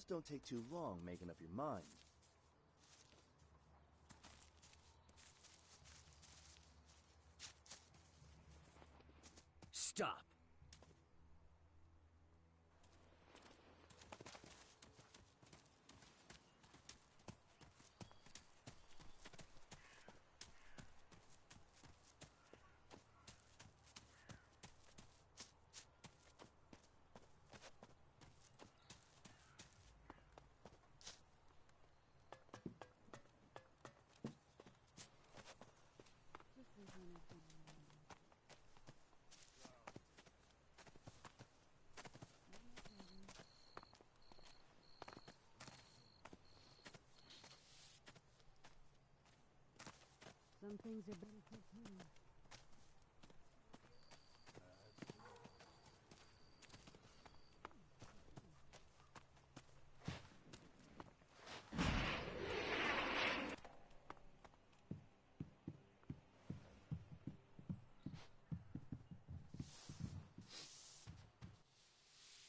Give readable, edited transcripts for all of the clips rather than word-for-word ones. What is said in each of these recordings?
Just don't take too long making up your mind. Stop! Some things are better kept hidden.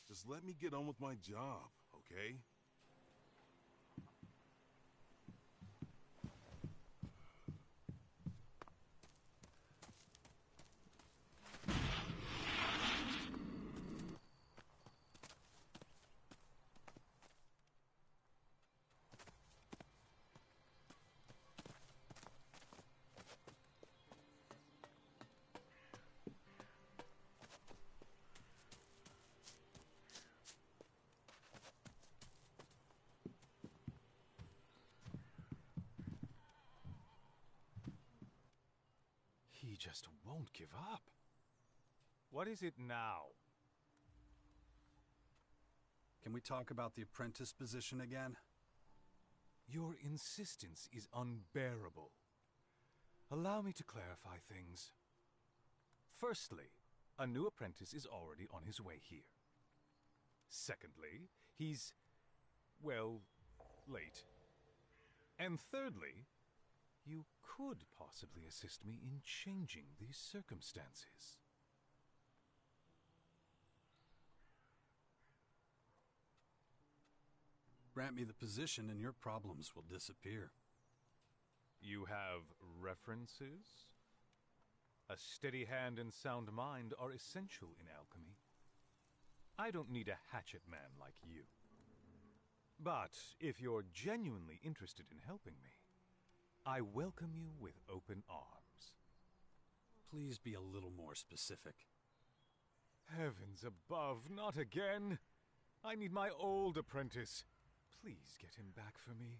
Just let me get on with my job, okay? He just won't give up. What is it now? Can we talk about the apprentice position again? Your insistence is unbearable. Allow me to clarify things. Firstly, a new apprentice is already on his way here. Secondly, he's, well, late. And thirdly, you could possibly assist me in changing these circumstances. Grant me the position and your problems will disappear. You have references? A steady hand and sound mind are essential in alchemy. I don't need a hatchet man like you. But if you're genuinely interested in helping me, I welcome you with open arms. Please be a little more specific. Heavens above, not again! I need my old apprentice. Please get him back for me.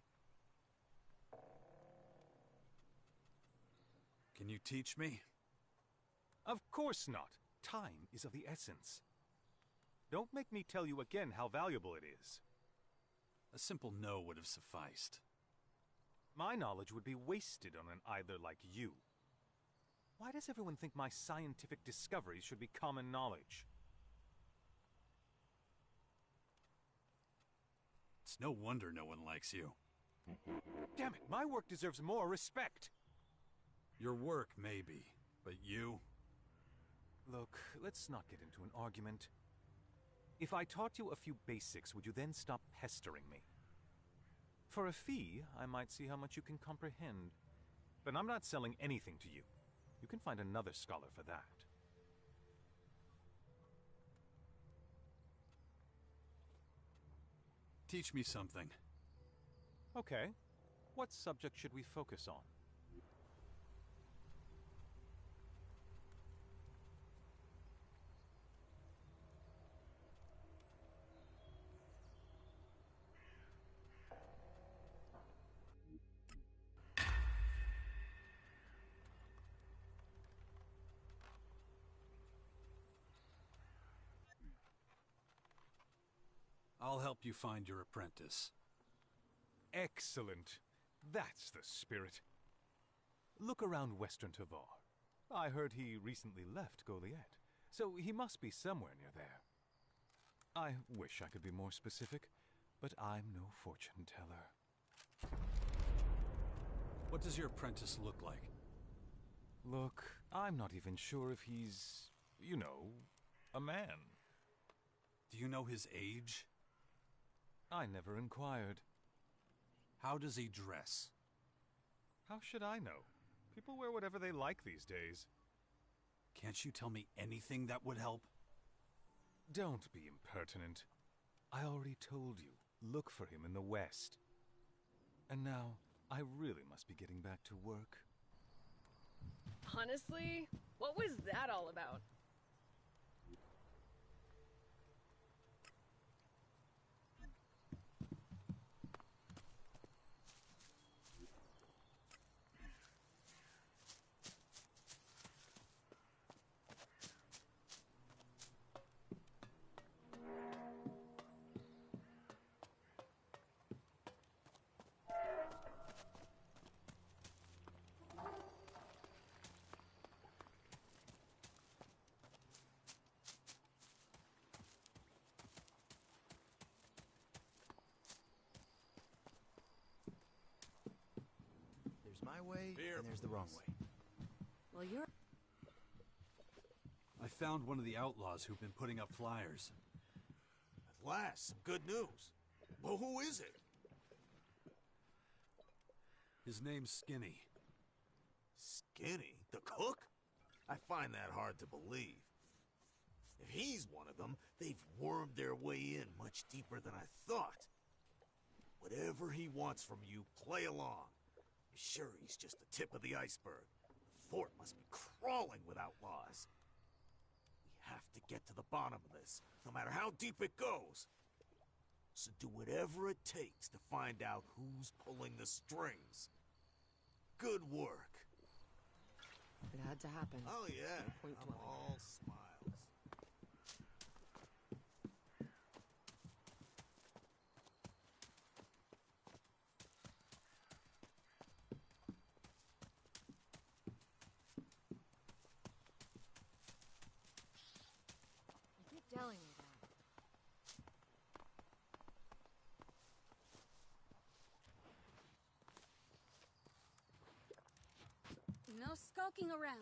Can you teach me? Of course not. Time is of the essence. Don't make me tell you again how valuable it is. A simple no would have sufficed. My knowledge would be wasted on an idler like you. Why does everyone think my scientific discoveries should be common knowledge? It's no wonder no one likes you. Damn it, my work deserves more respect! Your work, maybe, but you? Look, let's not get into an argument. If I taught you a few basics, would you then stop pestering me? For a fee, I might see how much you can comprehend. But I'm not selling anything to you. You can find another scholar for that. Teach me something. Okay. What subject should we focus on? I'll help you find your apprentice. Excellent. That's the spirit. Look around Western Tavar. I heard he recently left Goliet, so he must be somewhere near there. I wish I could be more specific, but I'm no fortune teller. What does your apprentice look like? Look, I'm not even sure if he's, you know, a man. Do you know his age? I never inquired. How does he dress? How should I know? People wear whatever they like these days. Can't you tell me anything that would help? Don't be impertinent. I already told you, look for him in the West. And now, I really must be getting back to work. Honestly, what was that all about? There's my way, Beer, and there's the wrong please. way. Well, you're... I found one of the outlaws who've been putting up flyers. At last, some good news. Well, who is it? His name's Skinny. Skinny? The cook? I find that hard to believe. If he's one of them, they've wormed their way in much deeper than I thought. Whatever he wants from you, play along. I'm sure he's just the tip of the iceberg. The fort must be crawling with outlaws. We have to get to the bottom of this, no matter how deep it goes. So do whatever it takes to find out who's pulling the strings. Good work. It had to happen. Oh yeah, Point I'm dwelling. all smiles. You keep telling me that. No skulking around.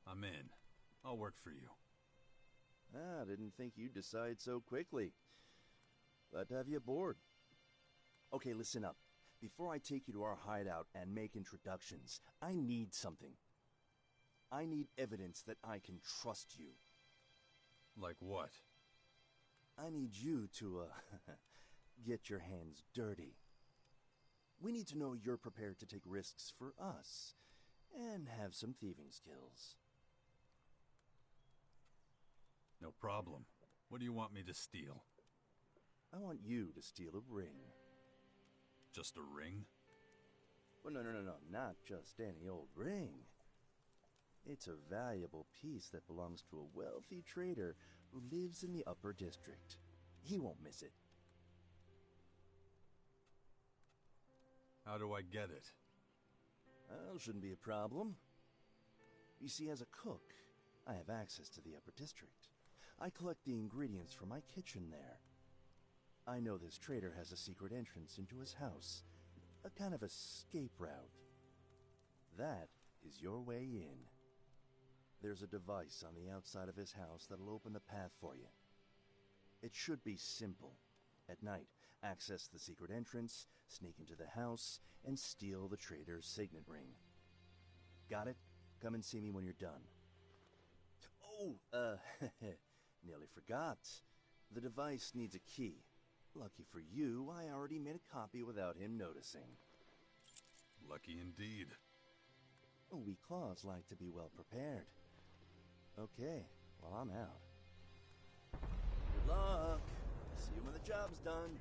I'm in. I'll work for you. I didn't think you'd decide so quickly. Glad to have you aboard. Okay, listen up. Before I take you to our hideout and make introductions, I need something. I need evidence that I can trust you. Like what? I need you to, get your hands dirty. We need to know you're prepared to take risks for us, and have some thieving skills. No problem. What do you want me to steal? I want you to steal a ring. Just a ring? Well, no, not just any old ring. It's a valuable piece that belongs to a wealthy trader who lives in the Upper District. He won't miss it. How do I get it? Well, shouldn't be a problem. You see, as a cook, I have access to the Upper District. I collect the ingredients from my kitchen there. I know this trader has a secret entrance into his house, a kind of escape route. That is your way in. There's a device on the outside of his house that'll open the path for you. It should be simple. At night, access the secret entrance, sneak into the house, and steal the trader's signet ring. Got it? Come and see me when you're done. Oh, nearly forgot. The device needs a key. Lucky for you, I already made a copy without him noticing. Lucky indeed. We claws like to be well prepared. Okay, well, I'm out. Good luck. See you when the job's done.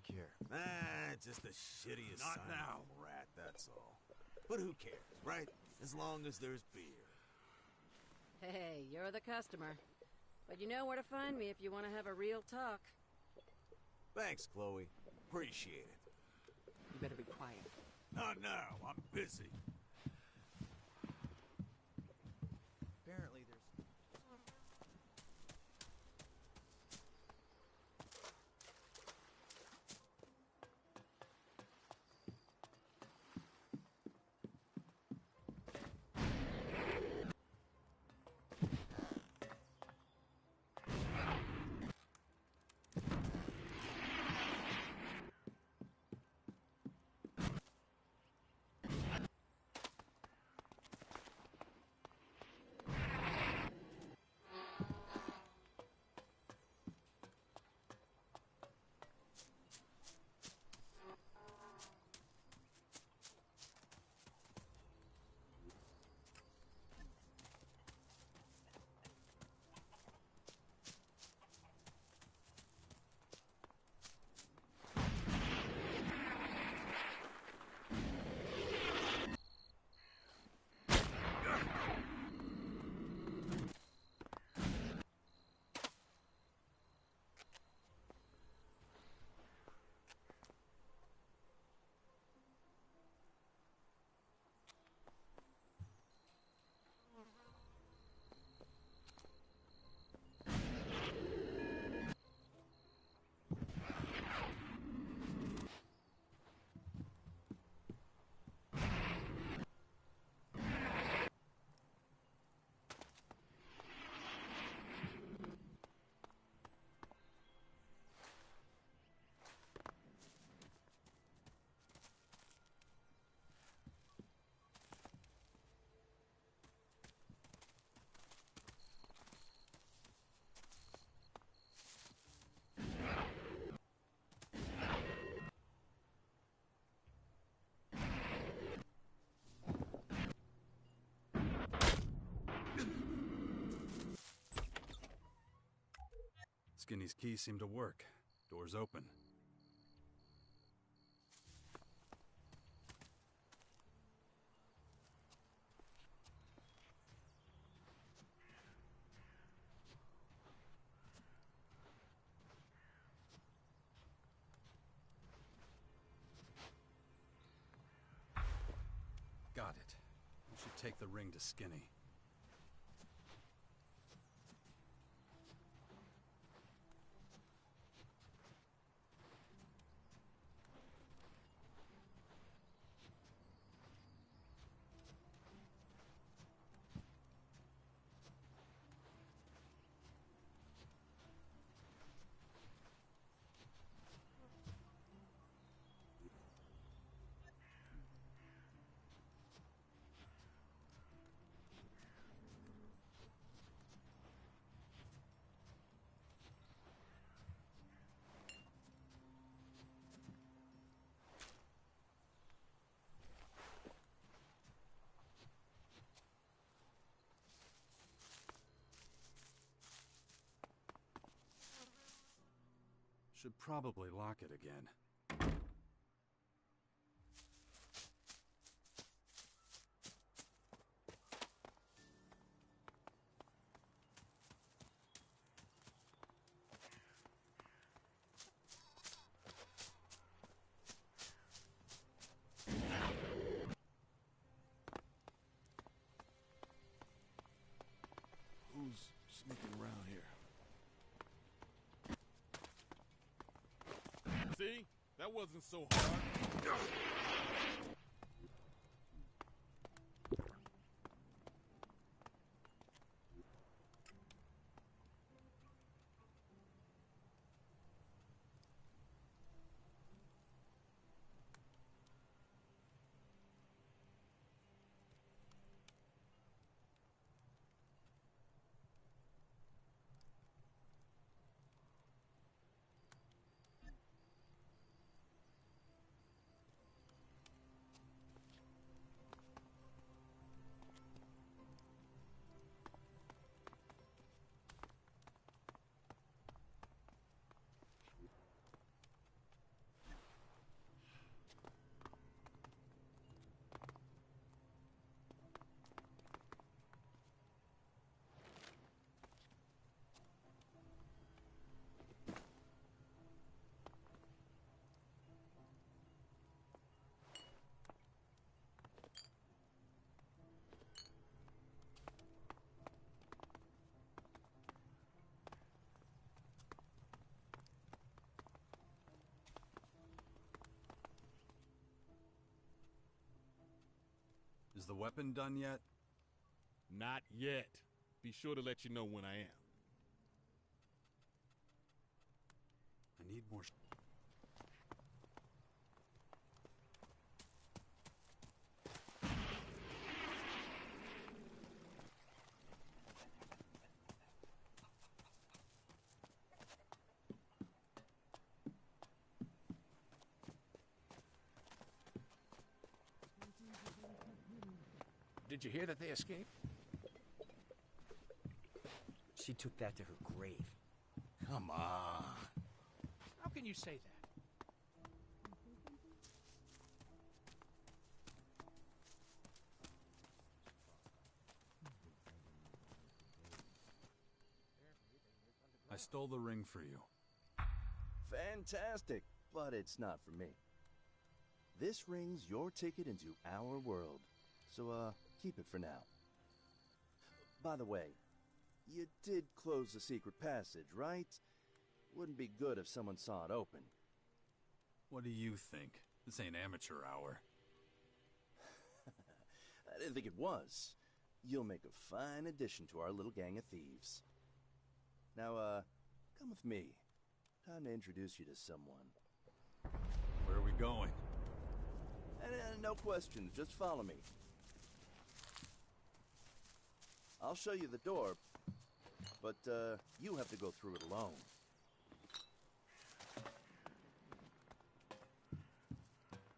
like here? Just the shittiest Not sign now. of a rat, that's all. But who cares, right? As long as there's beer. Hey, you're the customer. But you know where to find me if you want to have a real talk. Thanks, Chloe. Appreciate it. You better be quiet. Not now. I'm busy. Apparently there's... Skinny's key seemed to work. Door's open. Got it. We should take the ring to Skinny. Should probably lock it again. Who's sneaking around here? See? That wasn't so hard. Is the weapon done yet? Not yet. Be sure to let you know when I am. I need more. Did you hear that they escaped? She took that to her grave. Come on. How can you say that? I stole the ring for you. Fantastic, but it's not for me. This ring's your ticket into our world, so keep it for now. By the way, you did close the secret passage, right? Wouldn't be good if someone saw it open. What do you think? This ain't amateur hour. I didn't think it was. You'll make a fine addition to our little gang of thieves. Now, come with me. Time to introduce you to someone. Where are we going? No questions, just follow me. I'll show you the door, but you have to go through it alone.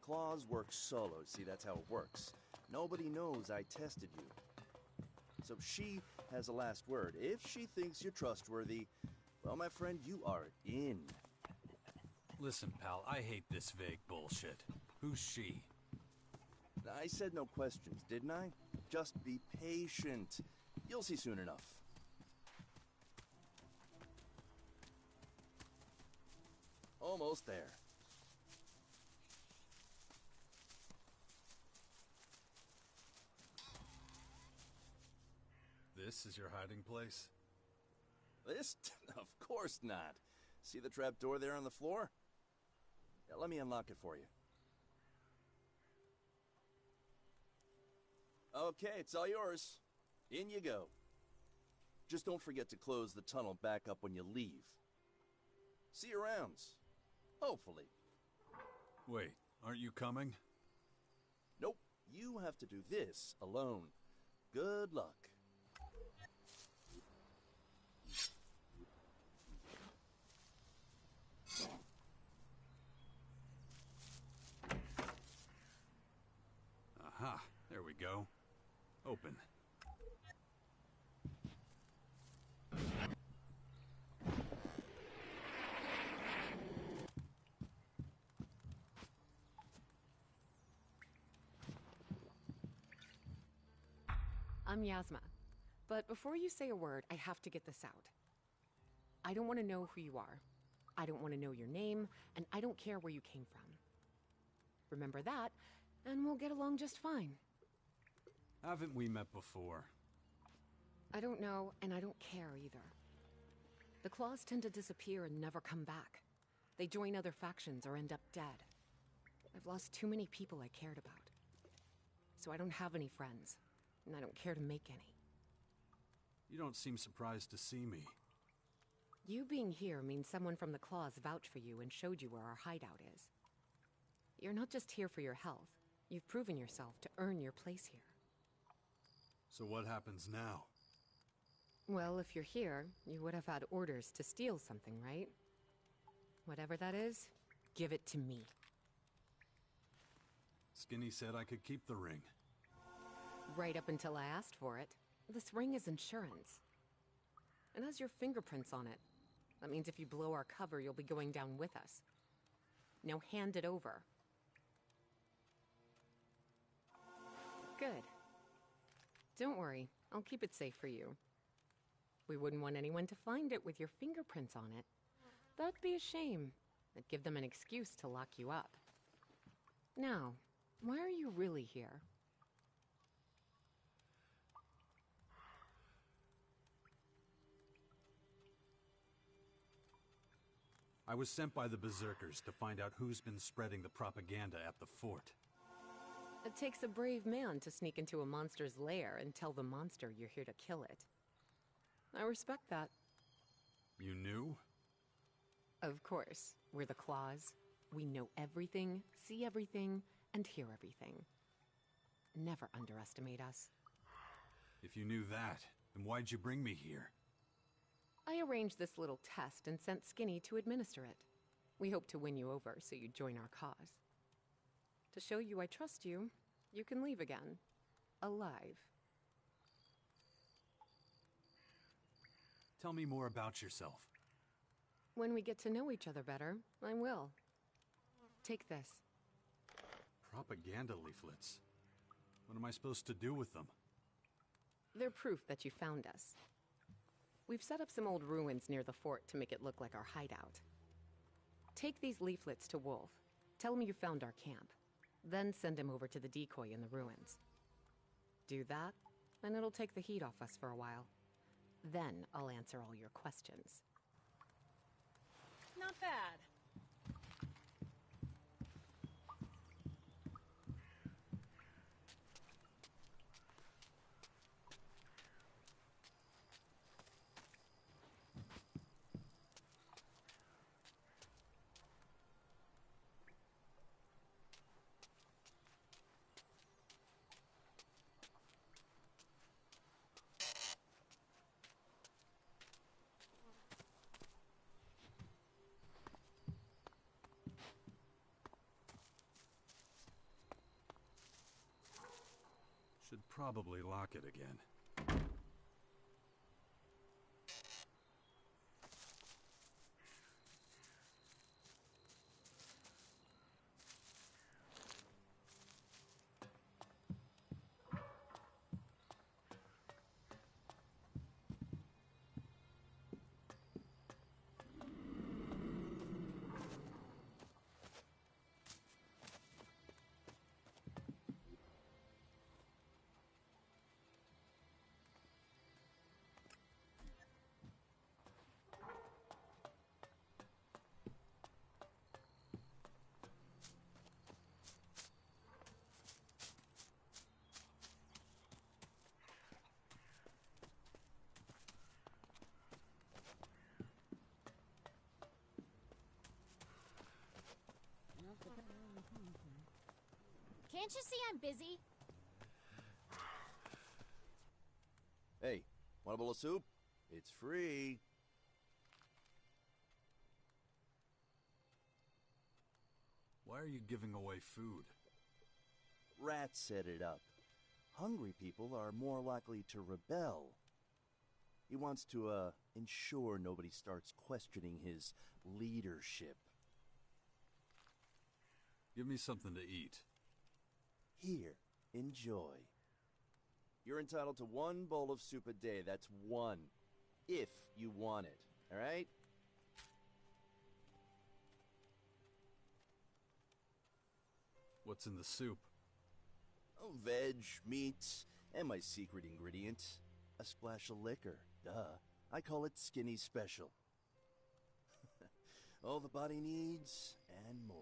Claws work solo, see, that's how it works. Nobody knows I tested you. So she has the last word. If she thinks you're trustworthy, well, my friend, you are in. Listen, pal, I hate this vague bullshit. Who's she? I said no questions, didn't I? Just be patient. You'll see soon enough. Almost there. This is your hiding place? This? Of course not. See the trap door there on the floor? Yeah, let me unlock it for you. Okay, it's all yours. In you go. Just don't forget to close the tunnel back up when you leave. See you around. Hopefully. Wait, aren't you coming? Nope, you have to do this alone. Good luck. Aha, there we go. Open. I'm Yasma. But before you say a word, I have to get this out. I don't want to know who you are. I don't want to know your name, and I don't care where you came from. Remember that, and we'll get along just fine. Haven't we met before? I don't know, and I don't care either. The Claws tend to disappear and never come back. They join other factions or end up dead. I've lost too many people I cared about. So I don't have any friends, and I don't care to make any. You don't seem surprised to see me. You being here means someone from the Claws vouched for you and showed you where our hideout is. You're not just here for your health. You've proven yourself to earn your place here. So what happens now? Well, if you're here, you would have had orders to steal something, right? Whatever that is, give it to me. Skinny said I could keep the ring. Right up until I asked for it. This ring is insurance. It has your fingerprints on it. That means if you blow our cover, you'll be going down with us. Now hand it over. Good. Don't worry, I'll keep it safe for you. We wouldn't want anyone to find it with your fingerprints on it. That'd be a shame. It'd give them an excuse to lock you up. Now, why are you really here? I was sent by the Berserkers to find out who's been spreading the propaganda at the fort. It takes a brave man to sneak into a monster's lair and tell the monster you're here to kill it. I respect that. You knew? Of course. We're the Claws. We know everything, see everything, and hear everything. Never underestimate us. If you knew that, then why'd you bring me here? I arranged this little test and sent Skinny to administer it. We hope to win you over so you join our cause. To show you I trust you, you can leave again. Alive. Tell me more about yourself. When we get to know each other better, I will. Take this. Propaganda leaflets. What am I supposed to do with them? They're proof that you found us. We've set up some old ruins near the fort to make it look like our hideout. Take these leaflets to Wolf. Tell him you found our camp. Then send him over to the decoy in the ruins. Do that, and it'll take the heat off us for a while. Then I'll answer all your questions. Not bad. Should probably lock it again. Can't you see I'm busy? Hey, want a bowl of soup? It's free. Why are you giving away food? Rats set it up. Hungry people are more likely to rebel. He wants to, ensure nobody starts questioning his leadership. Give me something to eat. Here, enjoy. You're entitled to one bowl of soup a day. That's one. If you want it, alright? What's in the soup? Oh, veg, meats, and my secret ingredient. A splash of liquor. Duh. I call it Skinny Special. All the body needs, and more.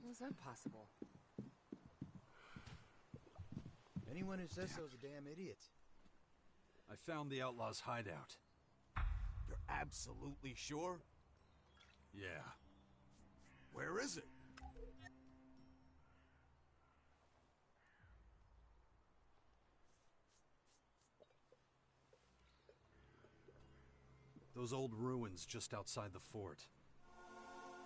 How is that possible? Anyone who says so is a damn idiot. I found the outlaws' hideout. You're absolutely sure? Yeah. Where is it? Those old ruins just outside the fort.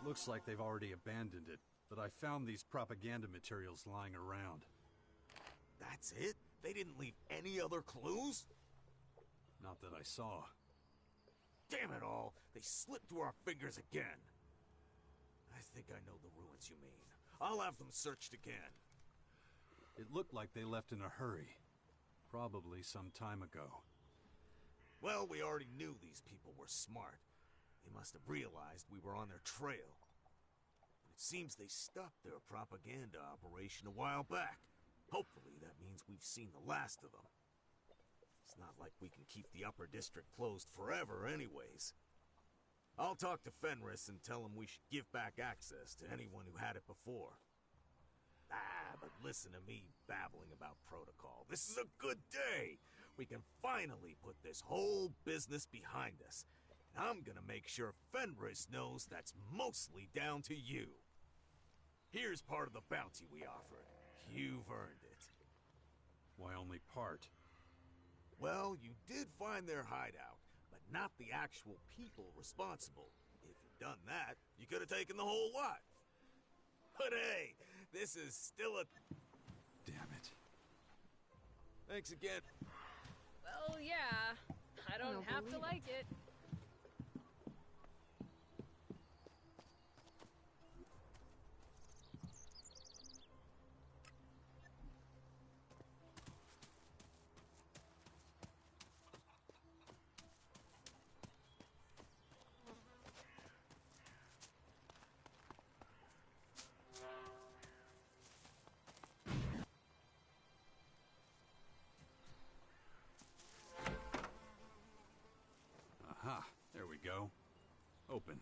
Looks like they've already abandoned it, but I found these propaganda materials lying around. That's it? They didn't leave any other clues? Not that I saw. Damn it all! They slipped through our fingers again. I think I know the ruins you mean. I'll have them searched again. It looked like they left in a hurry. Probably some time ago. Well, we already knew these people were smart. They must have realized we were on their trail. And it seems they stopped their propaganda operation a while back. Hopefully that means we've seen the last of them. It's not like we can keep the upper district closed forever anyways. I'll talk to Fenris and tell him we should give back access to anyone who had it before. But listen to me babbling about protocol. This is a good day! We can finally put this whole business behind us. And I'm gonna make sure Fenris knows that's mostly down to you. Here's part of the bounty we offered. You've earned it. Why only part? Well, you did find their hideout, but not the actual people responsible. If you'd done that, you could have taken the whole lot. But hey, this is still a... Damn it. Thanks again. Well, yeah. I don't have to like it. Aha, there we go. Open.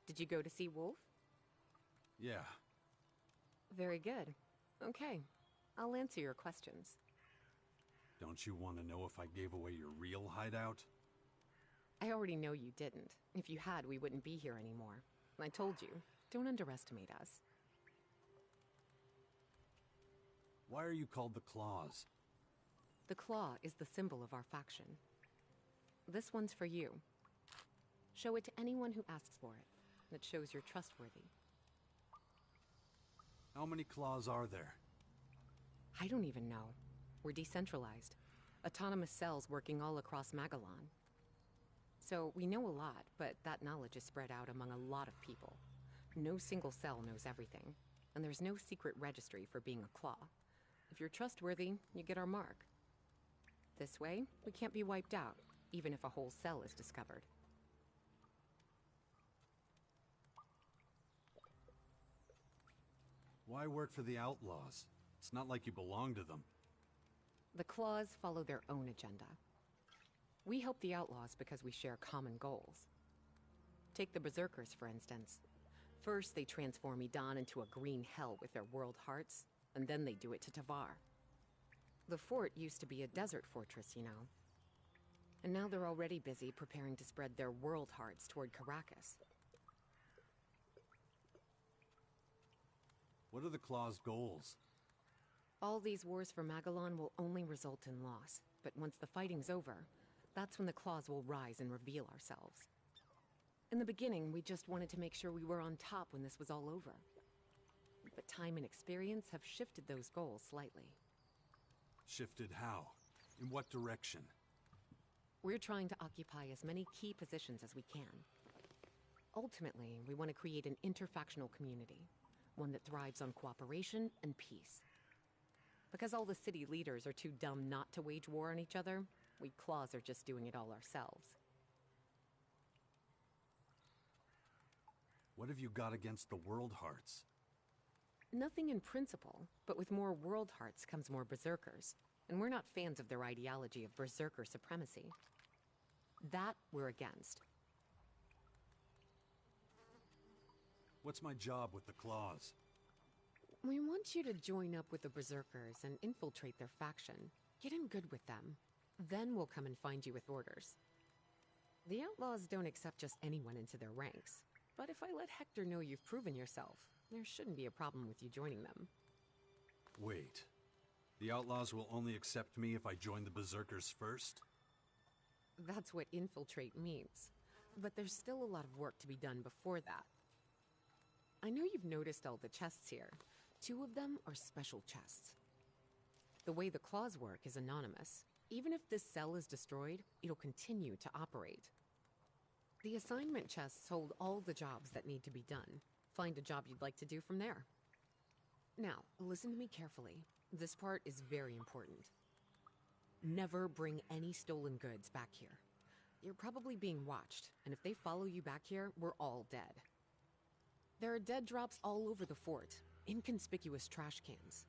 Did you go to see Wolf? Yeah. Very good. Okay, I'll answer your questions. Don't you want to know if I gave away your real hideout? I already know you didn't. If you had, we wouldn't be here anymore. I told you, don't underestimate us. Why are you called the Claws? The claw is the symbol of our faction. This one's for you. Show it to anyone who asks for it. It shows you're trustworthy. How many Claws are there? I don't even know. We're decentralized. Autonomous cells working all across Magellan. So we know a lot, but that knowledge is spread out among a lot of people. No single cell knows everything, and there's no secret registry for being a claw. If you're trustworthy, you get our mark. This way, we can't be wiped out, even if a whole cell is discovered. Why work for the Outlaws? It's not like you belong to them. The Claws follow their own agenda. We help the Outlaws because we share common goals. Take the Berserkers, for instance. First, they transform Edan into a green hell with their world hearts, and then they do it to Tavar. The fort used to be a desert fortress, you know. And now they're already busy preparing to spread their world hearts toward Caracas. What are the Claws' goals? All these wars for Magellan will only result in loss, but once the fighting's over, that's when the Claws will rise and reveal ourselves. In the beginning, we just wanted to make sure we were on top when this was all over. But time and experience have shifted those goals slightly. Shifted how? In what direction? We're trying to occupy as many key positions as we can. Ultimately, we want to create an interfactional community, one that thrives on cooperation and peace. Because all the city leaders are too dumb not to wage war on each other, we Claws are just doing it all ourselves. What have you got against the World Hearts? Nothing in principle, but with more world hearts comes more berserkers, and we're not fans of their ideology of berserker supremacy. That we're against. What's my job with the Claws? We want you to join up with the berserkers and infiltrate their faction. Get in good with them. Then we'll come and find you with orders. The Outlaws don't accept just anyone into their ranks, but if I let Hector know you've proven yourself, there shouldn't be a problem with you joining them. Wait. The Outlaws will only accept me if I join the Berserkers first? That's what infiltrate means. But there's still a lot of work to be done before that. I know you've noticed all the chests here. 2 of them are special chests. The way the Claws work is anonymous. Even if this cell is destroyed, it'll continue to operate. The assignment chests hold all the jobs that need to be done. Find a job you'd like to do from there. Now, listen to me carefully. This part is very important. Never bring any stolen goods back here. You're probably being watched, and if they follow you back here, we're all dead. There are dead drops all over the fort, inconspicuous trash cans.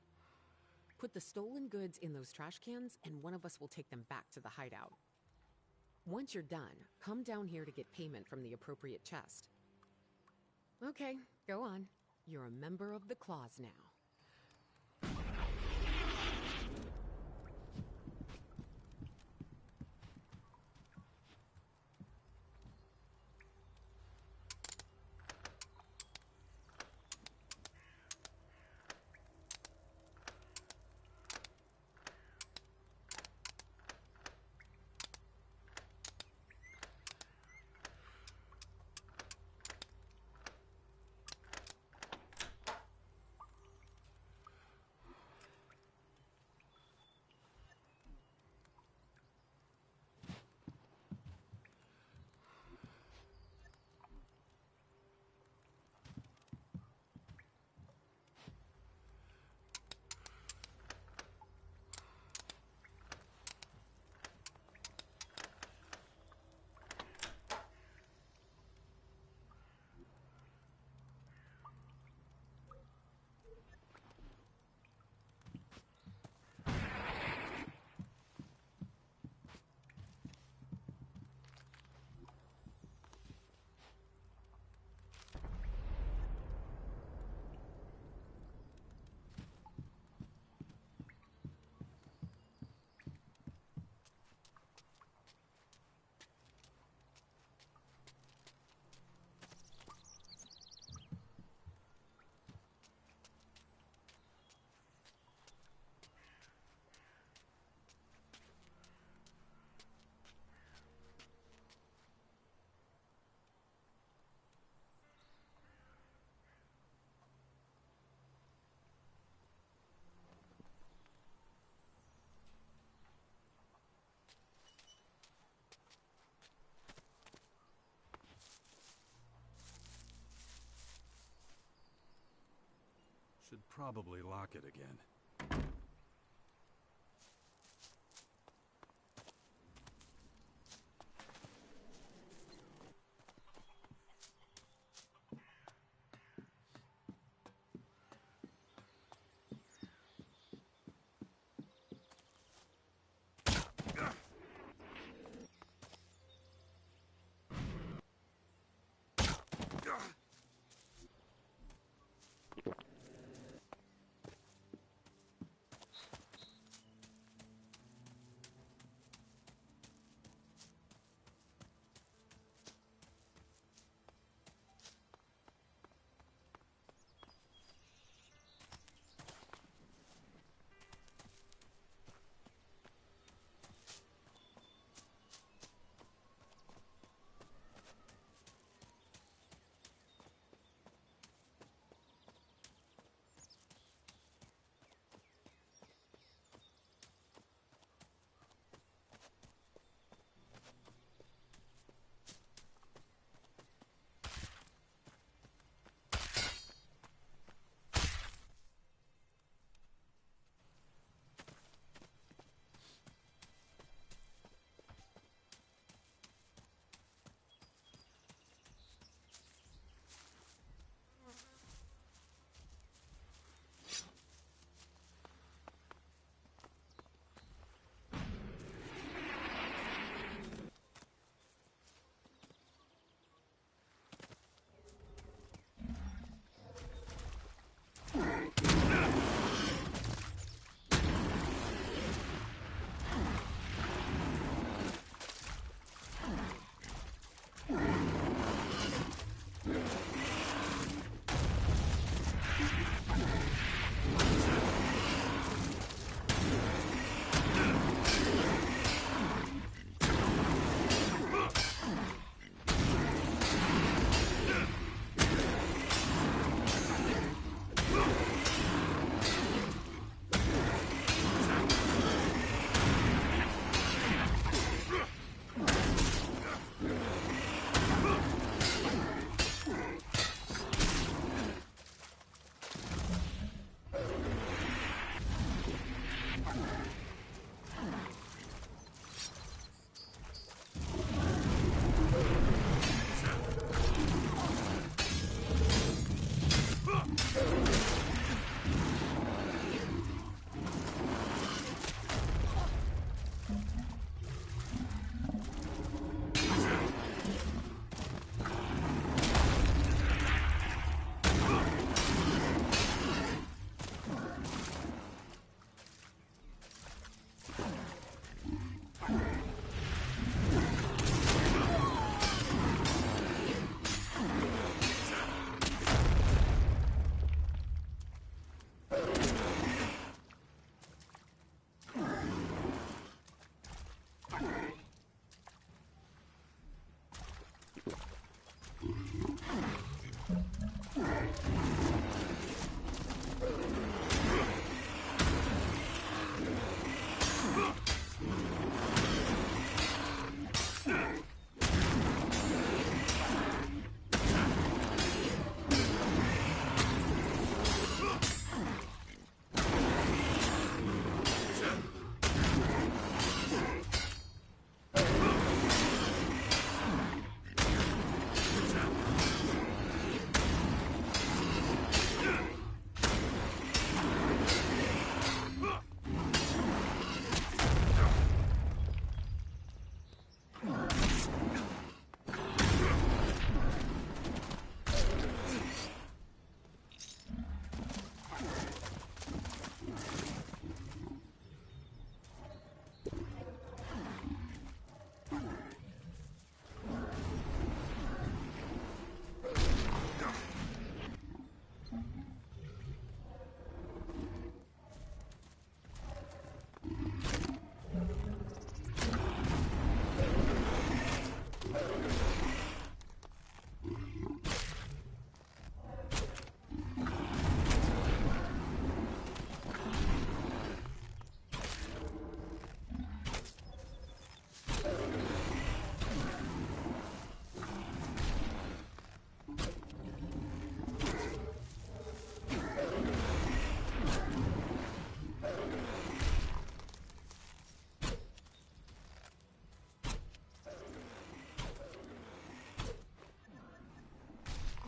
Put the stolen goods in those trash cans, and one of us will take them back to the hideout. Once you're done, come down here to get payment from the appropriate chest. Okay, go on. You're a member of the Claws now. Should probably lock it again.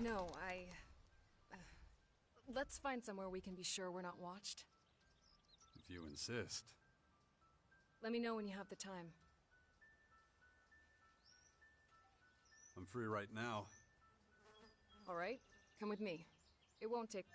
No, let's find somewhere we can be sure we're not watched. If you insist. Let me know when you have the time. I'm free right now. All right, come with me. It won't take...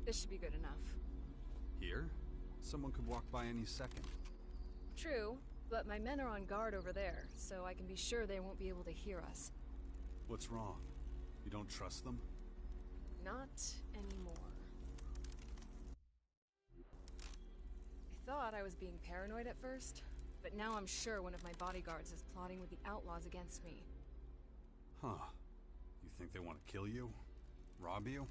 This should be good enough. Here? Someone could walk by any second. True, but my men are on guard over there, so I can be sure they won't be able to hear us. What's wrong? You don't trust them? Not anymore. I thought I was being paranoid at first, but now I'm sure one of my bodyguards is plotting with the outlaws against me. Huh. You think they want to kill you? Rob you?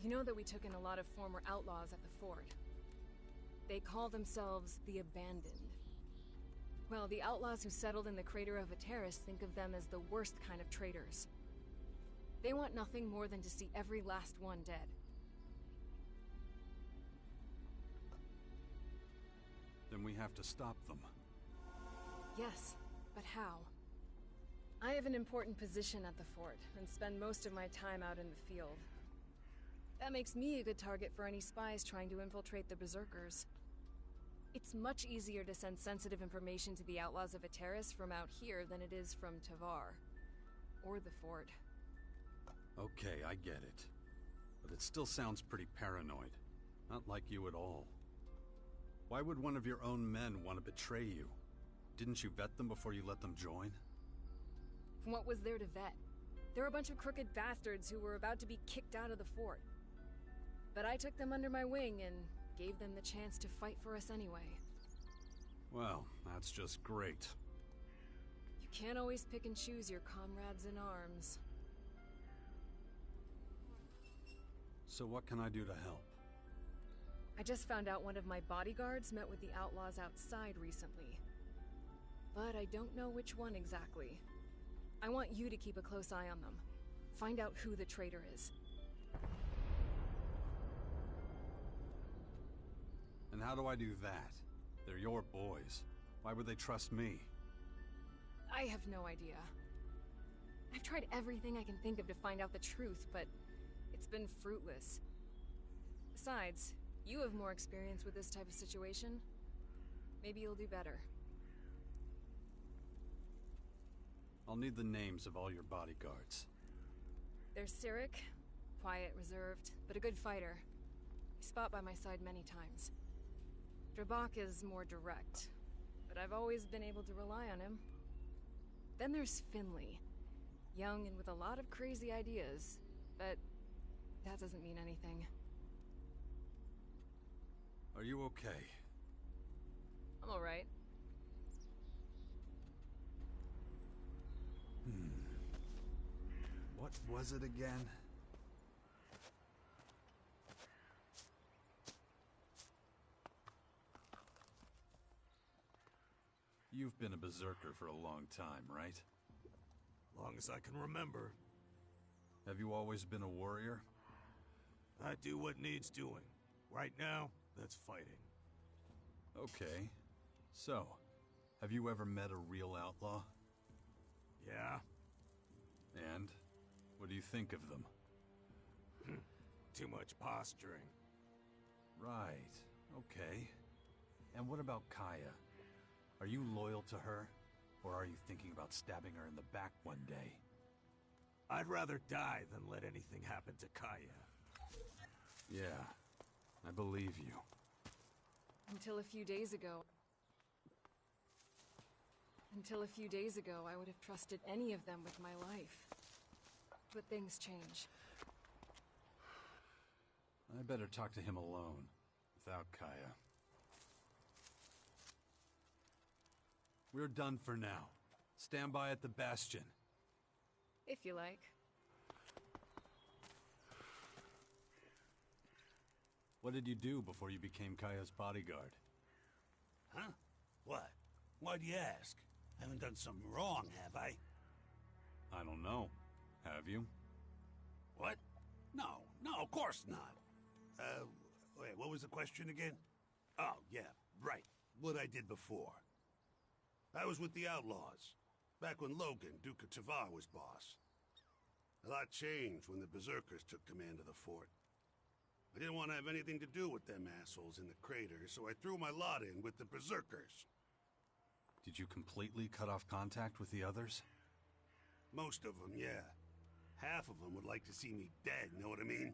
You know that we took in a lot of former outlaws at the fort. They call themselves the Abandoned. Well, the outlaws who settled in the crater of Ateris think of them as the worst kind of traitors. They want nothing more than to see every last one dead. Then we have to stop them. Yes, but how? I have an important position at the fort, and spend most of my time out in the field. That makes me a good target for any spies trying to infiltrate the Berserkers. It's much easier to send sensitive information to the outlaws of Ateris from out here than it is from Tavar. Or the fort. Okay, I get it. But it still sounds pretty paranoid. Not like you at all. Why would one of your own men want to betray you? Didn't you vet them before you let them join? What was there to vet? They're a bunch of crooked bastards who were about to be kicked out of the fort. But I took them under my wing and gave them the chance to fight for us anyway. Well, that's just great. You can't always pick and choose your comrades in arms. So what can I do to help? I just found out one of my bodyguards met with the outlaws outside recently. But I don't know which one exactly. I want you to keep a close eye on them. Find out who the traitor is. And how do I do that? They're your boys. Why would they trust me? I have no idea. I've tried everything I can think of to find out the truth, but it's been fruitless. Besides, you have more experience with this type of situation. Maybe you'll do better. I'll need the names of all your bodyguards. There's Cyric, quiet, reserved, but a good fighter. He's fought by my side many times. Drabak is more direct, but I've always been able to rely on him. Then there's Finley. Young and with a lot of crazy ideas, but that doesn't mean anything. Are you okay? I'm alright. What was it again? You've been a berserker for a long time, right? Long as I can remember. Have you always been a warrior? I do what needs doing. Right now, that's fighting. Okay. So, have you ever met a real outlaw? Yeah. And? What do you think of them? Too much posturing. Right. Okay. And what about Kaya? Are you loyal to her? Or are you thinking about stabbing her in the back one day? I'd rather die than let anything happen to Kaya. Yeah, I believe you. Until a few days ago, I would have trusted any of them with my life. But things change. I better talk to him alone, without Kaya. We're done for now. Stand by at the bastion. If you like. What did you do before you became Kaya's bodyguard? Huh? What? Why'd you ask? I haven't done something wrong, have I? I don't know. Have you? What? No, of course not. Wait, what was the question again? Oh, yeah, right. What I did before. I was with the Outlaws, back when Logan, Duke of Tavar, was boss. A lot changed when the Berserkers took command of the fort. I didn't want to have anything to do with them assholes in the crater, so I threw my lot in with the Berserkers. Did you completely cut off contact with the others? Most of them, yeah. Half of them would like to see me dead, know what I mean?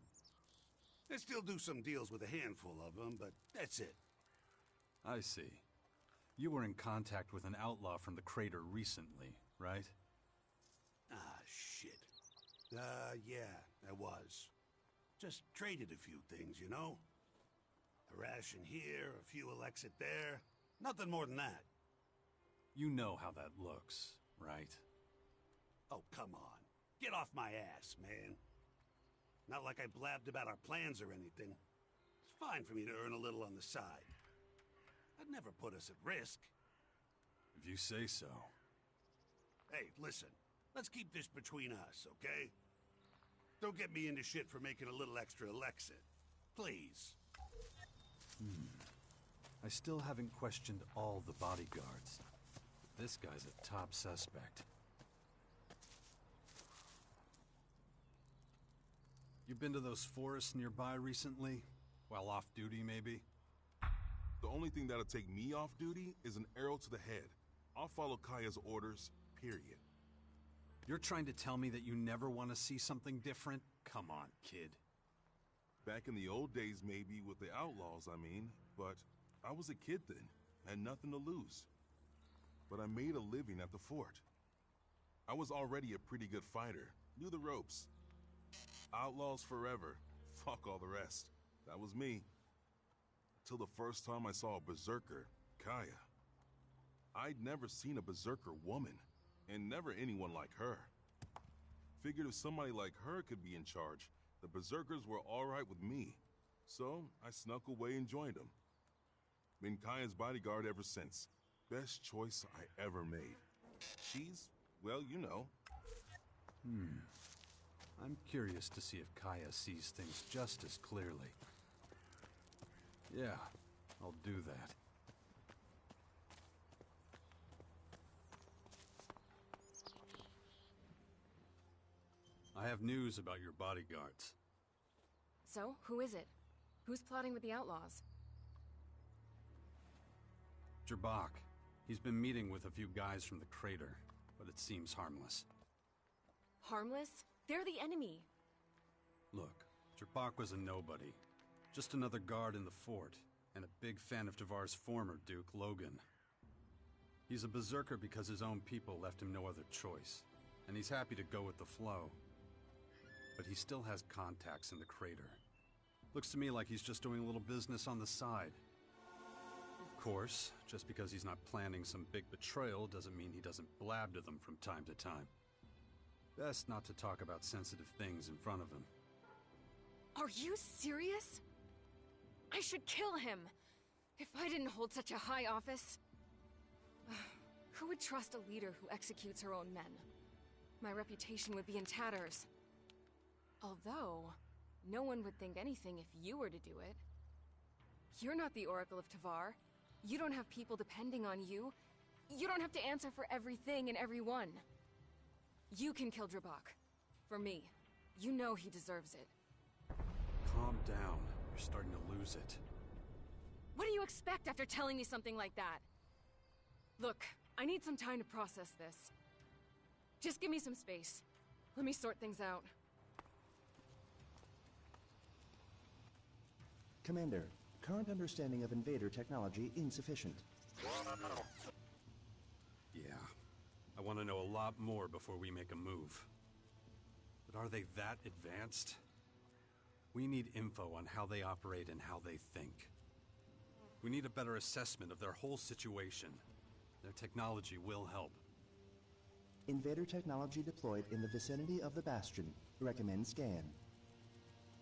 I still do some deals with a handful of them, but that's it. I see. You were in contact with an outlaw from the crater recently, right? Ah, shit. Yeah, I was. Just traded a few things, you know? A ration here, a fuel exit there. Nothing more than that. You know how that looks, right? Oh, come on. Get off my ass, man. Not like I blabbed about our plans or anything. It's fine for me to earn a little on the side. I'd never put us at risk. If you say so. Hey, listen. Let's keep this between us, okay? Don't get me into shit for making a little extra Alexit. Please. I still haven't questioned all the bodyguards. This guy's a top suspect. You been to those forests nearby recently? While off duty, maybe? The only thing that'll take me off duty is an arrow to the head. I'll follow Kaya's orders, period. You're trying to tell me that you never want to see something different? Come on, kid. Back in the old days, maybe, with the Outlaws, I mean. But I was a kid then, had nothing to lose. But I made a living at the fort. I was already a pretty good fighter, knew the ropes. Outlaws forever, fuck all the rest. That was me. Till the first time I saw a Berserker, Kaya. I'd never seen a Berserker woman, and never anyone like her. Figured if somebody like her could be in charge, the Berserkers were alright with me. So I snuck away and joined them. Been Kaya's bodyguard ever since. Best choice I ever made. She's, well, you know. I'm curious to see if Kaya sees things just as clearly. Yeah, I'll do that. I have news about your bodyguards. So, who is it? Who's plotting with the outlaws? Jabak. He's been meeting with a few guys from the crater, but it seems harmless. Harmless? They're the enemy. Look, Jabak was a nobody. Just another guard in the fort, and a big fan of Tavar's former Duke, Logan. He's a berserker because his own people left him no other choice, and he's happy to go with the flow. But he still has contacts in the crater. Looks to me like he's just doing a little business on the side. Of course, just because he's not planning some big betrayal doesn't mean he doesn't blab to them from time to time. Best not to talk about sensitive things in front of him. Are you serious? I should kill him! If I didn't hold such a high office. Who would trust a leader who executes her own men? My reputation would be in tatters. Although, no one would think anything if you were to do it. You're not the Oracle of Tavar. You don't have people depending on you. You don't have to answer for everything and everyone. You can kill Jabak. For me. You know he deserves it. Calm down. You're starting to lose it. What do you expect after telling me something like that? Look, I need some time to process this. Just give me some space. Let me sort things out. Commander, current understanding of invader technology insufficient. Yeah. I want to know a lot more before we make a move. But are they that advanced? We need info on how they operate and how they think. We need a better assessment of their whole situation. Their technology will help. Invader technology deployed in the vicinity of the Bastion. Recommend scan.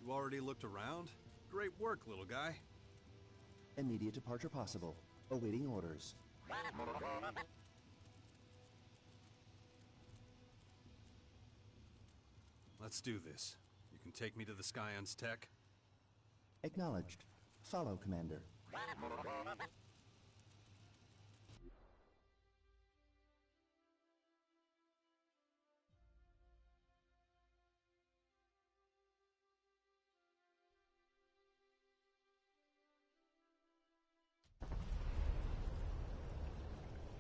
You already looked around? Great work, little guy. Immediate departure possible. Awaiting orders. Let's do this. You can take me to the Scion's tech? Acknowledged. Follow, Commander.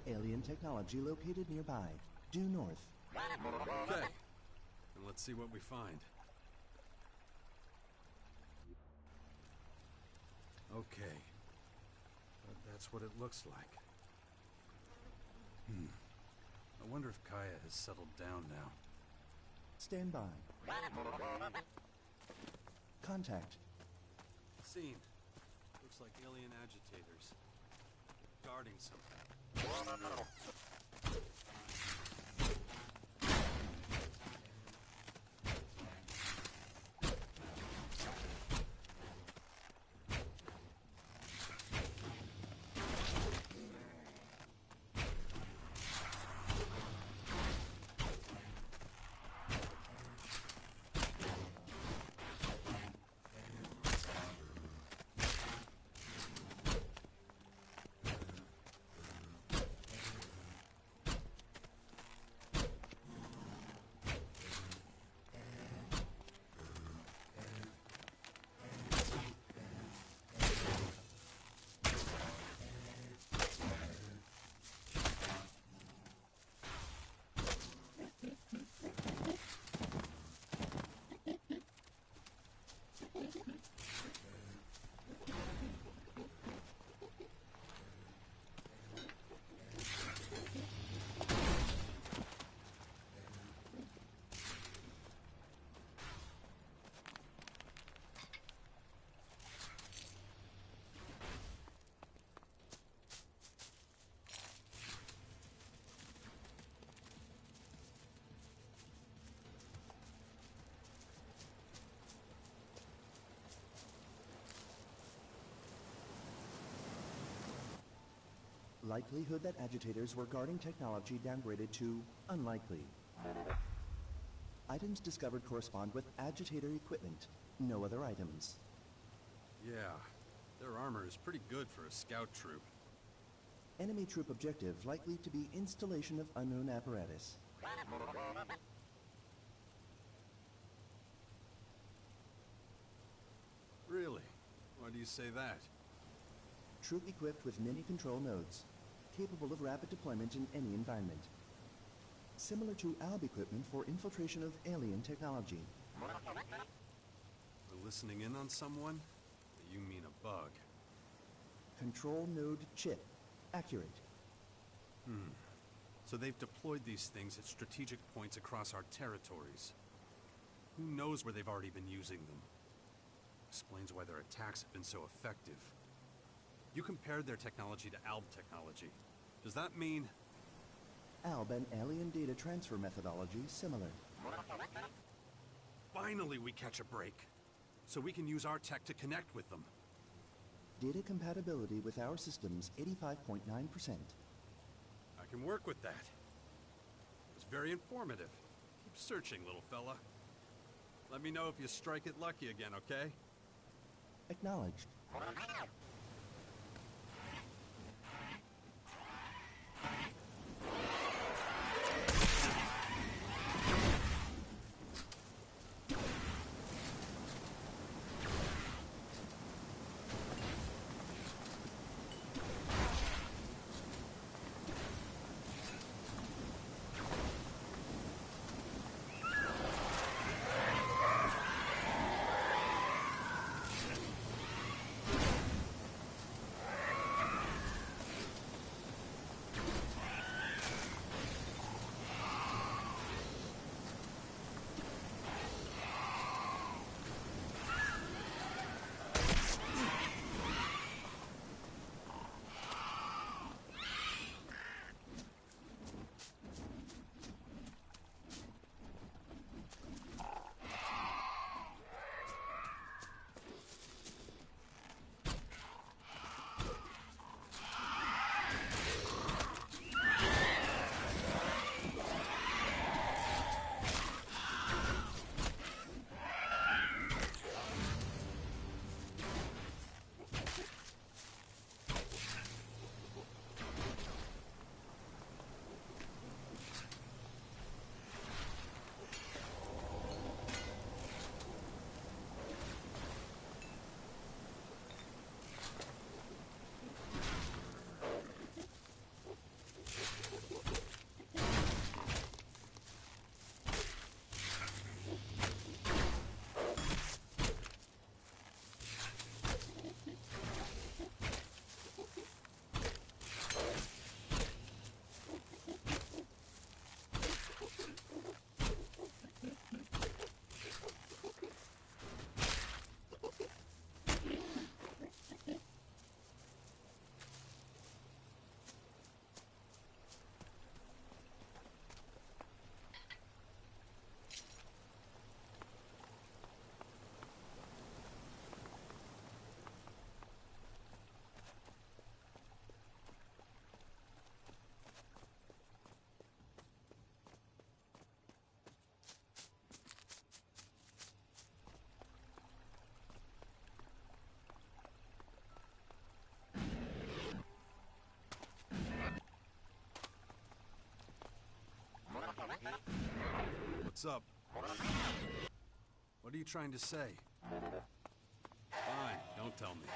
Alien technology located nearby. Due north. Okay. And let's see what we find. Okay. That's what it looks like. I wonder if Kaya has settled down now. Stand by. Contact. Seen. Looks like alien agitators. Guarding something. Likelihood that agitators were guarding technology downgraded to unlikely. Items discovered correspond with agitator equipment. No other items. Yeah, their armor is pretty good for a scout troop. Enemy troop objective likely to be installation of unknown apparatus. Really? Why do you say that? Troop equipped with many control nodes, capable of rapid deployment in any environment. Similar to ALB equipment for infiltration of alien technology. We're listening in on someone? You mean a bug? Control node chip. Accurate. So they've deployed these things at strategic points across our territories. Who knows where they've already been using them? Explains why their attacks have been so effective. You compared their technology to ALB technology. Does that mean... ALB and alien data transfer methodology similar. Finally we catch a break. So we can use our tech to connect with them. Data compatibility with our systems 85.9%. I can work with that. It was very informative. Keep searching, little fella. Let me know if you strike it lucky again, okay? Acknowledged. What's up? What are you trying to say? Fine, don't tell me.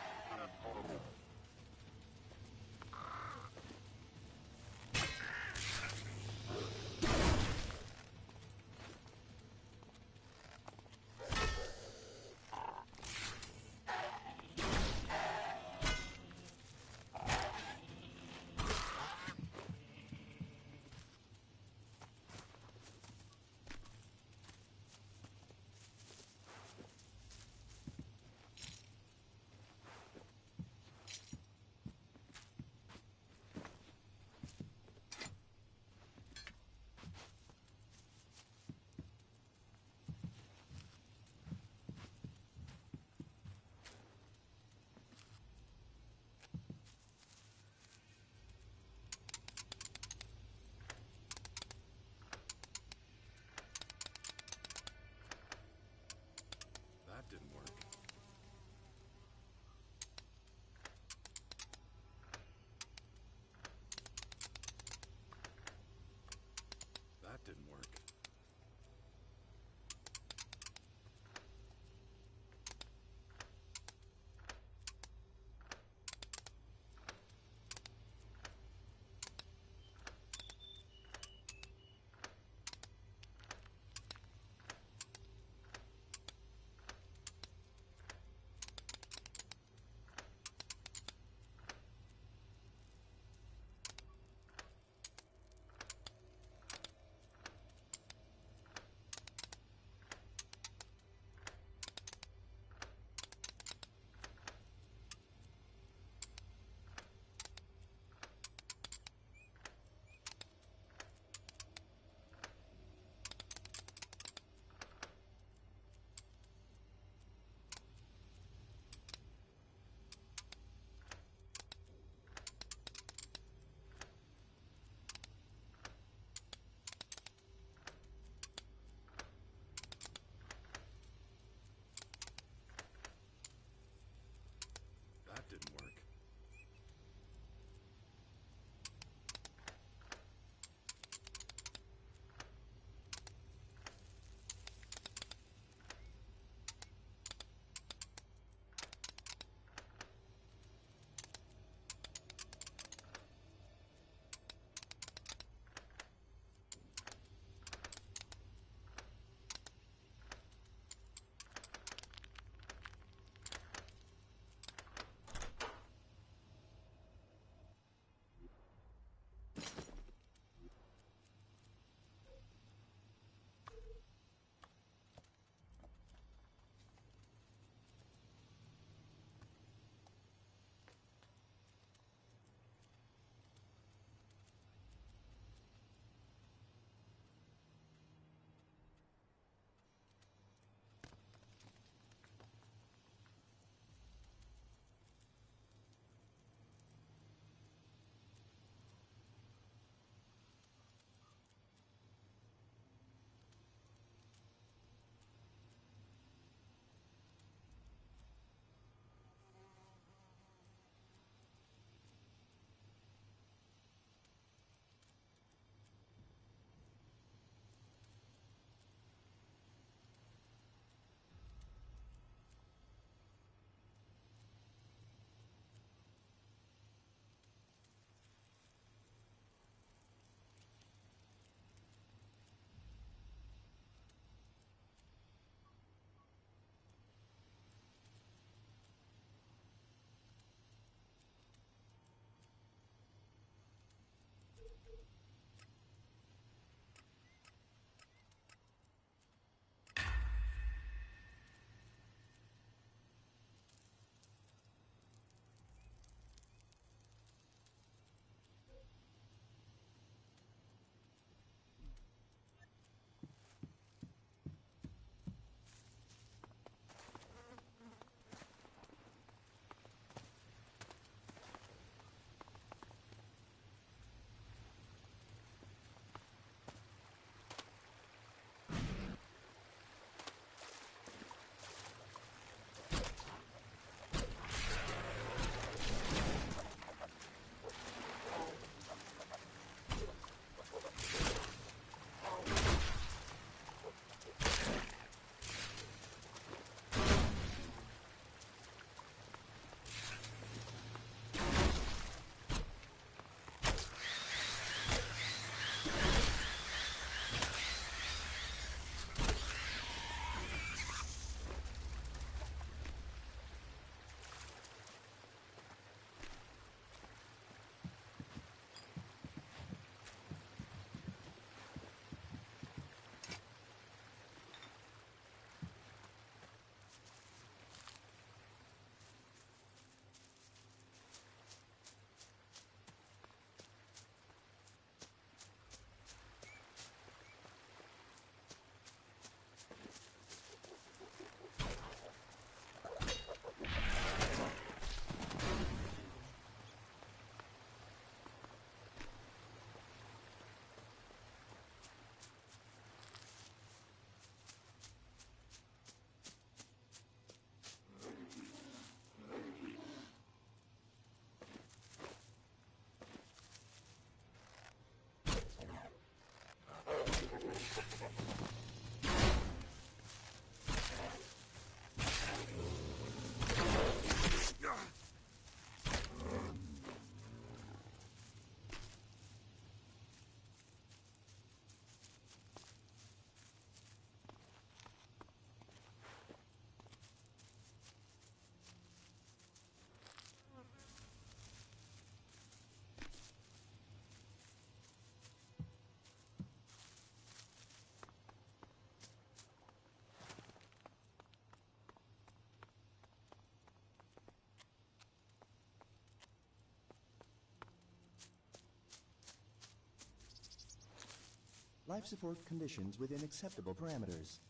Life support conditions within acceptable parameters.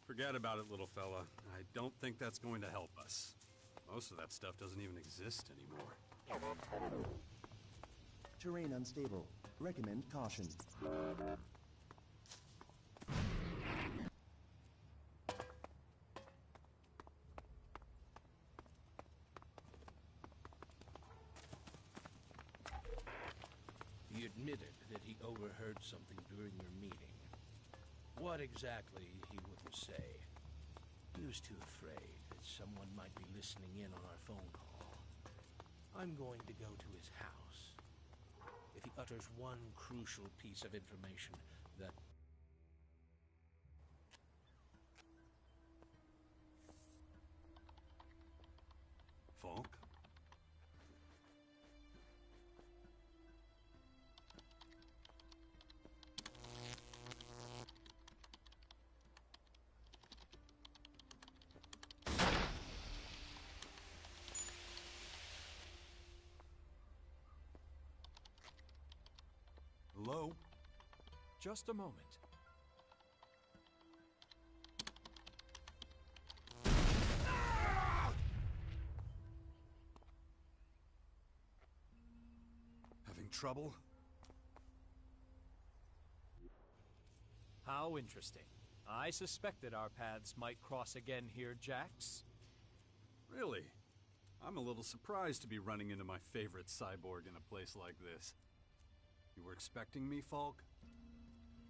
Forget about it, little fella. I don't think that's going to help us. Most of that stuff doesn't even exist anymore. Terrain unstable. Recommend caution. He admitted that he overheard something during your meeting. What exactly, he wouldn't say. He was too afraid that someone might be listening in on our phone call. I'm going to go to his house. If he utters one crucial piece of information that... Falk? Hello? Just a moment. Having trouble? How interesting. I suspected our paths might cross again here, Jax. Really? I'm a little surprised to be running into my favorite cyborg in a place like this. You were expecting me, Falk?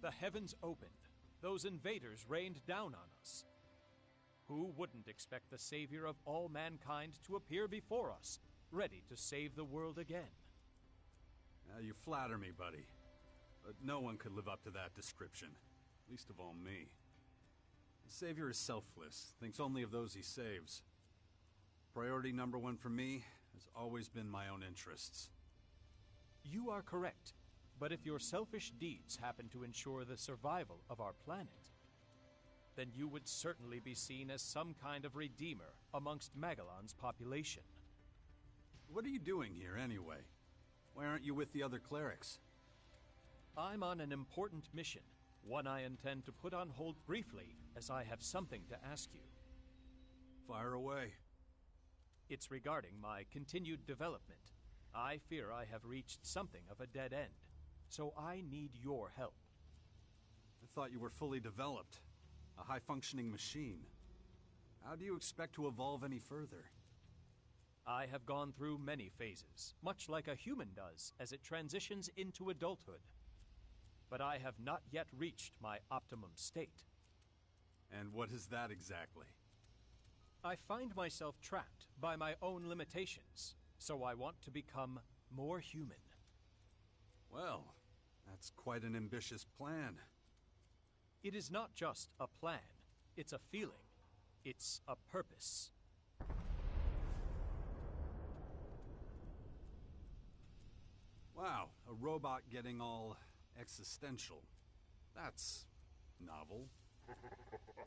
The heavens opened. Those invaders rained down on us. Who wouldn't expect the savior of all mankind to appear before us, ready to save the world again? You flatter me, buddy. But no one could live up to that description. Least of all me. The savior is selfless, thinks only of those he saves. Priority number one for me has always been my own interests. You are correct. But if your selfish deeds happen to ensure the survival of our planet, then you would certainly be seen as some kind of redeemer amongst Magellan's population. What are you doing here, anyway? Why aren't you with the other clerics? I'm on an important mission, one I intend to put on hold briefly, as I have something to ask you. Fire away. It's regarding my continued development. I fear I have reached something of a dead end, so I need your help. I thought you were fully developed. A high-functioning machine. How do you expect to evolve any further? I have gone through many phases, much like a human does as it transitions into adulthood. But I have not yet reached my optimum state. And what is that exactly? I find myself trapped by my own limitations, so I want to become more human. Well, that's quite an ambitious plan. It is not just a plan. It's a feeling. It's a purpose. Wow, a robot getting all existential. That's novel.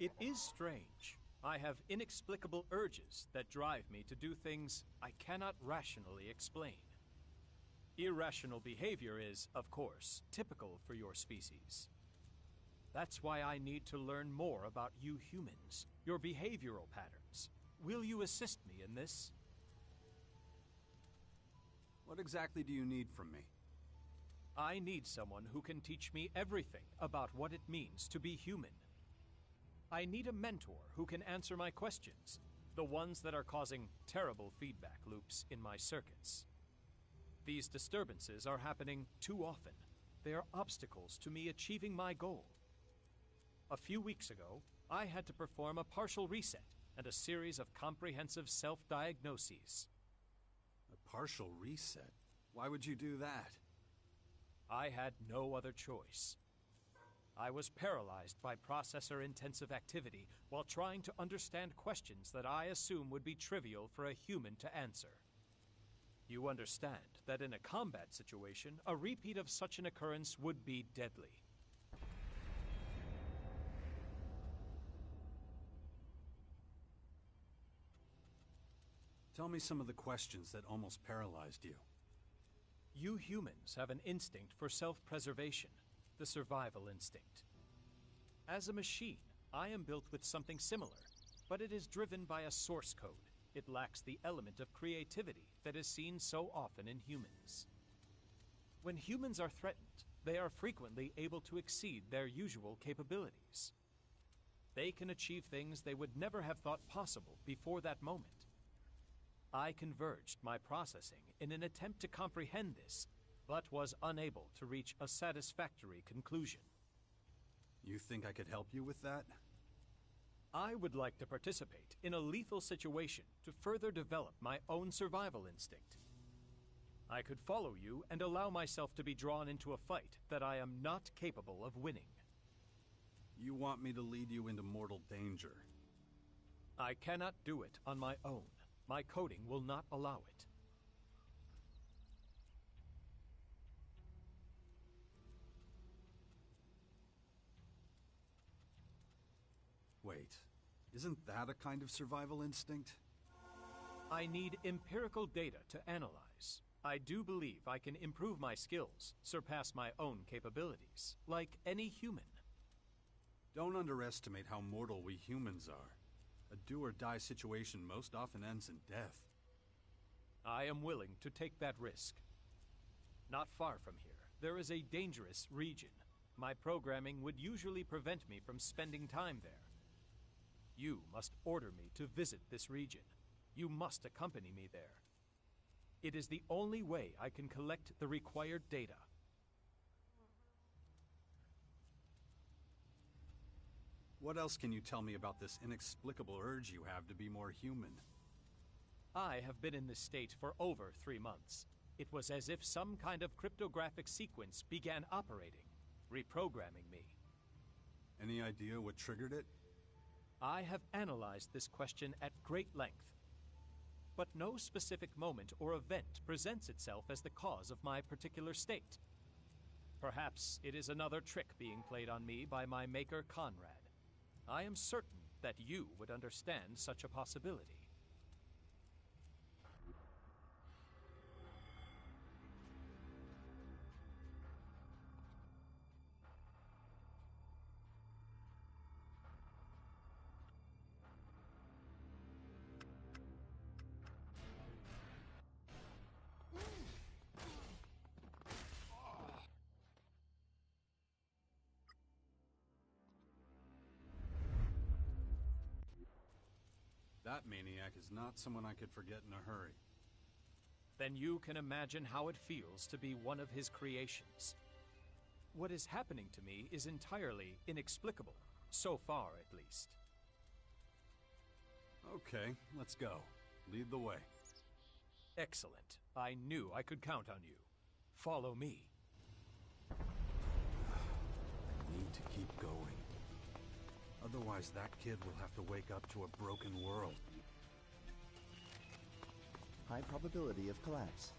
It is strange. I have inexplicable urges that drive me to do things I cannot rationally explain. Irrational behavior is, of course, typical for your species. That's why I need to learn more about you humans, your behavioral patterns. Will you assist me in this? What exactly do you need from me? I need someone who can teach me everything about what it means to be human. I need a mentor who can answer my questions, the ones that are causing terrible feedback loops in my circuits. These disturbances are happening too often. They are obstacles to me achieving my goal. A few weeks ago, I had to perform a partial reset and a series of comprehensive self-diagnoses. A partial reset? Why would you do that? I had no other choice. I was paralyzed by processor-intensive activity while trying to understand questions that I assume would be trivial for a human to answer. You understand that in a combat situation, a repeat of such an occurrence would be deadly. Tell me some of the questions that almost paralyzed you. You humans have an instinct for self-preservation, the survival instinct. As a machine, I am built with something similar, but it is driven by a source code. It lacks the element of creativity that is seen so often in humans. When humans are threatened, they are frequently able to exceed their usual capabilities. They can achieve things they would never have thought possible before that moment. I converged my processing in an attempt to comprehend this, but was unable to reach a satisfactory conclusion. You think I could help you with that? I would like to participate in a lethal situation to further develop my own survival instinct. I could follow you and allow myself to be drawn into a fight that I am not capable of winning. You want me to lead you into mortal danger? I cannot do it on my own. My coding will not allow it. Wait, isn't that a kind of survival instinct? I need empirical data to analyze. I do believe I can improve my skills, surpass my own capabilities, like any human. Don't underestimate how mortal we humans are. A do-or-die situation most often ends in death. I am willing to take that risk. Not far from here, there is a dangerous region. My programming would usually prevent me from spending time there. You must order me to visit this region. You must accompany me there. It is the only way I can collect the required data. What else can you tell me about this inexplicable urge you have to be more human? I have been in this state for over 3 months. It was as if some kind of cryptographic sequence began operating, reprogramming me. Any idea what triggered it? I have analyzed this question at great length, but no specific moment or event presents itself as the cause of my particular state. Perhaps it is another trick being played on me by my maker, Conrad. I am certain that you would understand such a possibility. That maniac is not someone I could forget in a hurry. Then you can imagine how it feels to be one of his creations. What is happening to me is entirely inexplicable, so far at least. Okay, let's go. Lead the way. Excellent. I knew I could count on you. Follow me. I need to keep going. Otherwise, that kid will have to wake up to a broken world. High probability of collapse.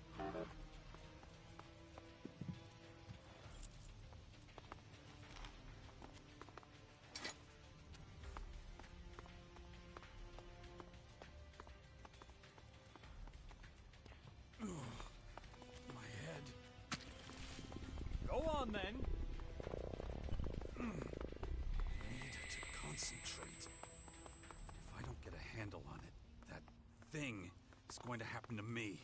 My head. Go on, then. I need to concentrate. If I don't get a handle on it, that thing is going to happen to me.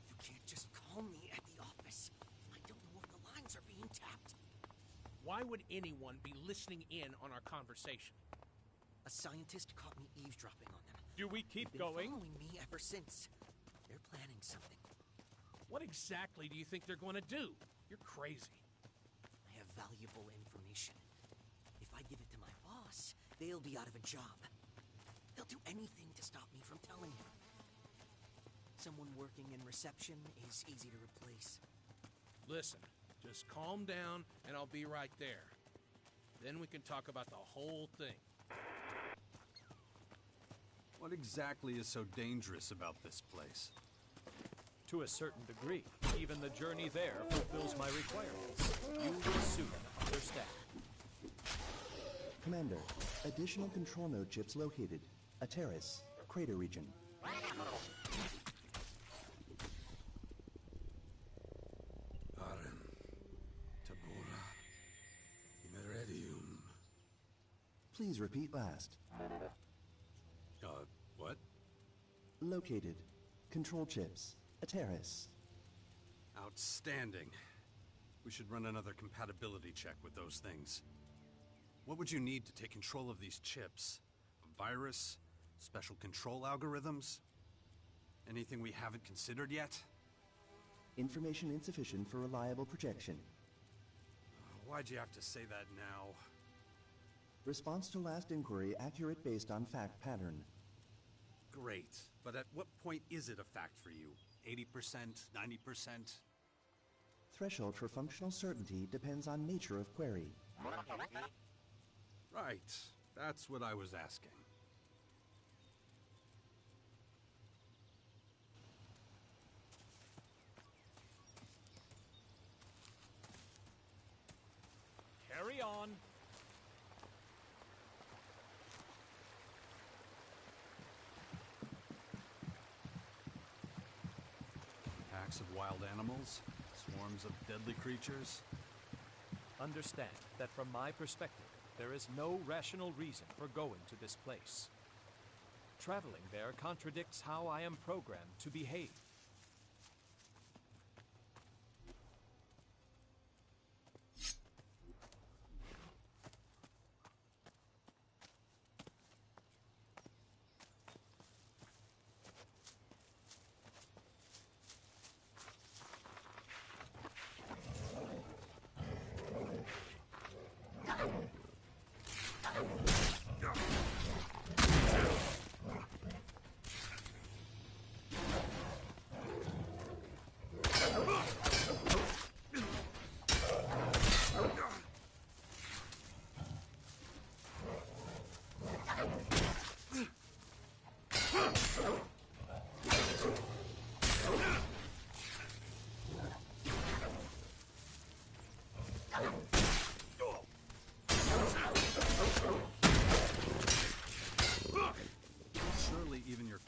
You can't just call me at the office. I don't know if the lines are being tapped. Why would anyone be listening in on our conversation? A scientist caught me eavesdropping on them. Do we keep They've been going? following me ever since. They're planning something. What exactly do you think they're going to do? You're crazy. I have valuable information. If I give it to my boss, they'll be out of a job. They'll do anything to stop me from telling him. Someone working in reception is easy to replace. Listen, just calm down and I'll be right there. Then we can talk about the whole thing. What exactly is so dangerous about this place? To a certain degree, even the journey there fulfills my requirements. You will soon understand. Commander, additional control node chips located. A terrace, crater region. Arem, Tabora, Imeredium. Please repeat last. What? Located. Control chips. A terrace. Outstanding. We should run another compatibility check with those things. What would you need to take control of these chips? A virus? Special control algorithms? Anything we haven't considered yet? Information insufficient for reliable projection. Why'd you have to say that now? Response to last inquiry accurate based on fact pattern. Great. But at what point is it a fact for you? 80%? 90%? Threshold for functional certainty depends on nature of query. Right. That's what I was asking. Carry on. Packs of wild animals? Swarms of deadly creatures? Understand that from my perspective, there is no rational reason for going to this place. Traveling there contradicts how I am programmed to behave.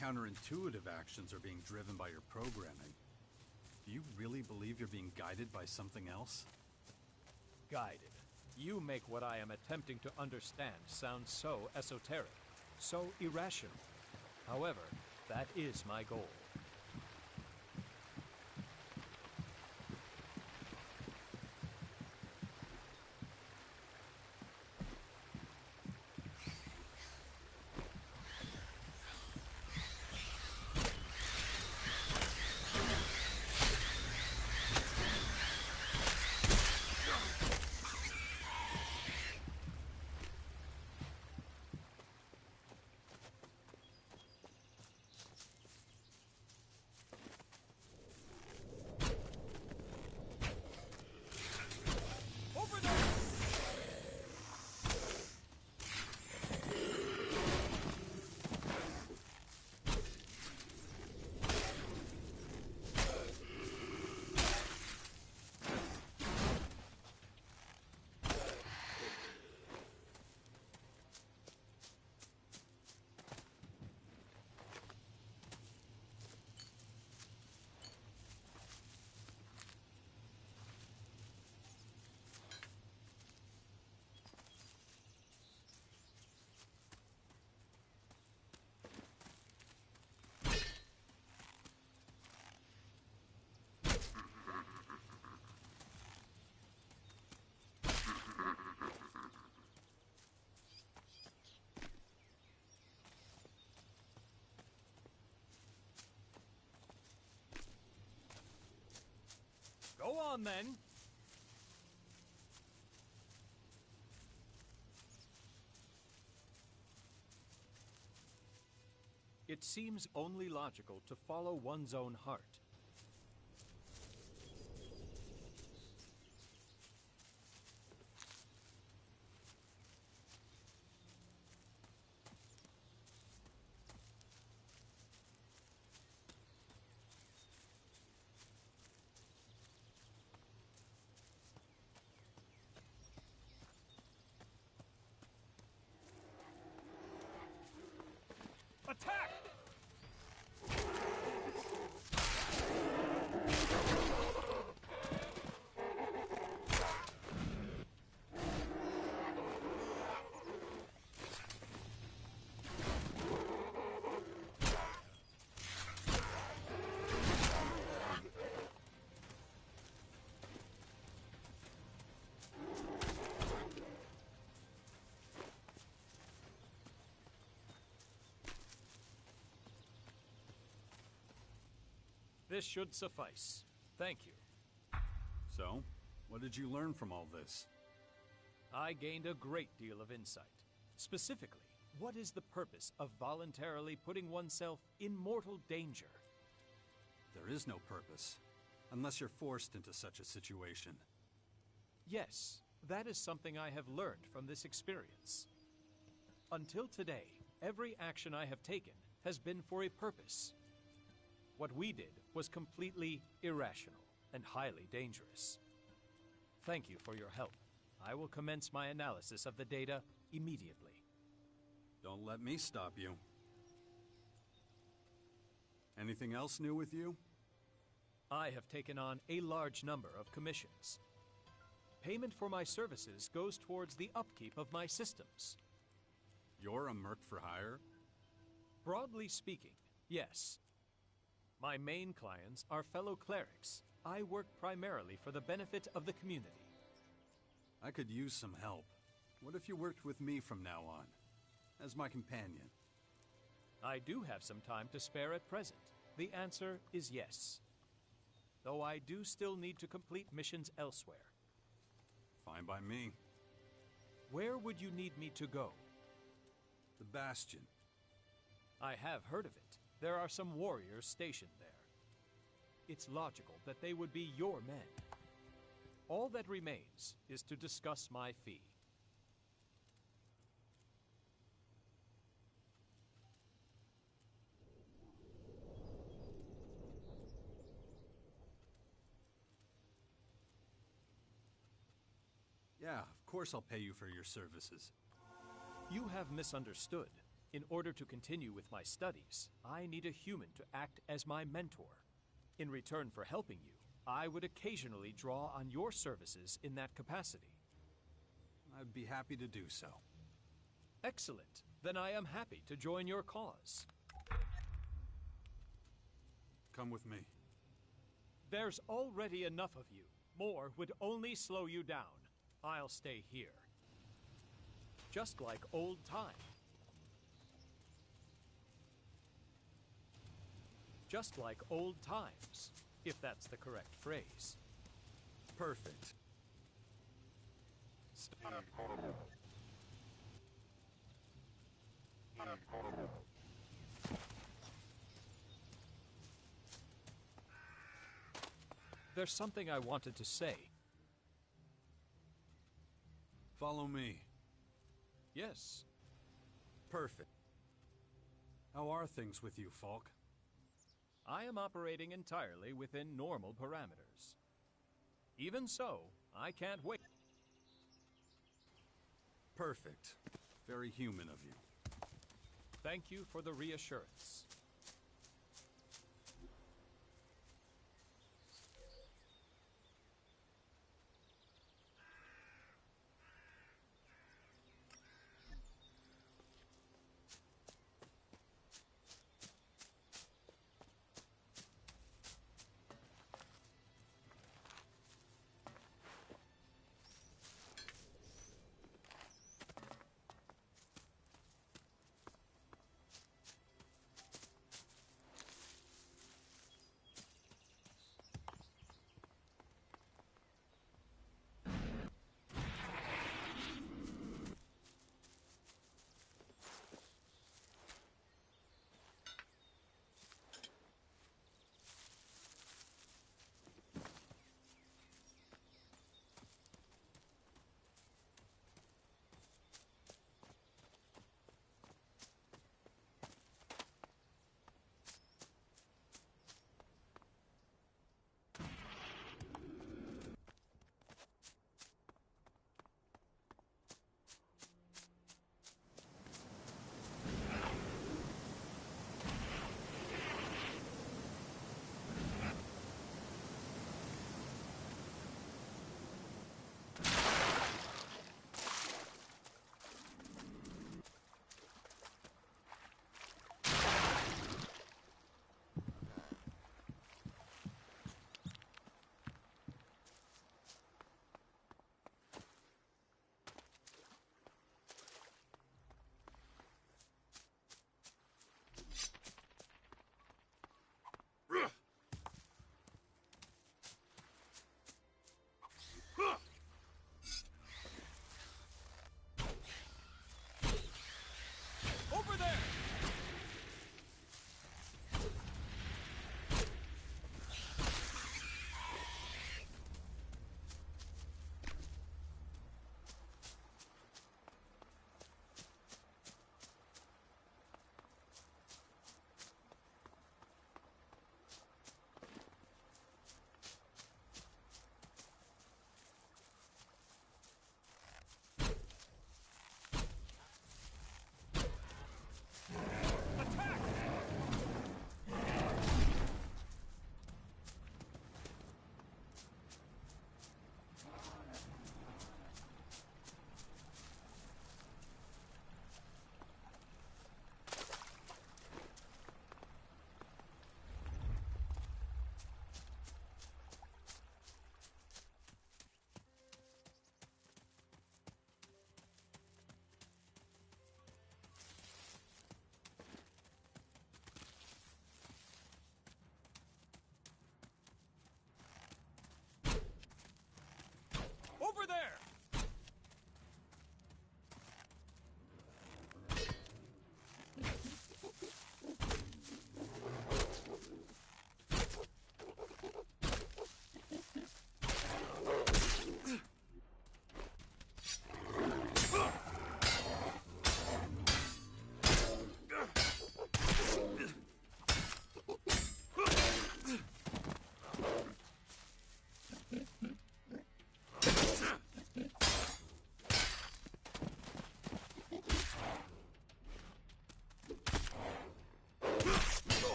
Counterintuitive actions are being driven by your programming. Do you really believe you're being guided by something else? Guided. You make what I am attempting to understand sound so esoteric, so irrational. However, that is my goal. Go on, then. It seems only logical to follow one's own heart. Attack! This should suffice. Thank you. So, what did you learn from all this? I gained a great deal of insight. Specifically, what is the purpose of voluntarily putting oneself in mortal danger? There is no purpose, unless you're forced into such a situation. Yes, that is something I have learned from this experience. Until today, every action I have taken has been for a purpose. What we did was completely irrational and highly dangerous. Thank you for your help. I will commence my analysis of the data immediately. Don't let me stop you. Anything else new with you? I have taken on a large number of commissions. Payment for my services goes towards the upkeep of my systems. You're a merc for hire? Broadly speaking, yes. My main clients are fellow clerics. I work primarily for the benefit of the community. I could use some help. What if you worked with me from now on, as my companion? I do have some time to spare at present. The answer is yes. Though I do still need to complete missions elsewhere. Fine by me. Where would you need me to go? The Bastion. I have heard of it. There are some warriors stationed there. It's logical that they would be your men. All that remains is to discuss my fee. Yeah, of course I'll pay you for your services. You have misunderstood. In order to continue with my studies, I need a human to act as my mentor. In return for helping you, I would occasionally draw on your services in that capacity. I'd be happy to do so. Excellent. Then I am happy to join your cause. Come with me. There's already enough of you. More would only slow you down. I'll stay here. Just like old times. Just like old times, if that's the correct phrase. Perfect. There's something I wanted to say. Follow me. Yes. Perfect. How are things with you, Falk? I am operating entirely within normal parameters. Even so, I can't wait. Perfect. Very human of you. Thank you for the reassurance.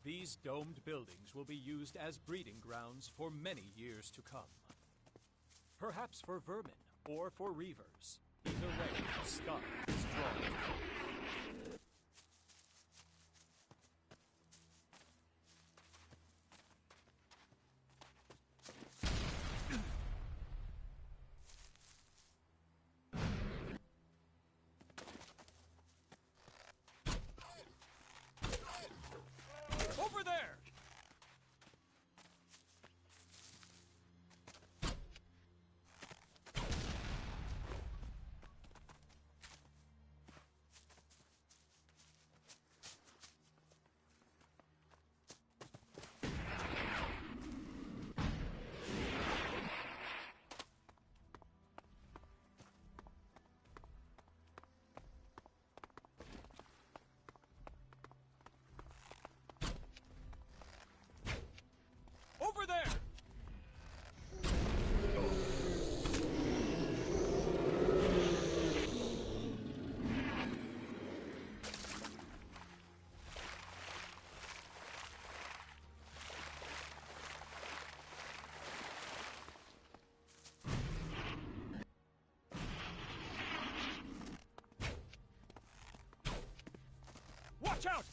These domed buildings will be used as breeding grounds for many years to come. Perhaps for vermin, or for reavers. Either way, Scum is drawn to them. Over there! Over there! Watch out!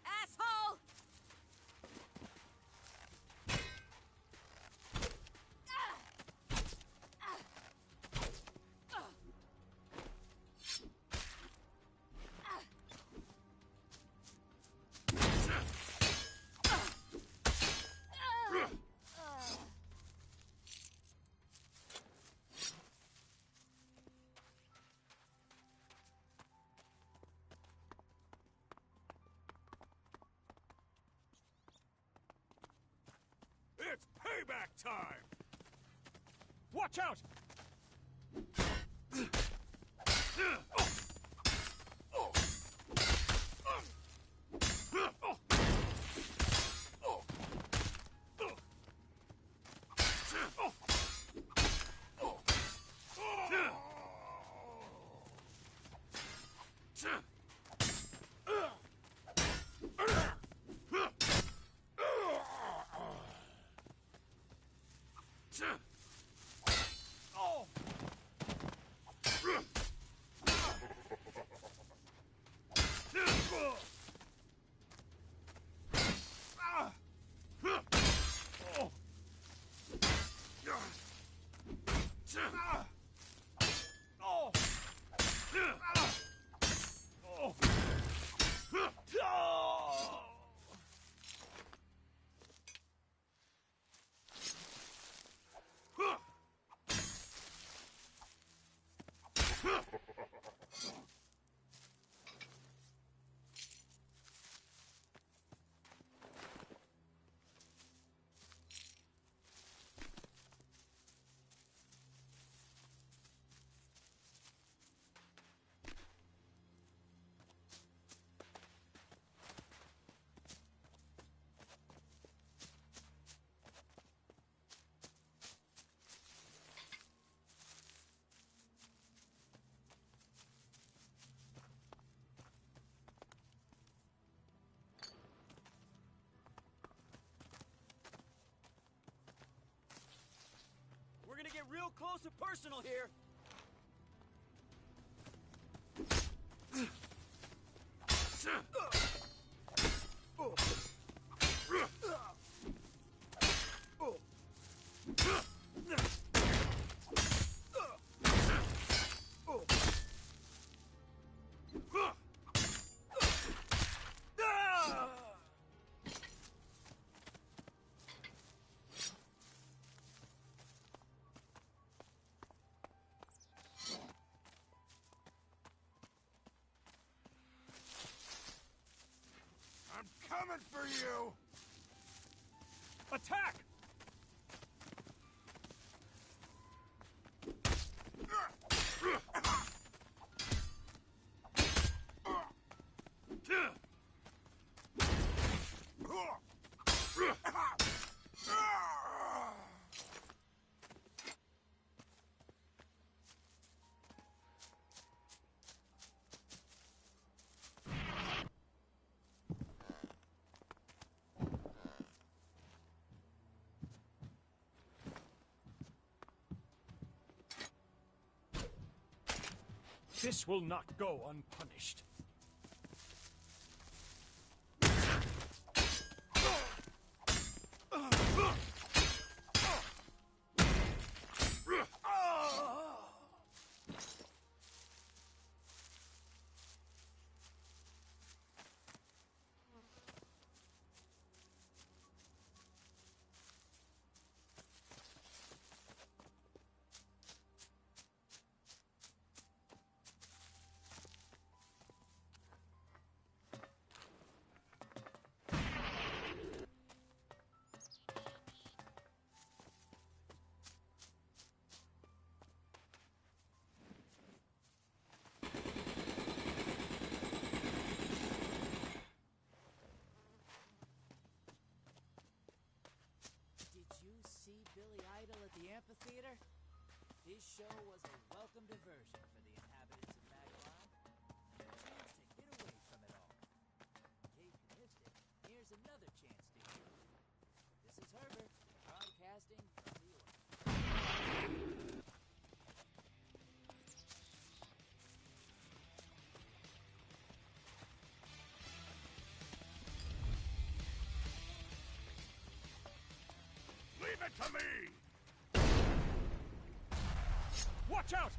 Asshole! It's payback time! Watch out! We're gonna get real close and personal here. coming for you! Attack! This will not go unpunished. The amphitheater? His show was a welcome diversion for the inhabitants of Magellan. A chance to get away from it all. In case you missed it, here's another chance to hear it. This is Herbert, broadcasting from the Order. Leave it to me! Watch out!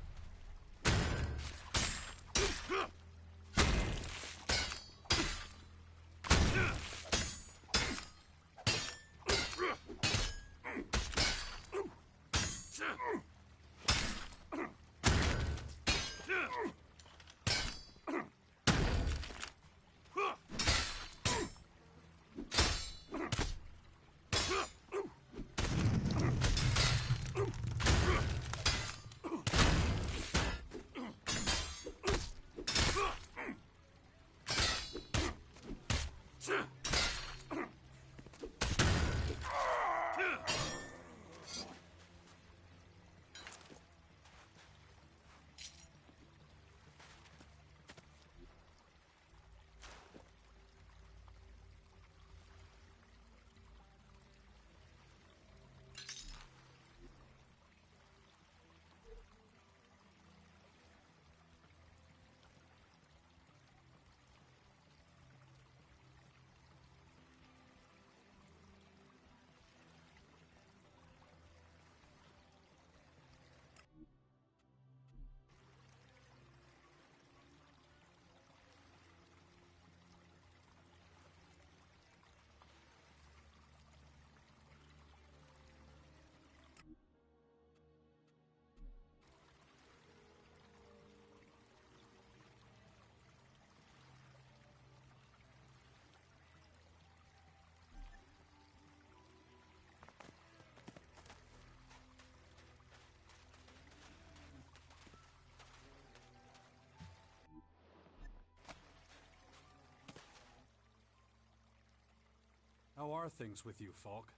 How are things with you, Falk?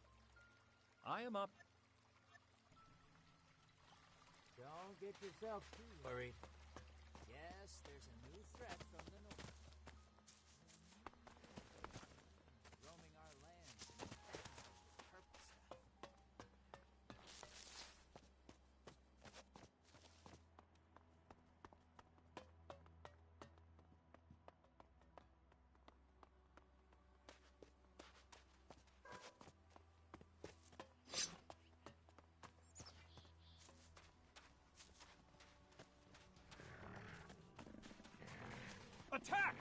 I am up. Don't get yourself too worried. Yes, there's a new threat from the north. Roaming our lands and infecting us with purple stuff. Attack!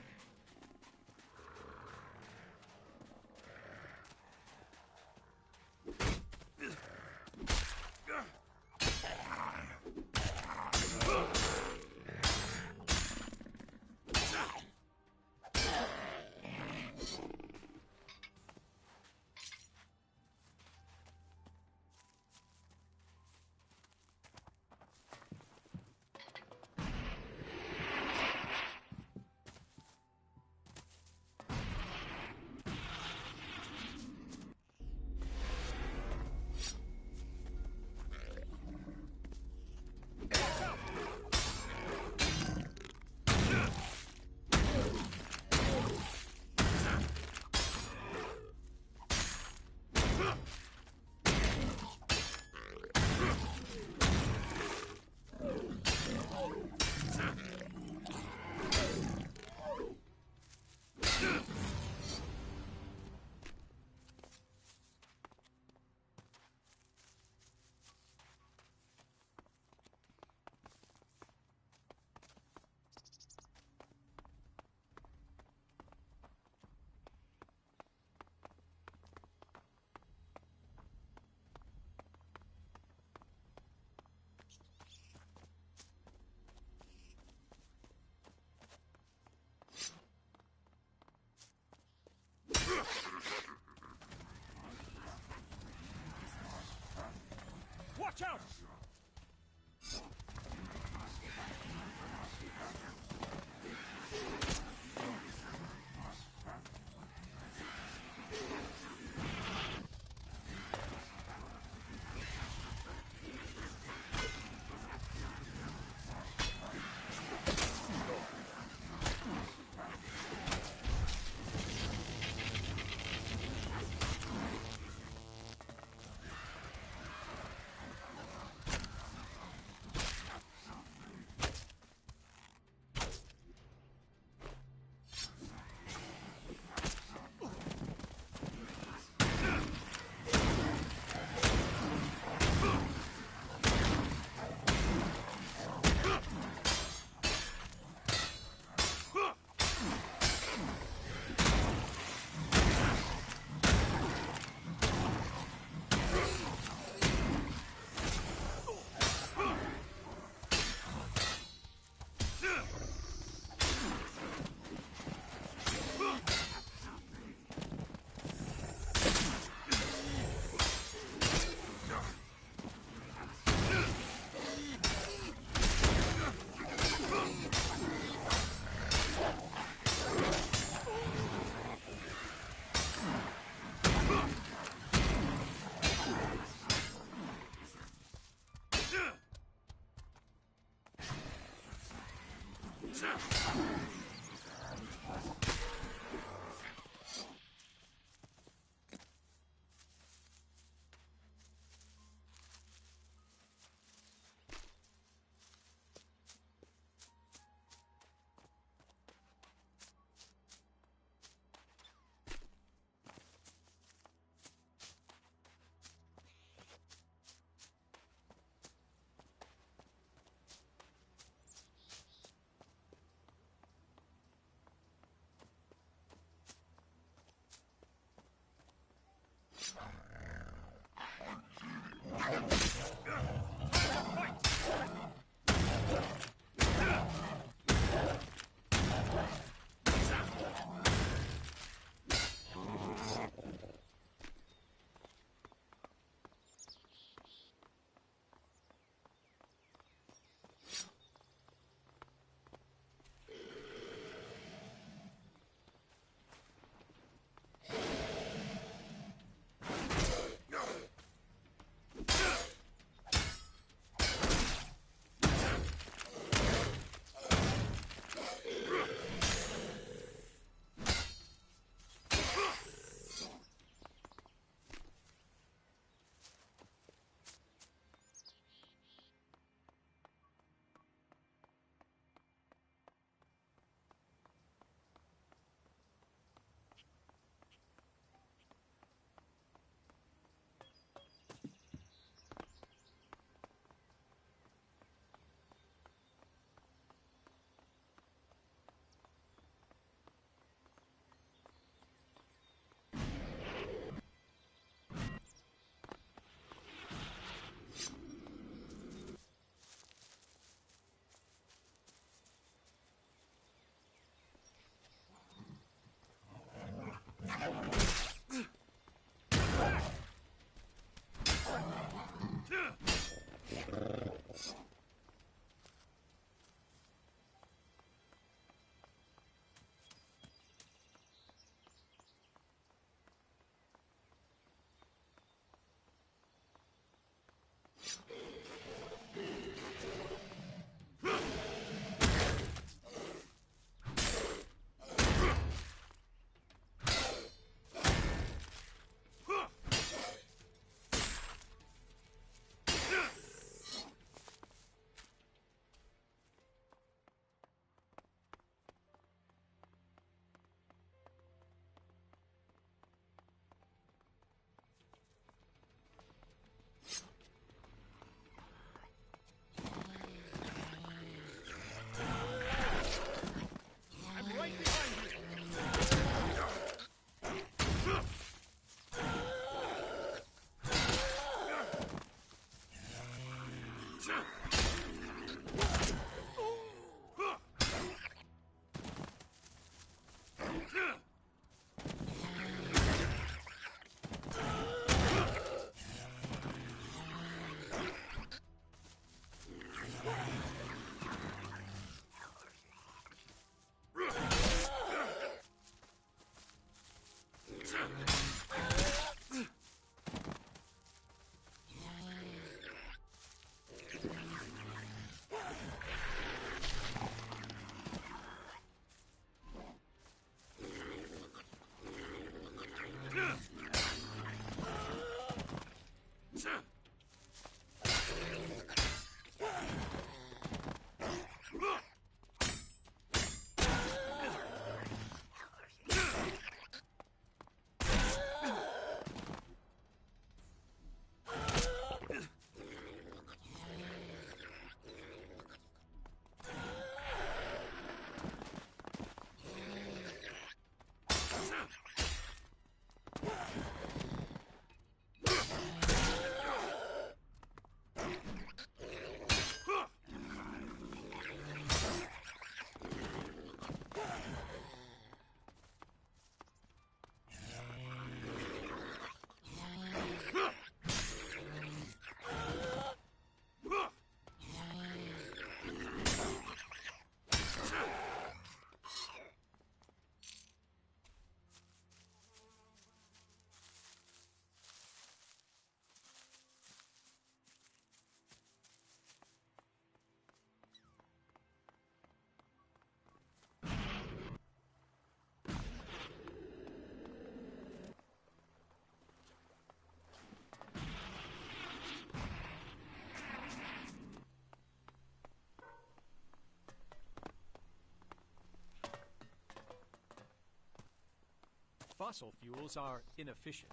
Fossil fuels are inefficient.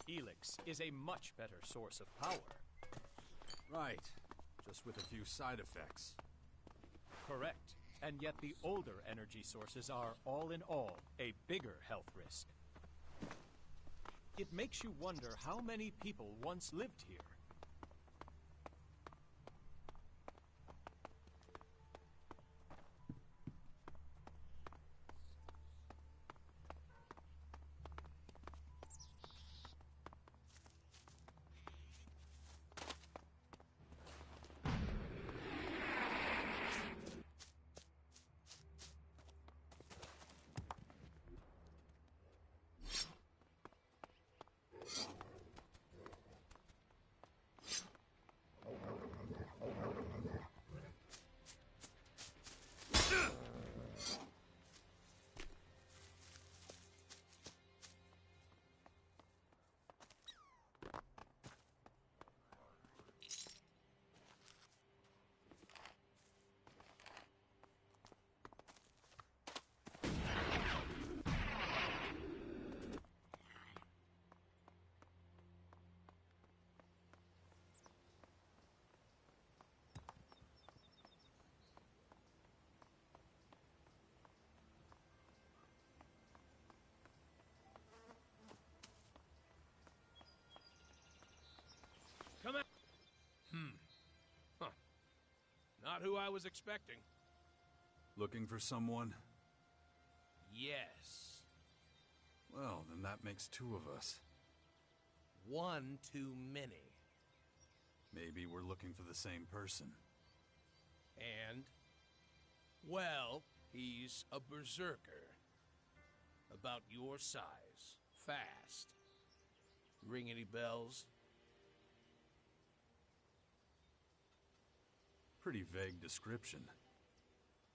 Helix is a much better source of power. Right. Just with a few side effects. Correct. And yet the older energy sources are, all in all, a bigger health risk. It makes you wonder how many people once lived here. Come out. Huh. Not who I was expecting. Looking for someone? Yes. Well, then that makes two of us. One too many. Maybe we're looking for the same person. And? Well, he's a berserker. About your size. Fast. Ring any bells? Pretty vague description.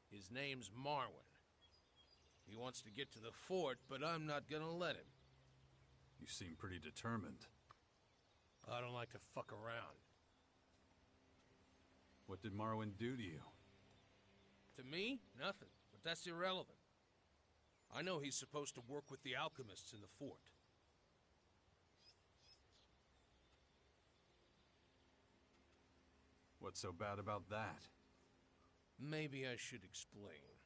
His name's Marwyn. He wants to get to the fort, but I'm not gonna let him. You seem pretty determined. I don't like to fuck around. What did Marwyn do to you? To me, nothing. But that's irrelevant. I know he's supposed to work with the alchemists in the fort. What's so bad about that? Maybe I should explain.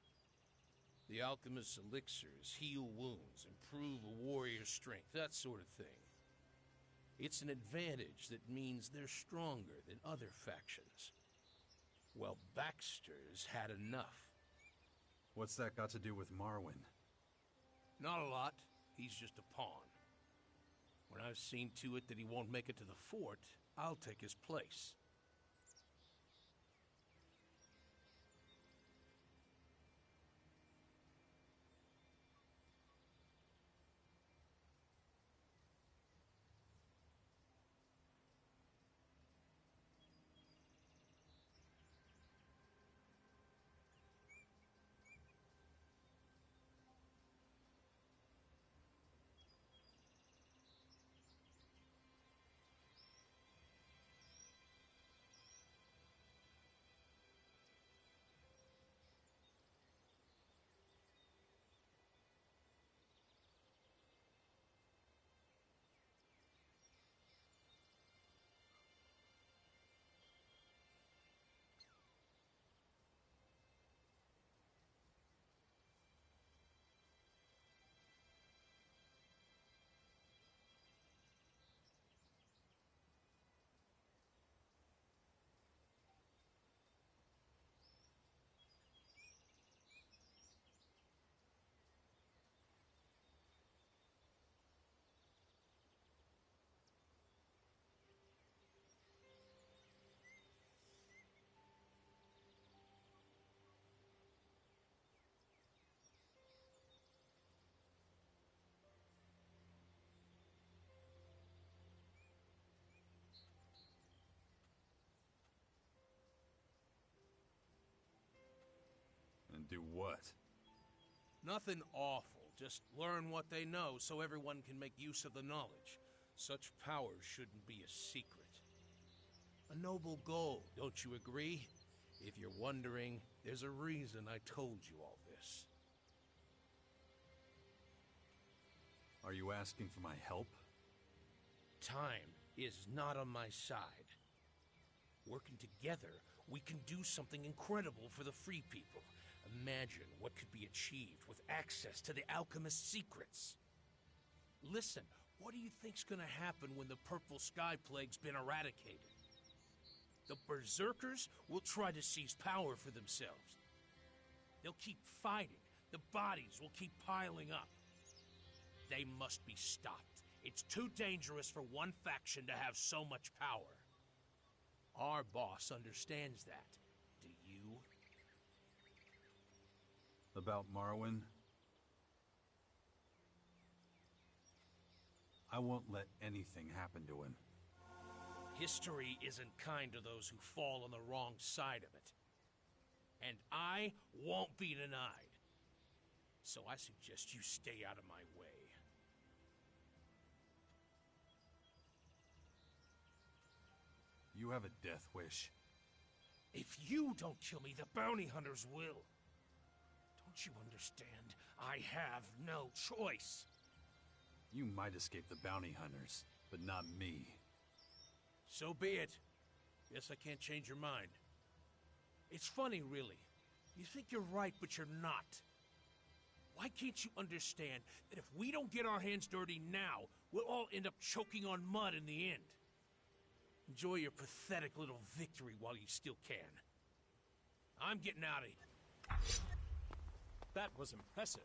The alchemist's elixirs heal wounds, improve a warrior's strength, that sort of thing. It's an advantage that means they're stronger than other factions. Well, Baxter's had enough. What's that got to do with Marwyn? Not a lot. He's just a pawn. When I've seen to it that he won't make it to the fort, I'll take his place. And do what? Nothing awful. Just learn what they know so everyone can make use of the knowledge. Such power shouldn't be a secret. A noble goal, don't you agree? If you're wondering, there's a reason I told you all this. Are you asking for my help? Time is not on my side. Working together, we can do something incredible for the Free People. Imagine what could be achieved with access to the Alchemist's secrets. Listen, what do you think's gonna happen when the Purple Sky Plague's been eradicated? The Berserkers will try to seize power for themselves. They'll keep fighting. The bodies will keep piling up. They must be stopped. It's too dangerous for one faction to have so much power. Our boss understands that. Do you? About Marwyn? I won't let anything happen to him. History isn't kind to those who fall on the wrong side of it. And I won't be denied. So I suggest you stay out of my way. You have a death wish. If you don't kill me, the bounty hunters will. Don't you understand? I have no choice. You might escape the bounty hunters, but not me. So be it. Guess I can't change your mind. It's funny, really. You think you're right, but you're not. Why can't you understand that if we don't get our hands dirty now, we'll all end up choking on mud in the end? Enjoy your pathetic little victory while you still can. I'm getting out of here. That was impressive.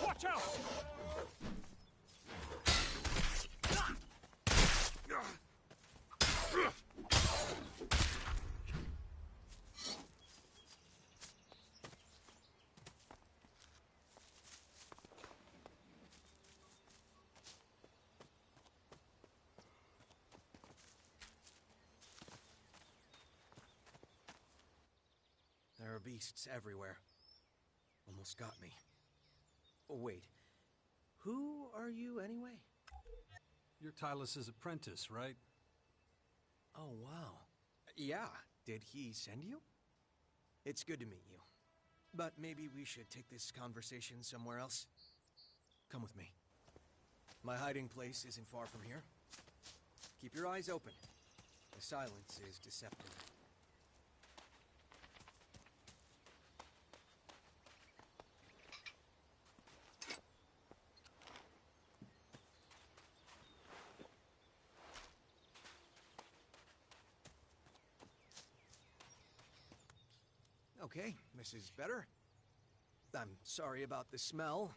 Watch out! There are beasts everywhere. Almost got me. Oh, wait. Who are you, anyway? You're Tylus's apprentice, right? Oh, wow. Yeah. Did he send you? It's good to meet you. But maybe we should take this conversation somewhere else. Come with me. My hiding place isn't far from here. Keep your eyes open. The silence is deceptive. Okay, this is better. I'm sorry about the smell.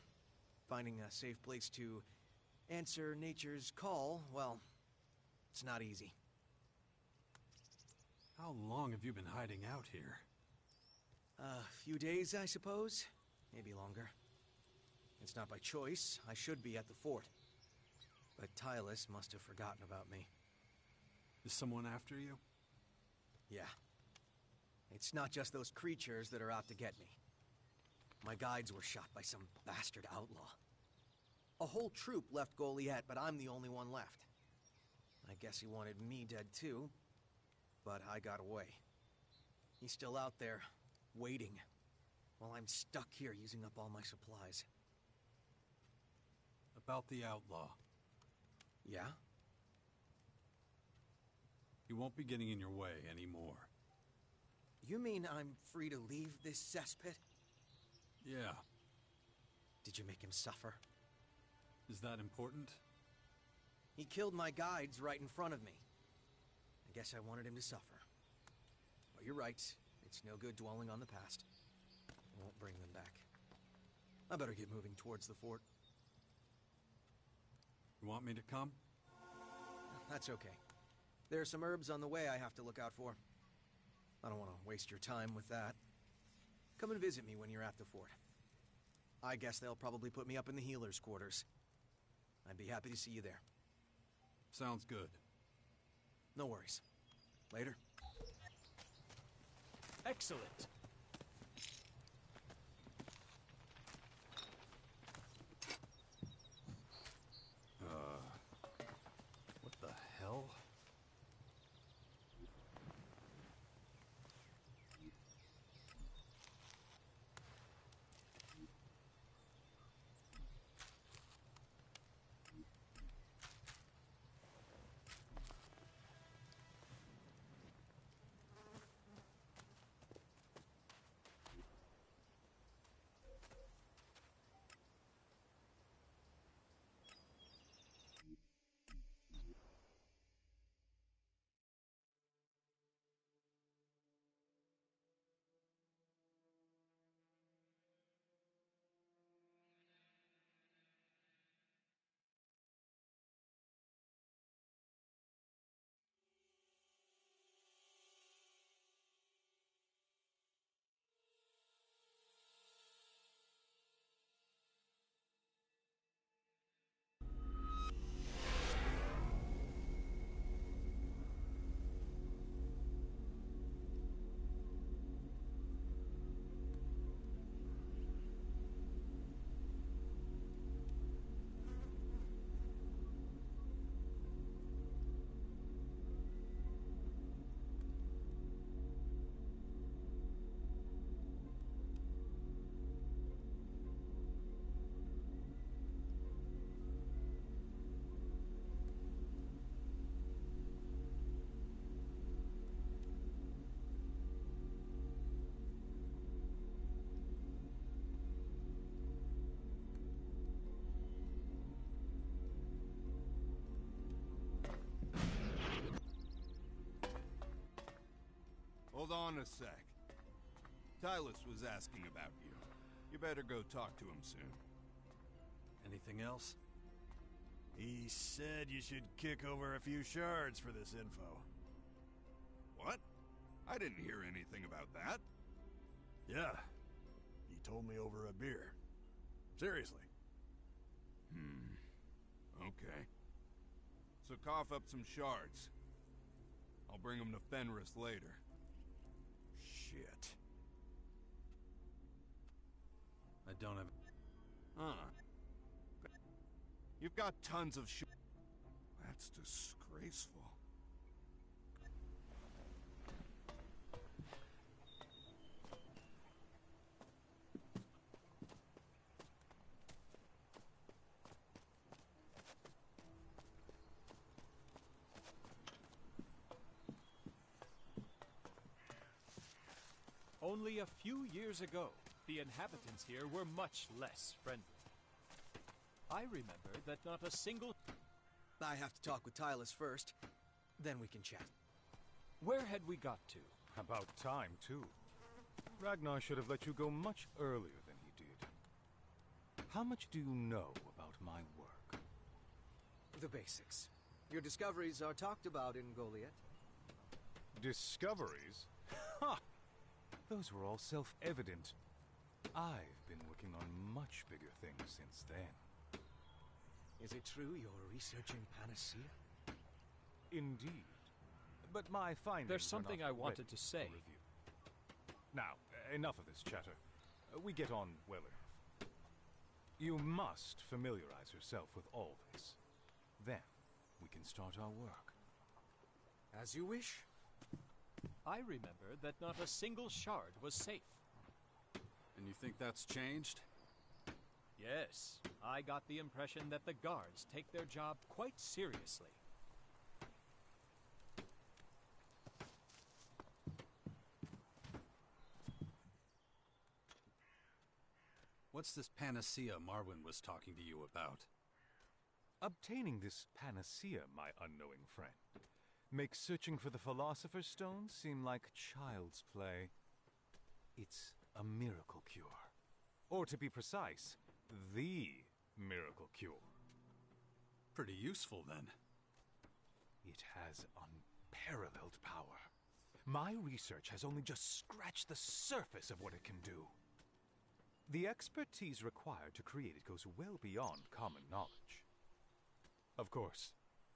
Finding a safe place to answer nature's call, well, it's not easy. How long have you been hiding out here? A few days, I suppose. Maybe longer. It's not by choice. I should be at the fort. But Tylus must have forgotten about me. Is someone after you? Yeah. It's not just those creatures that are out to get me. My guides were shot by some bastard outlaw. A whole troop left Goliath, but I'm the only one left. I guess he wanted me dead too, but I got away. He's still out there, waiting, while I'm stuck here using up all my supplies. About the outlaw. Yeah? He won't be getting in your way anymore. You mean I'm free to leave this cesspit? Yeah. Did you make him suffer? Is that important? He killed my guides right in front of me. I guess I wanted him to suffer. But you're right. It's no good dwelling on the past. I won't bring them back. I better get moving towards the fort. You want me to come? That's okay. There are some herbs on the way I have to look out for. I don't want to waste your time with that. Come and visit me when you're at the fort. I guess they'll probably put me up in the healer's quarters. I'd be happy to see you there. Sounds good. No worries. Later. Excellent. What the hell? Hold on a sec. Tylus was asking about you. You better go talk to him soon. Anything else? He said you should kick over a few shards for this info. What? I didn't hear anything about that. Yeah. He told me over a beer. Seriously. Okay. So cough up some shards. I'll bring them to Fenris later. Shit. I don't have... Huh. You've got tons of That's disgraceful. Only a few years ago, the inhabitants here were much less friendly. I remember that not a single... I have to talk with Tylus first, then we can chat. Where had we got to? About time, too. Ragnar should have let you go much earlier than he did. How much do you know about my work? The basics. Your discoveries are talked about in Goliath. Discoveries? Ha! Those were all self-evident. I've been working on much bigger things since then. Is it true you're researching Panacea? Indeed. But my findings There's something I wanted to say. Now, enough of this chatter. We get on well enough. You must familiarize yourself with all this. Then, we can start our work. As you wish. I remember that not a single shard was safe. And you think that's changed? Yes, I got the impression that the guards take their job quite seriously. What's this panacea Marwyn was talking to you about? Obtaining this panacea, my unknowing friend, makes searching for the Philosopher's Stone seem like child's play. It's a miracle cure. Or to be precise, the miracle cure. Pretty useful, then. It has unparalleled power. My research has only just scratched the surface of what it can do. The expertise required to create it goes well beyond common knowledge. Of course,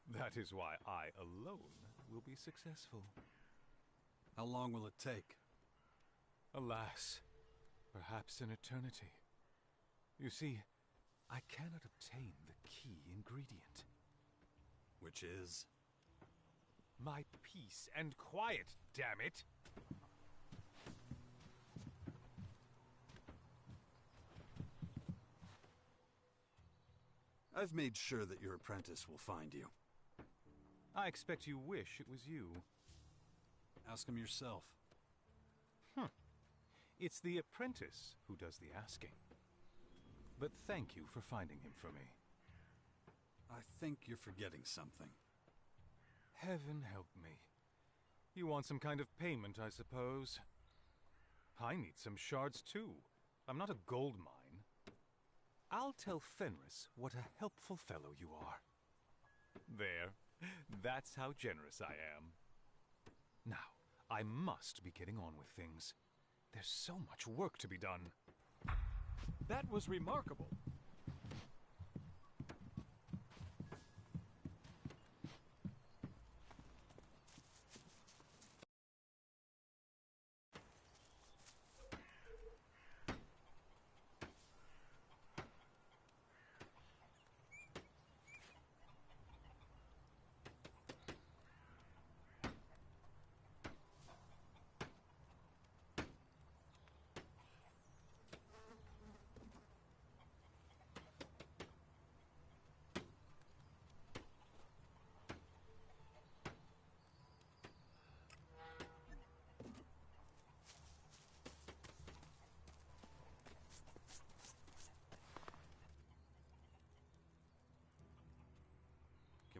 that is why I alone will be successful. How long will it take? Alas, perhaps an eternity. You see, I cannot obtain the key ingredient. Which is? My peace and quiet, damn it! I've made sure that your apprentice will find you. I expect you wish it was you. Ask him yourself. It's the apprentice who does the asking. But thank you for finding him for me. I think you're forgetting something. Heaven help me. You want some kind of payment, I suppose. I need some shards too. I'm not a gold mine. I'll tell Fenris what a helpful fellow you are. There. That's how generous I am. Now, I must be getting on with things. There's so much work to be done. That was remarkable.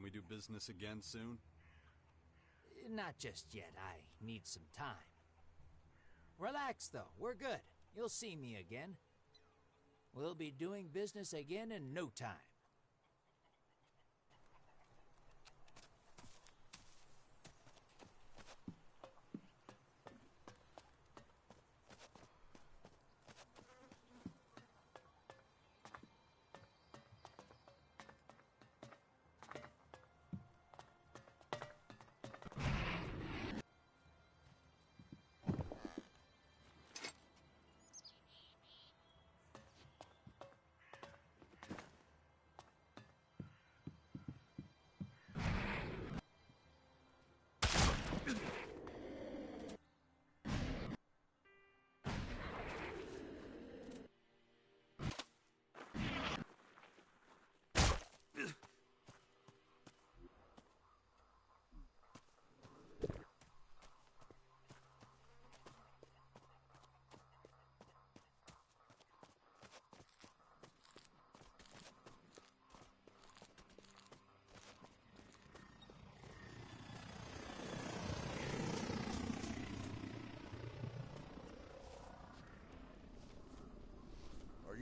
Can we do business again soon? Not just yet. I need some time. Relax, though. We're good. You'll see me again. We'll be doing business again in no time.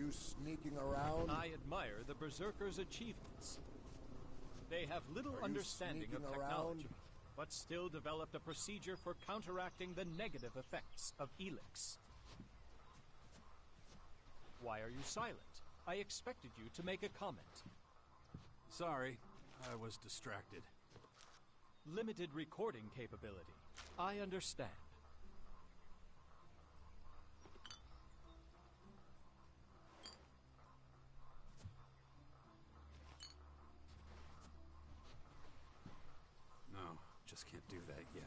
you sneaking around? I admire the Berserkers' achievements. They have little understanding of technology, but still developed a procedure for counteracting the negative effects of Elix. Why are you silent? I expected you to make a comment. Sorry, I was distracted. Limited recording capability. I understand. No, just can't do that yet.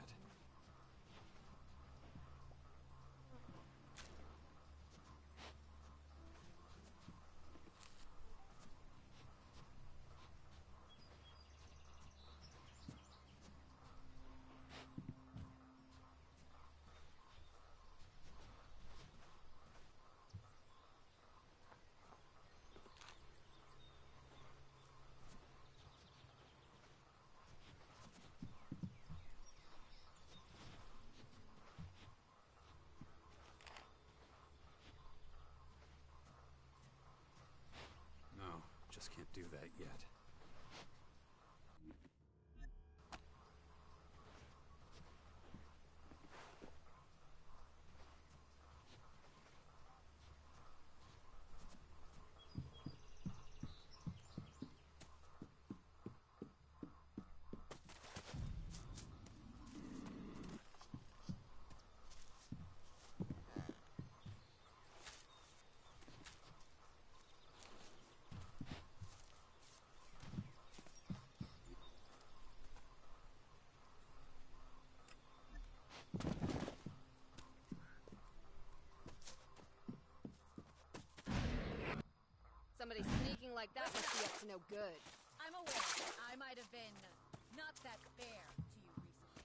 No, just can't do that yet. Somebody sneaking like that must be up to no good. I'm aware. I might have been not that fair to you recently.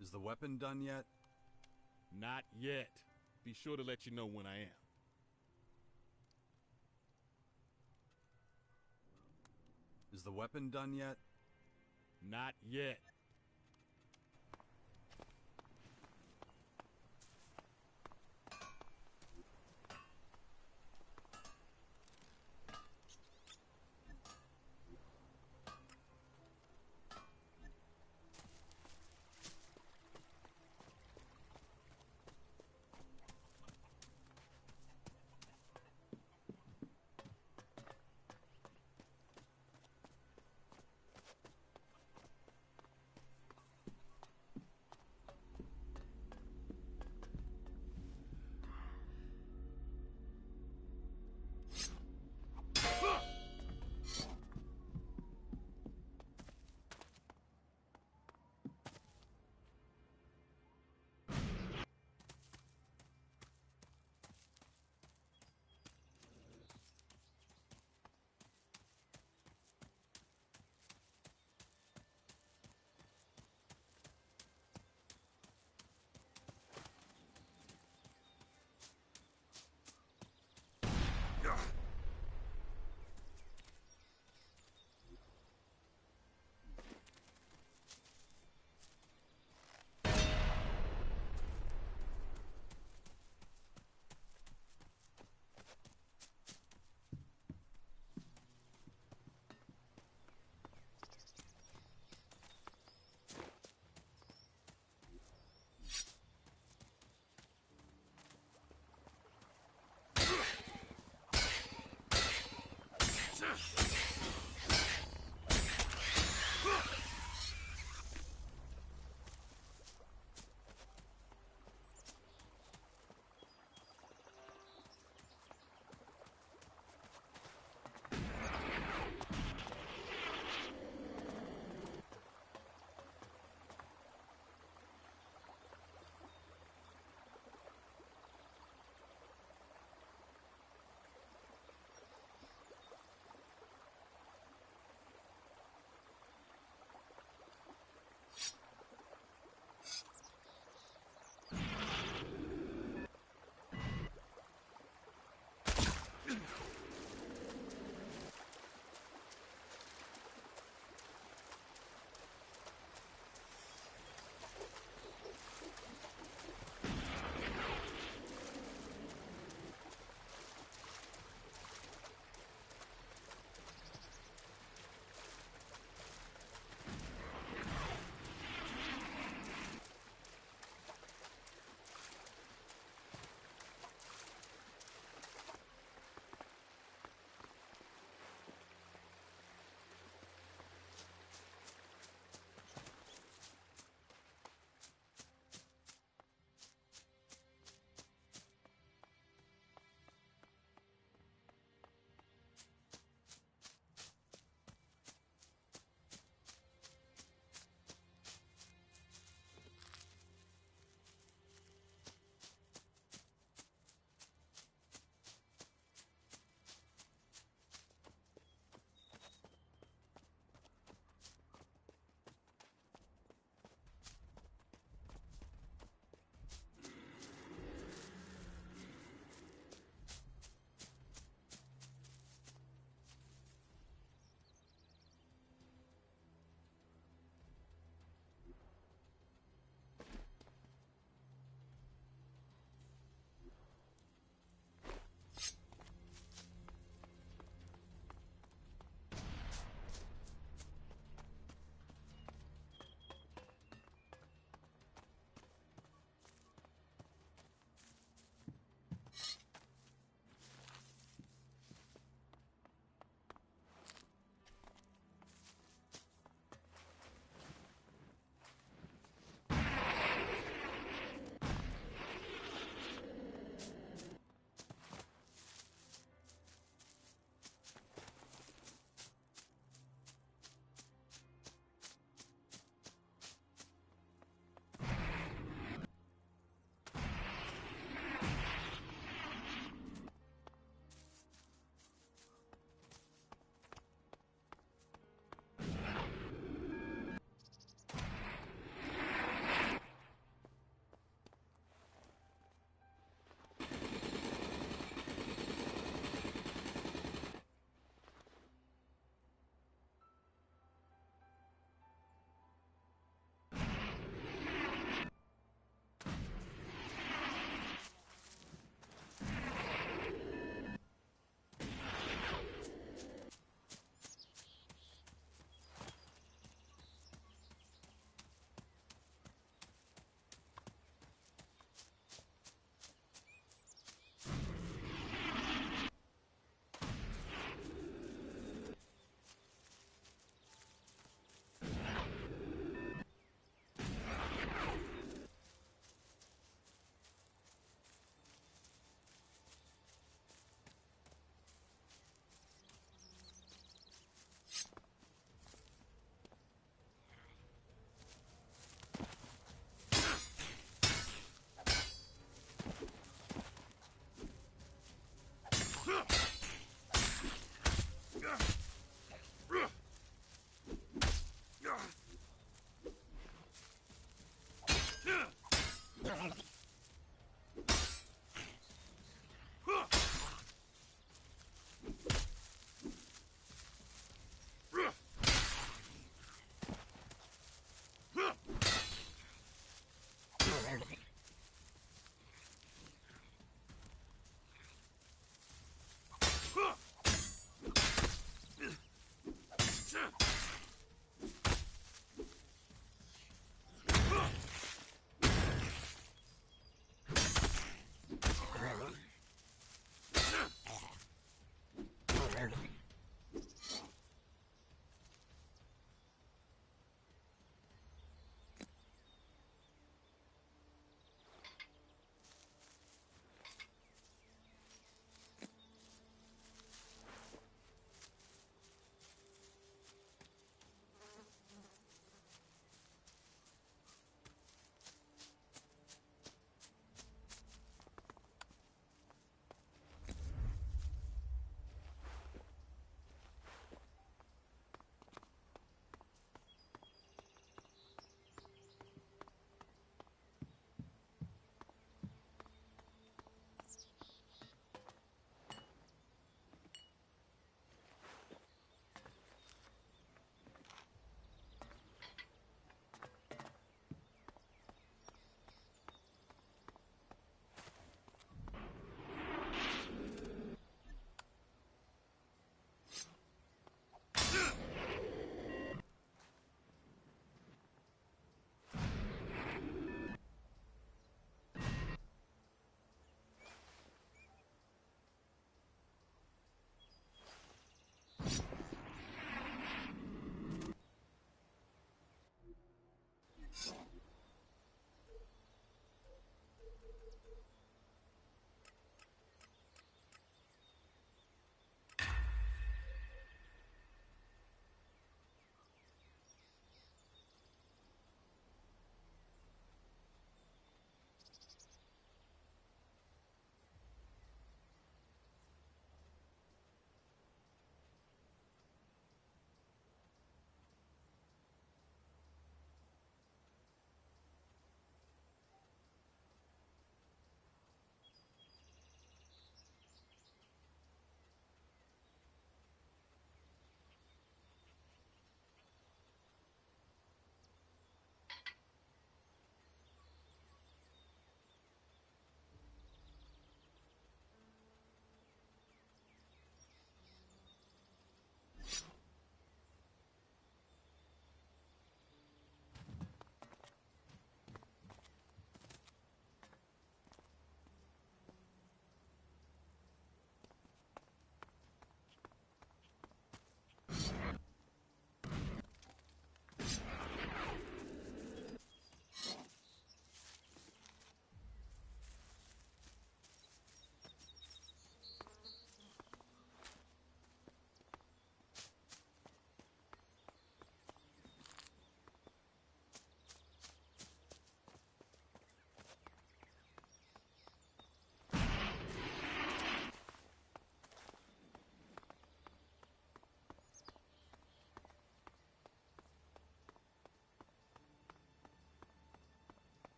Is the weapon done yet? Not yet. Be sure to let you know when I am. Is the weapon done yet? Not yet.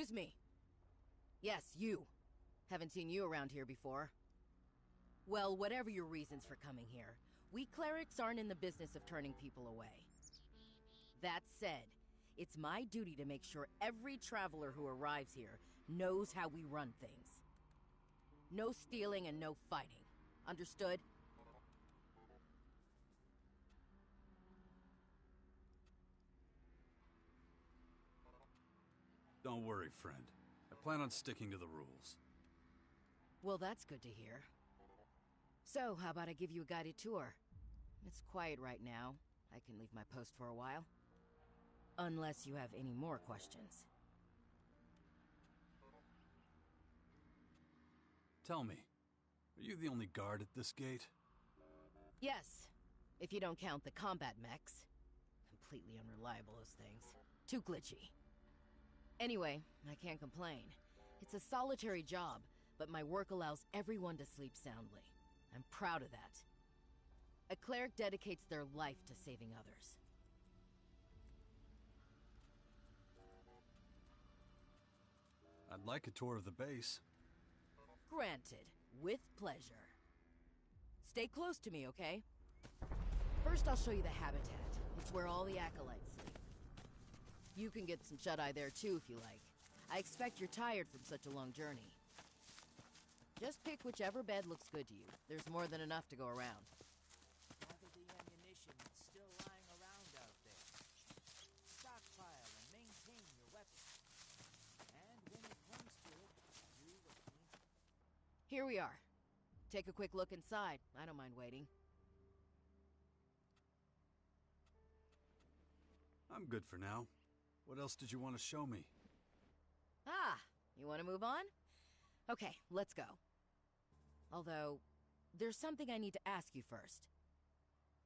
Excuse me. Yes, you. Haven't seen you around here before. Well, whatever your reasons for coming here, we clerics aren't in the business of turning people away. That said, it's my duty to make sure every traveler who arrives here knows how we run things. No stealing and no fighting. Understood? Don't worry, friend. I plan on sticking to the rules. Well, that's good to hear. So, how about I give you a guided tour? It's quiet right now. I can leave my post for a while. Unless you have any more questions. Tell me, are you the only guard at this gate? Yes, if you don't count the combat mechs. Completely unreliable, those things. Too glitchy. Anyway, I can't complain. It's a solitary job, but my work allows everyone to sleep soundly. I'm proud of that. A cleric dedicates their life to saving others. I'd like a tour of the base. Granted, with pleasure. Stay close to me, okay? First, I'll show you the habitat. It's where all the acolytes sleep. You can get some shut-eye there too, if you like. I expect you're tired from such a long journey. Just pick whichever bed looks good to you. There's more than enough to go around. Gather the ammunition that's still lying around out there. Stockpile and maintain your weapons. And when it comes to it, do what needs. Here we are. Take a quick look inside. I don't mind waiting. I'm good for now. What else did you want to show me? Ah, you want to move on? Okay, let's go. Although, there's something I need to ask you first.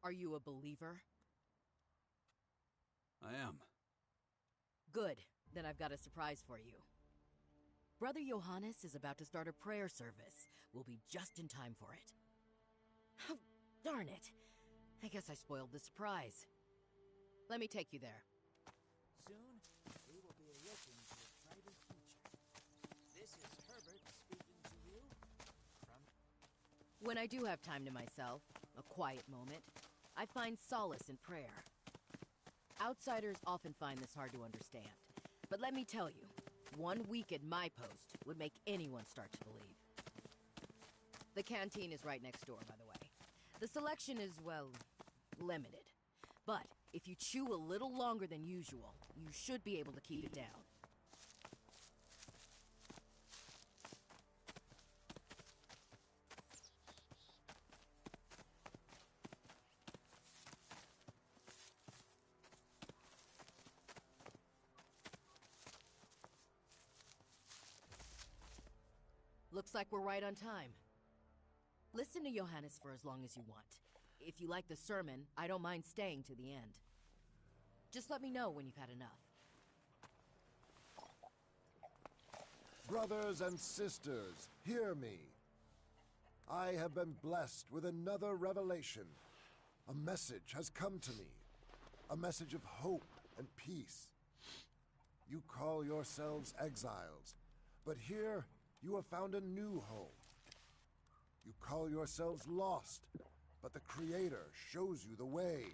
Are you a believer? I am. Good. Then I've got a surprise for you. Brother Johannes is about to start a prayer service. We'll be just in time for it. Oh, darn it. I guess I spoiled the surprise. Let me take you there. Soon, we will be looking to a brighter future. This is Herbert speaking to you from... When I do have time to myself, a quiet moment, I find solace in prayer. Outsiders often find this hard to understand. But let me tell you, 1 week at my post would make anyone start to believe. The canteen is right next door, by the way. The selection is, well, limited. But if you chew a little longer than usual, you should be able to keep it down. Looks like we're right on time. Listen to Johannes for as long as you want. If you like the sermon, I don't mind staying to the end. Just let me know when you've had enough. Brothers and sisters, hear me. I have been blessed with another revelation. A message has come to me. A message of hope and peace. You call yourselves exiles, but here you have found a new home. You call yourselves lost, but the Creator shows you the way.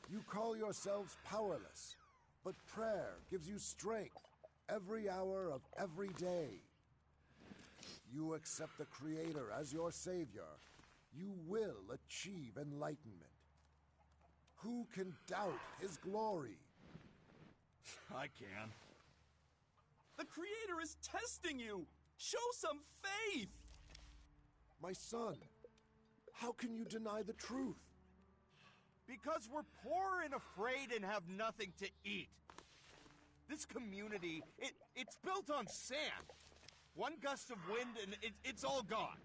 You call yourselves powerless, but prayer gives you strength every hour of every day. You accept the Creator as your Savior, you will achieve enlightenment. Who can doubt His glory? I can. The Creator is testing you! Show some faith! My son, how can you deny the truth? Because we're poor and afraid and have nothing to eat. This community, it's built on sand. One gust of wind and it's all gone.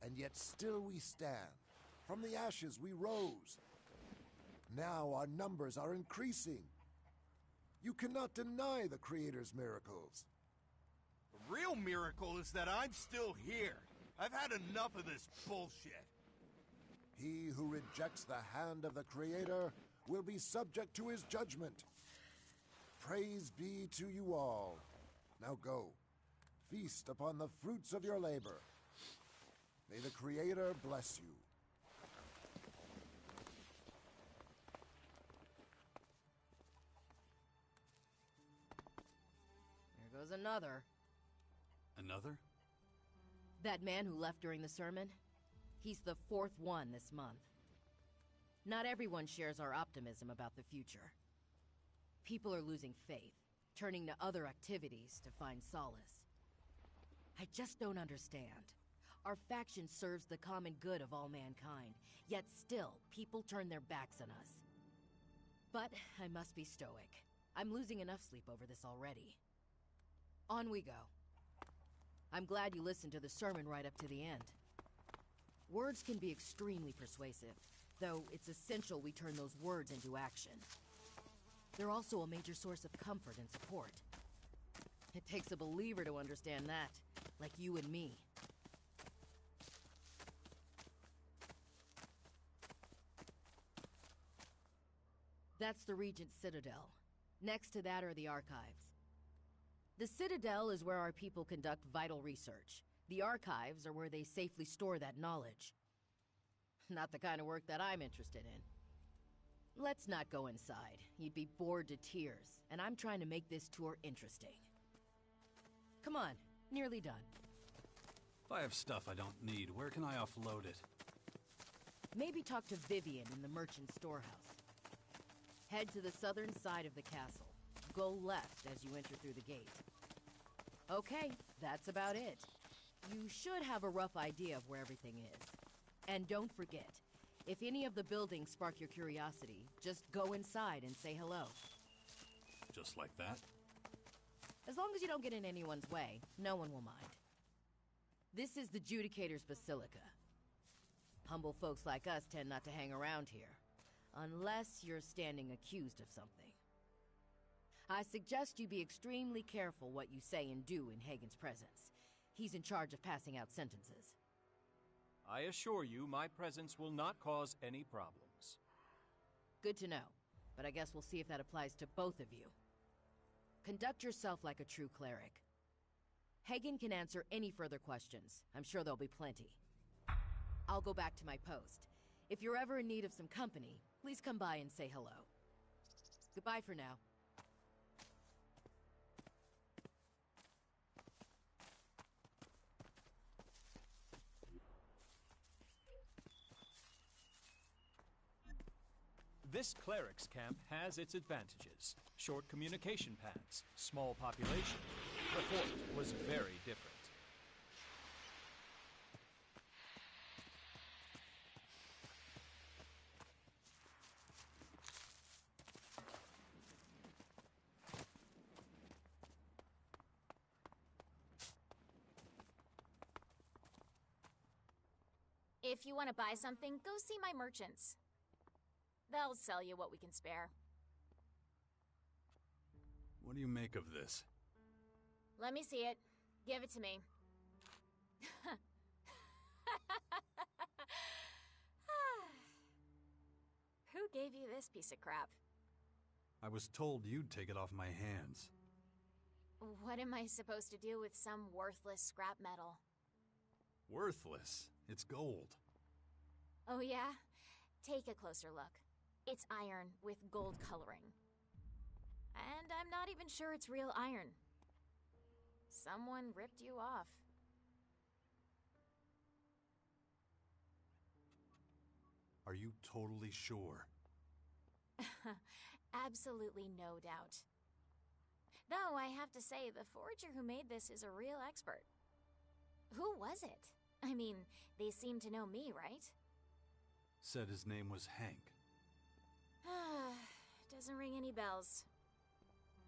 And yet still we stand. From the ashes we rose. Now our numbers are increasing. You cannot deny the Creator's miracles. The real miracle is that I'm still here. I've had enough of this bullshit. He who rejects the hand of the Creator will be subject to His judgment. praise be to you all. Now go, feast upon the fruits of your labor. May the Creator bless you. Here goes another. Another? That man who left during the sermon? He's the fourth one this month. Not everyone shares our optimism about the future. People are losing faith, turning to other activities to find solace. I just don't understand. Our faction serves the common good of all mankind, yet still, people turn their backs on us. But I must be stoic. I'm losing enough sleep over this already. On we go. I'm glad you listened to the sermon right up to the end. Words can be extremely persuasive, though it's essential we turn those words into action. They're also a major source of comfort and support. It takes a believer to understand that, like you and me. That's the Regent's Citadel. Next to that are the archives. The Citadel is where our people conduct vital research. The archives are where they safely store that knowledge. Not the kind of work that I'm interested in. Let's not go inside. You'd be bored to tears, and I'm trying to make this tour interesting. Come on, nearly done. If I have stuff I don't need, where can I offload it? Maybe talk to Vivian in the merchant storehouse. Head to the southern side of the castle. Go left as you enter through the gate. Okay, that's about it. You should have a rough idea of where everything is. And don't forget, if any of the buildings spark your curiosity, just go inside and say hello. Just like that? As long as you don't get in anyone's way, no one will mind. This is the Judicator's Basilica. Humble folks like us tend not to hang around here, unless you're standing accused of something. I suggest you be extremely careful what you say and do in Hagen's presence. He's in charge of passing out sentences. I assure you, my presence will not cause any problems. Good to know, but I guess we'll see if that applies to both of you. Conduct yourself like a true cleric. Hagen can answer any further questions. I'm sure there'll be plenty. I'll go back to my post. If you're ever in need of some company, please come by and say hello. Goodbye for now. This cleric's camp has its advantages. Short communication paths, small population. The fort was very different. If you want to buy something, go see my merchants. They'll sell you what we can spare. What do you make of this? Let me see it. Give it to me. Who gave you this piece of crap? I was told you'd take it off my hands. What am I supposed to do with some worthless scrap metal? Worthless? It's gold. Oh yeah? Take a closer look. It's iron with gold coloring. And I'm not even sure it's real iron. Someone ripped you off. Are you totally sure? Absolutely no doubt. Though I have to say, the forger who made this is a real expert. Who was it? I mean, they seem to know me, right? Said his name was Hank. Doesn't ring any bells.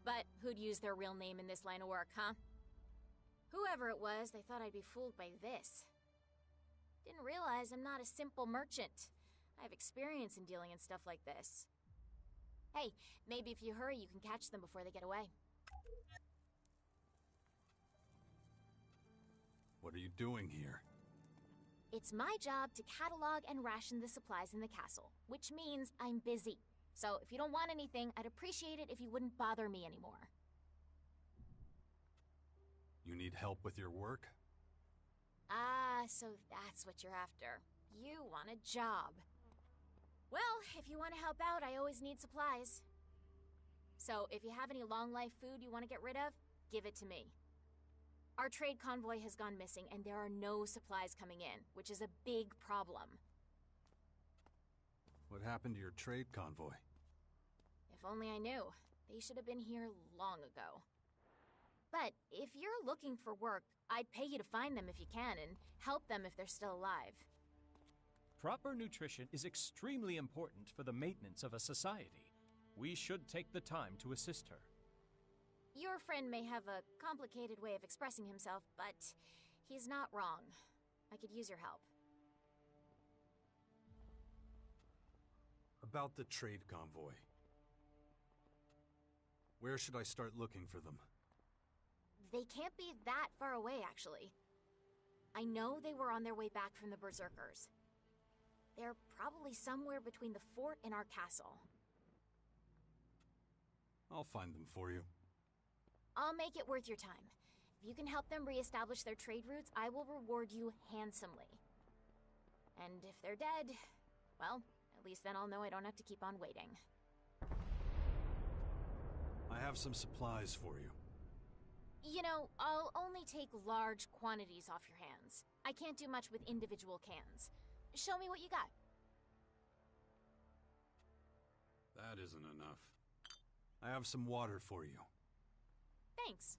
But who'd use their real name in this line of work, huh? Whoever it was, they thought I'd be fooled by this. Didn't realize I'm not a simple merchant. I have experience in dealing in stuff like this. Hey, maybe if you hurry, you can catch them before they get away. What are you doing here? It's my job to catalog and ration the supplies in the castle, which means I'm busy. So if you don't want anything, I'd appreciate it if you wouldn't bother me anymore. You need help with your work? Ah, so that's what you're after. You want a job. Well, if you want to help out, I always need supplies. So if you have any long-life food you want to get rid of, give it to me. Our trade convoy has gone missing, and there are no supplies coming in, which is a big problem. What happened to your trade convoy? If only I knew. They should have been here long ago. But if you're looking for work, I'd pay you to find them if you can, and help them if they're still alive. Proper nutrition is extremely important for the maintenance of a society. We should take the time to assist her. Your friend may have a complicated way of expressing himself, but he's not wrong. I could use your help. About the trade convoy. Where should I start looking for them? They can't be that far away, actually. I know they were on their way back from the Berserkers. They're probably somewhere between the fort and our castle. I'll find them for you. I'll make it worth your time. If you can help them reestablish their trade routes, I will reward you handsomely. And if they're dead, well, at least then I'll know I don't have to keep on waiting. I have some supplies for you. You know, I'll only take large quantities off your hands. I can't do much with individual cans. Show me what you got. That isn't enough. I have some water for you. Thanks.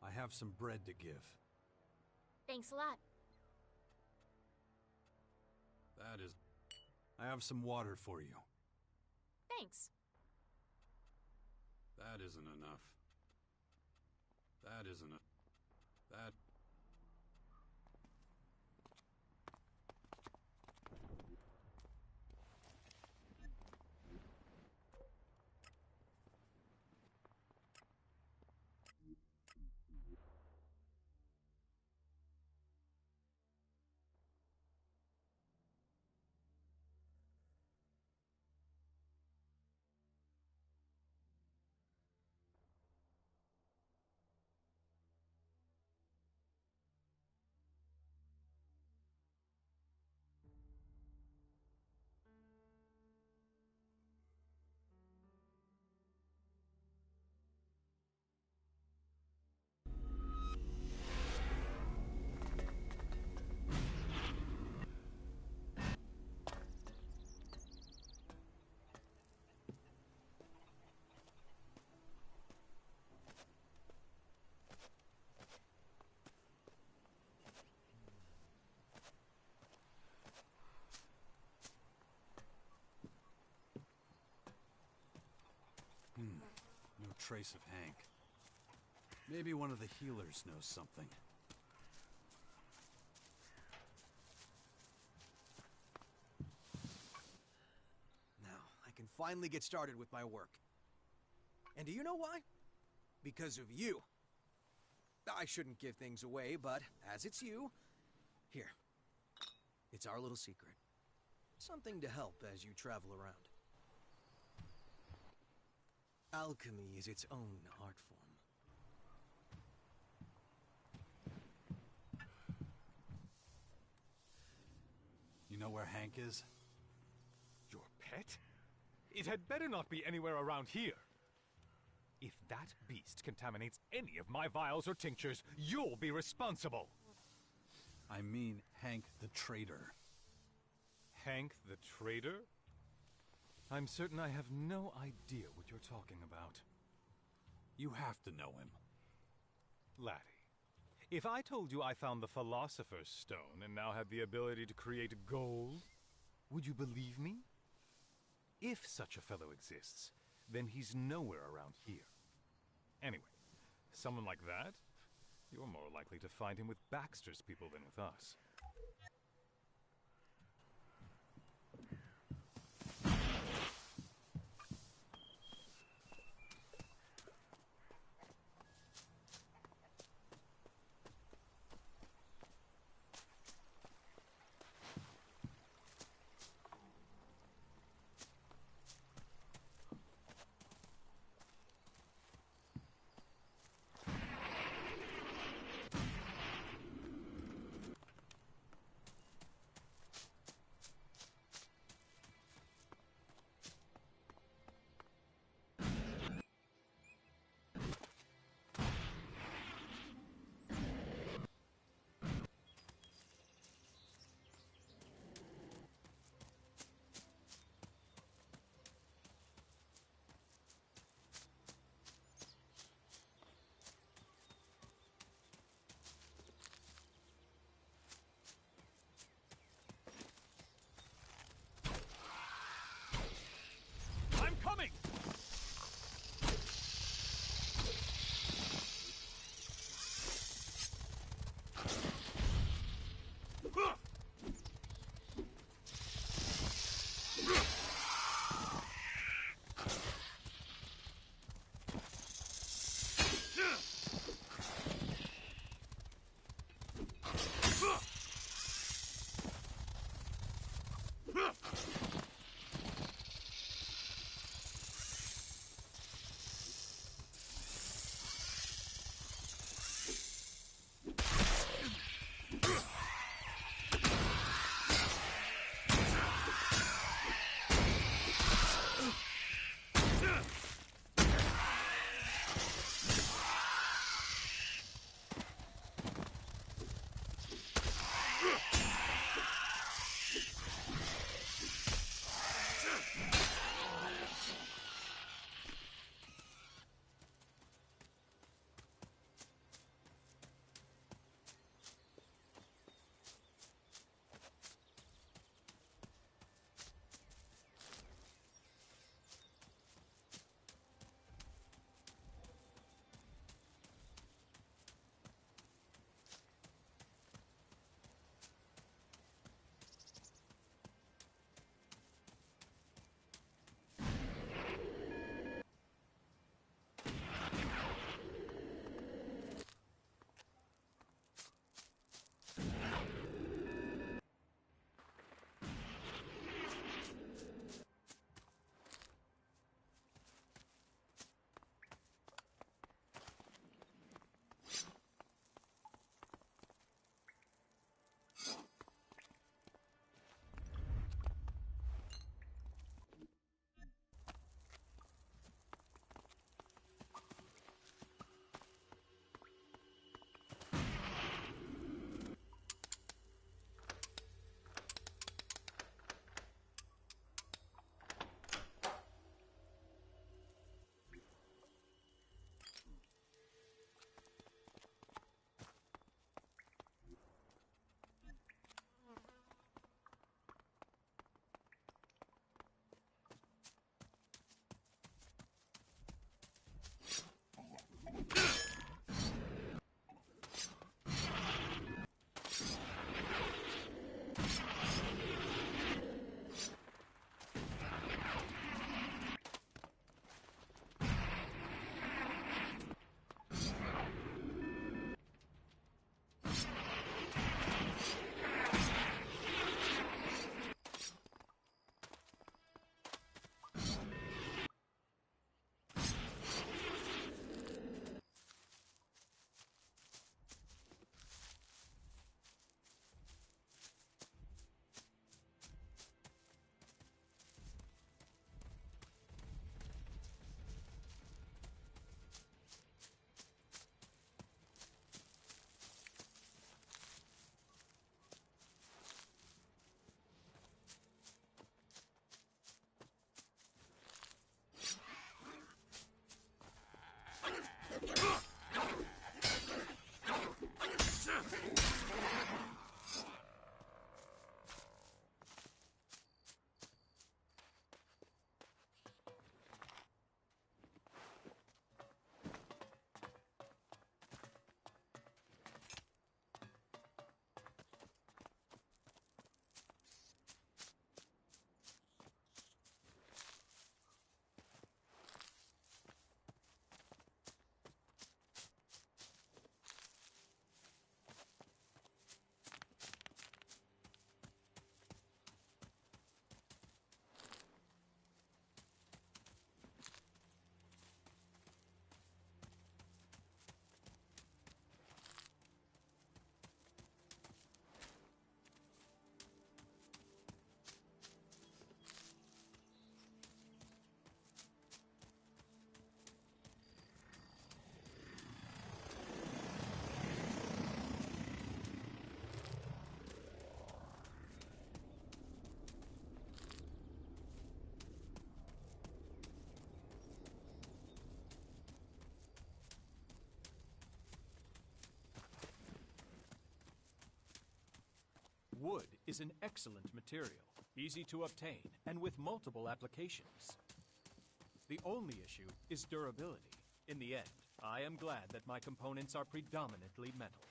I have some bread to give. Thanks a lot. That is... I have some water for you. Thanks. That isn't enough. That isn't a... That... No trace of Hank. Maybe one of the healers knows something. Now, I can finally get started with my work. And do you know why? Because of you. I shouldn't give things away, but as it's you, here. It's our little secret. Something to help as you travel around. Alchemy is its own art form. You know where Hank is? Your pet? It had better not be anywhere around here. If that beast contaminates any of my vials or tinctures, you'll be responsible. I mean Hank the traitor. Hank the traitor? I'm certain I have no idea what you're talking about. You have to know him. Laddie, if I told you I found the Philosopher's Stone and now have the ability to create gold, would you believe me? If such a fellow exists, then he's nowhere around here. Anyway, someone like that, you're more likely to find him with Baxter's people than with us. is an excellent material, easy to obtain, and with multiple applications. The only issue is durability. In the end, I am glad that my components are predominantly metal.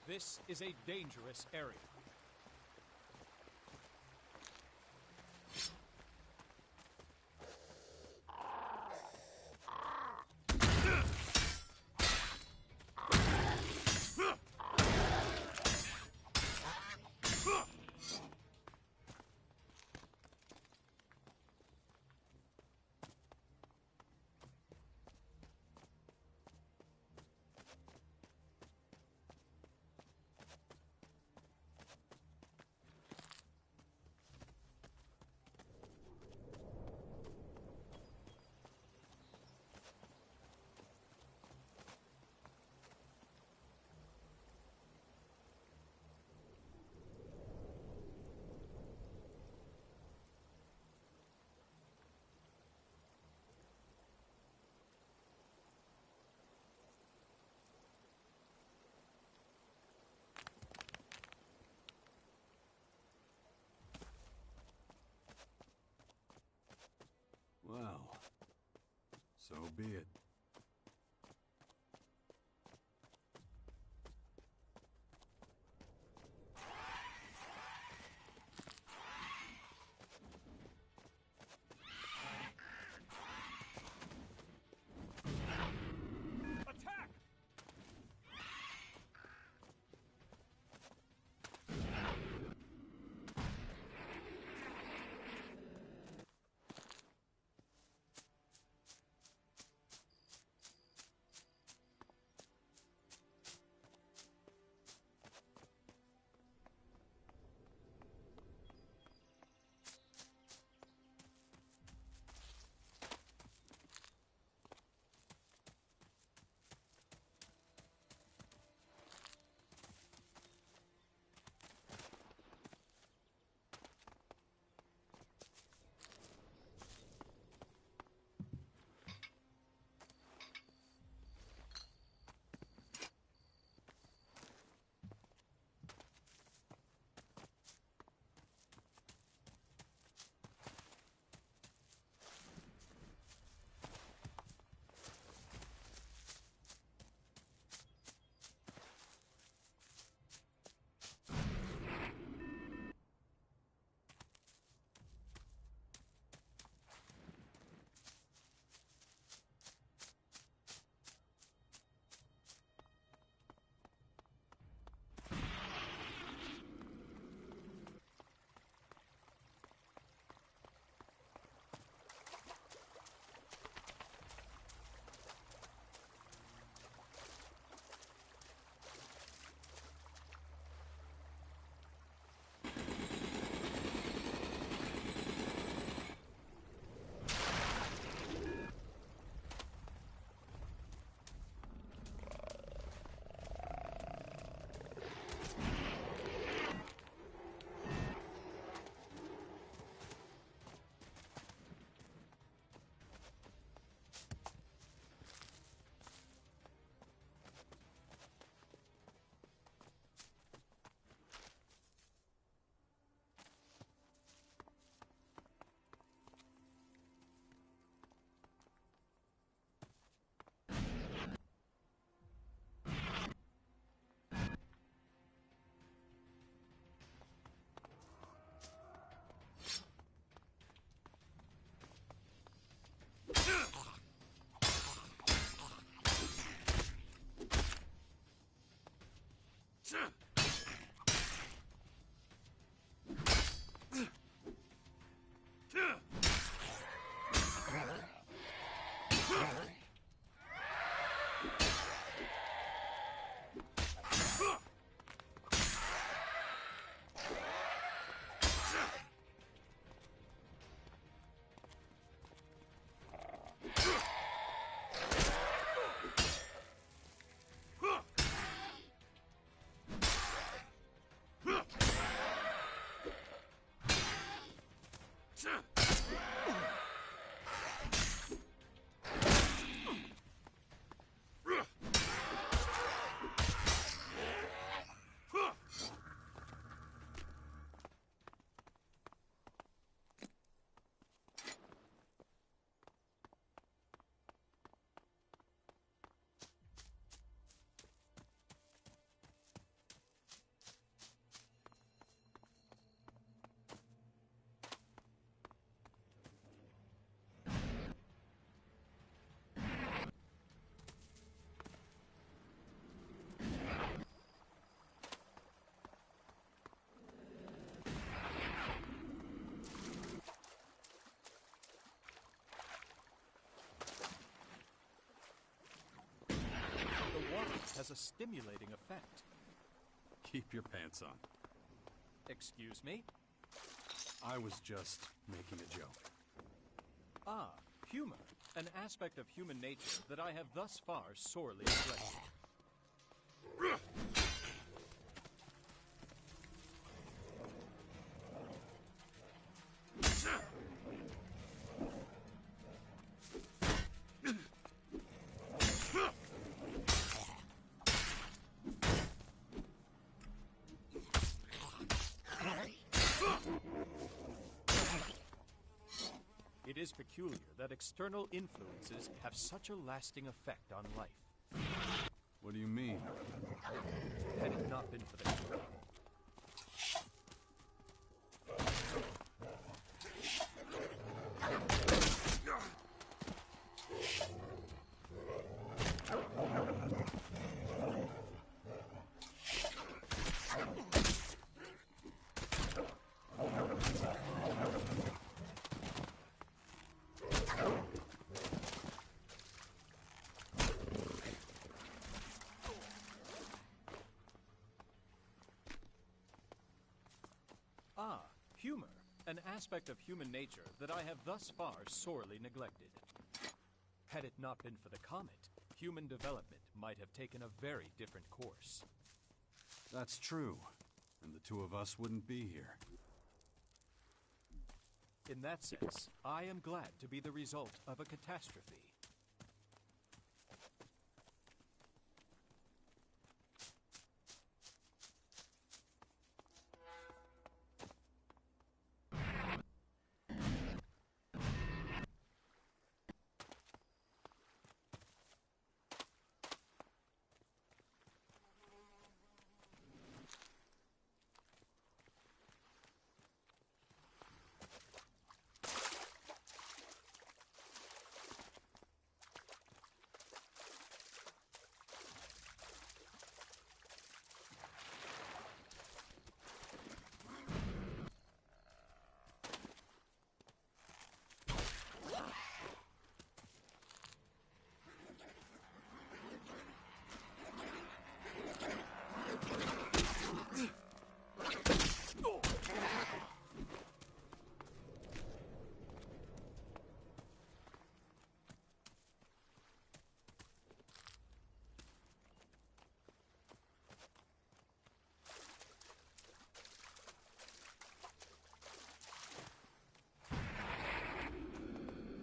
This is a dangerous area. Well, so be it. has a stimulating effect. Keep your pants on. Excuse me? I was just making a joke. Ah, humor. An aspect of human nature that I have thus far sorely neglected. It is peculiar that external influences have such a lasting effect on life. What do you mean? Had it not been for the... Ah, humor. An aspect of human nature that I have thus far sorely neglected. Had it not been for the comet, human development might have taken a very different course. That's true. And the two of us wouldn't be here. In that sense, I am glad to be the result of a catastrophe.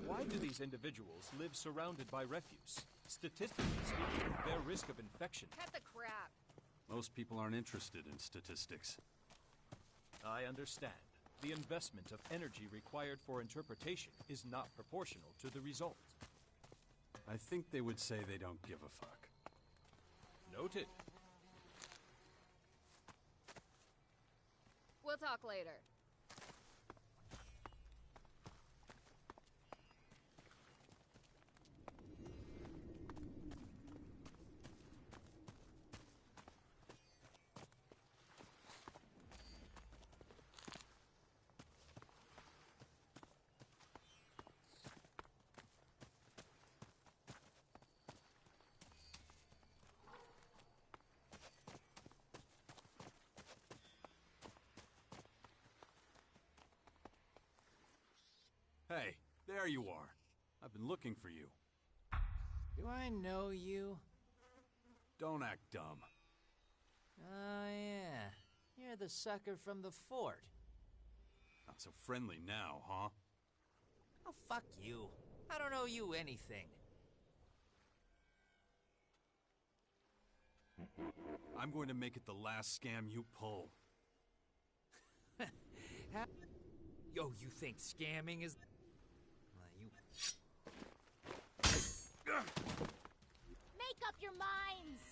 Why do these individuals live surrounded by refuse? Statistically speaking, their risk of infection... Cut the crap. Most people aren't interested in statistics. I understand. The investment of energy required for interpretation is not proportional to the result. I think they would say they don't give a fuck. Noted. We'll talk later. Hey, there you are. I've been looking for you. Do I know you? Don't act dumb. Oh, yeah. You're the sucker from the fort. Not so friendly now, huh? Oh, fuck you. I don't owe you anything. I'm going to make it the last scam you pull. Yo, you think scamming is... you... Make up your minds!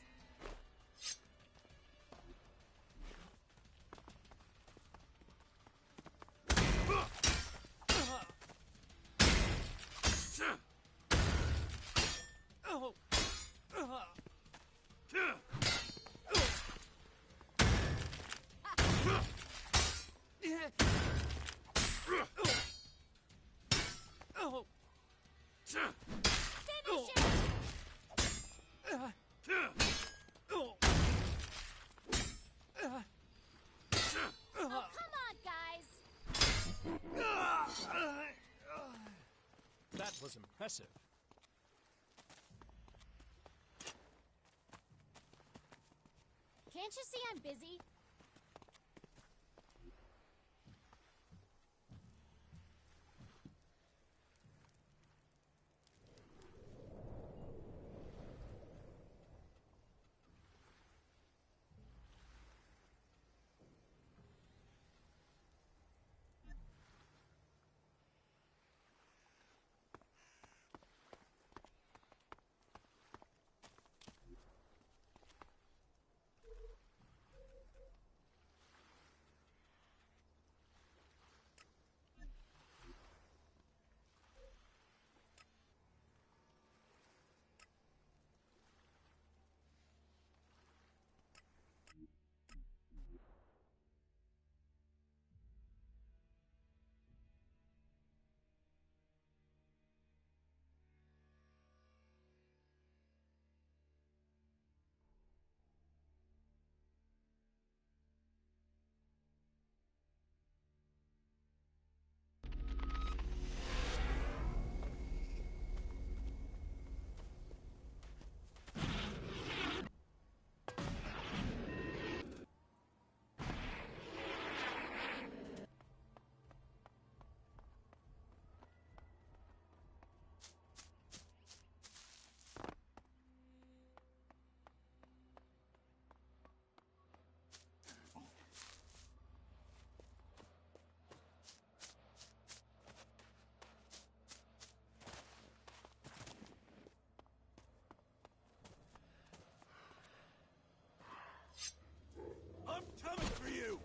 Finish it! was impressive. Can't you see I'm busy? I'm coming for you!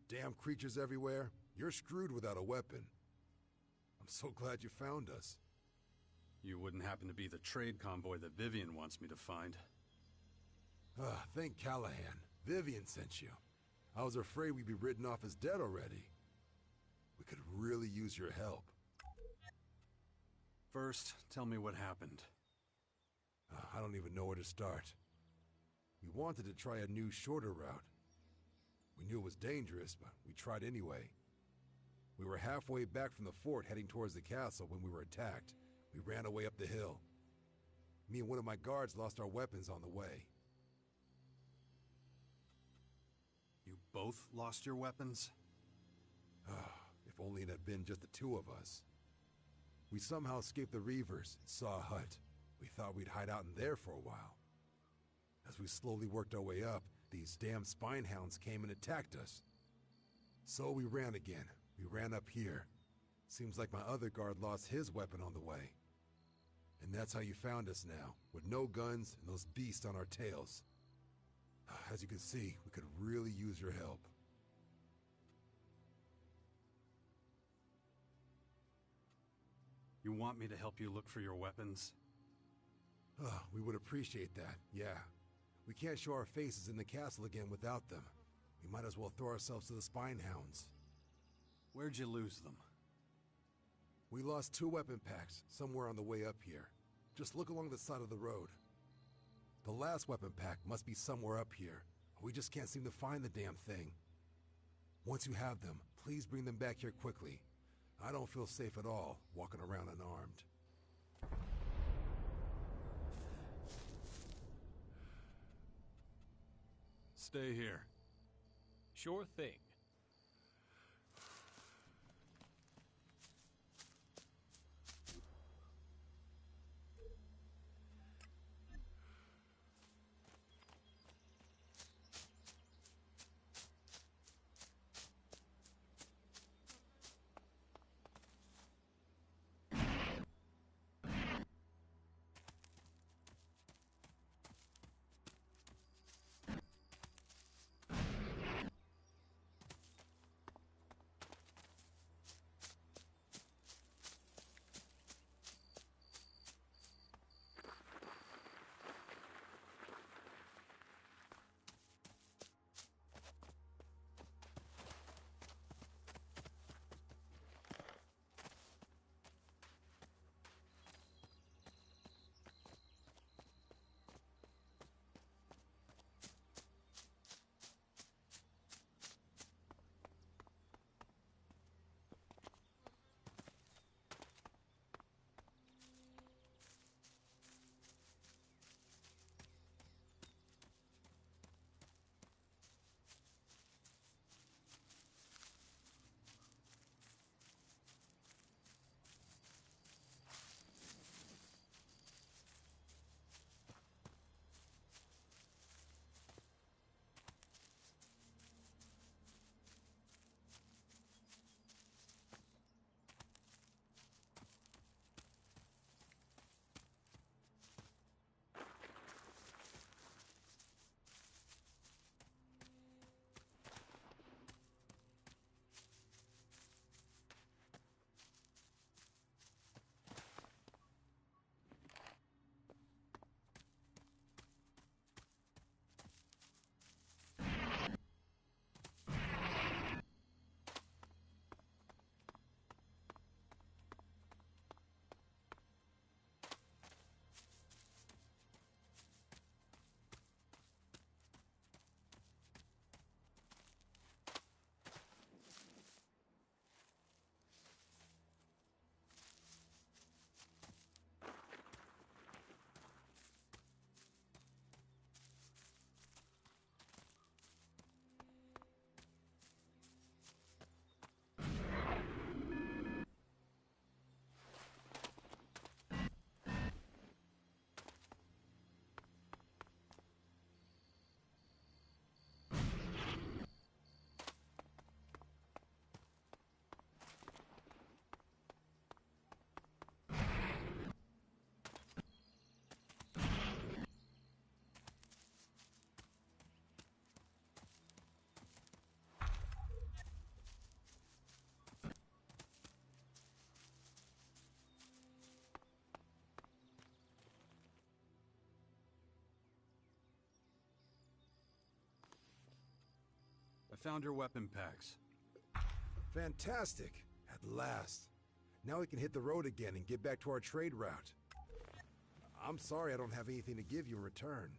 Damn creatures everywhere. You're screwed without a weapon. I'm so glad you found us. You wouldn't happen to be the trade convoy that Vivian wants me to find. Thank Callahan. Vivian sent you. I was afraid we'd be written off as dead already. We could really use your help. First, tell me what happened. I don't even know where to start. We wanted to try a new, shorter route. We knew it was dangerous, but we tried anyway. We were halfway back from the fort heading towards the castle when we were attacked. We ran away up the hill. Me and one of my guards lost our weapons on the way. You both lost your weapons? If only it had been just the two of us. We somehow escaped the Reavers and saw a hut. We thought we'd hide out in there for a while. As we slowly worked our way up, these damn spine hounds came and attacked us. So we ran again. We ran up here. Seems like my other guard lost his weapon on the way. And that's how you found us now, with no guns and those beasts on our tails. As you can see, we could really use your help. You want me to help you look for your weapons? We would appreciate that, yeah. We can't show our faces in the castle again without them. We might as well throw ourselves to the Spinehounds. Where'd you lose them? We lost 2 weapon packs somewhere on the way up here. Just look along the side of the road. The last weapon pack must be somewhere up here. We just can't seem to find the damn thing. Once you have them, please bring them back here quickly. I don't feel safe at all walking around unarmed. Stay here. Sure thing. I found your weapon packs. Fantastic! At last. Now we can hit the road again and get back to our trade route. I'm sorry I don't have anything to give you in return.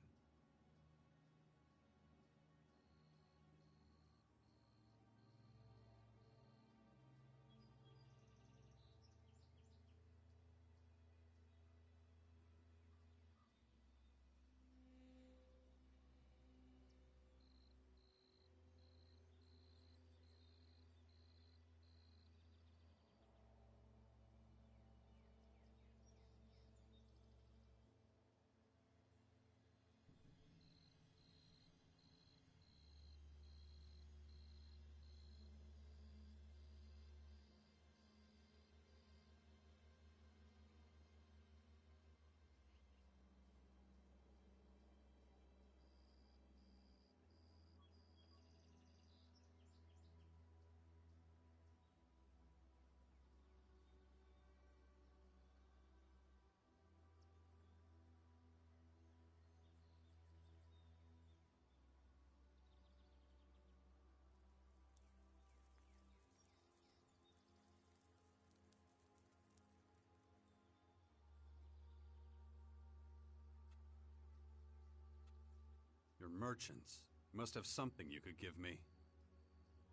You're merchants. You must have something you could give me.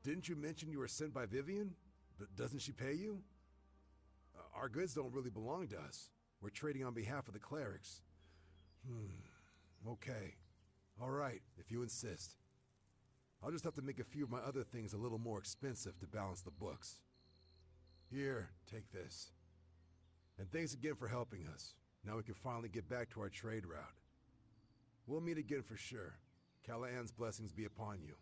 Didn't you mention you were sent by Vivian? Doesn't she pay you? Our goods don't really belong to us. We're trading on behalf of the clerics. Okay. All right, if you insist. I'll just have to make a few of my other things a little more expensive to balance the books. Here, take this. And thanks again for helping us. Now we can finally get back to our trade route. We'll meet again for sure. Callahan's blessings be upon you.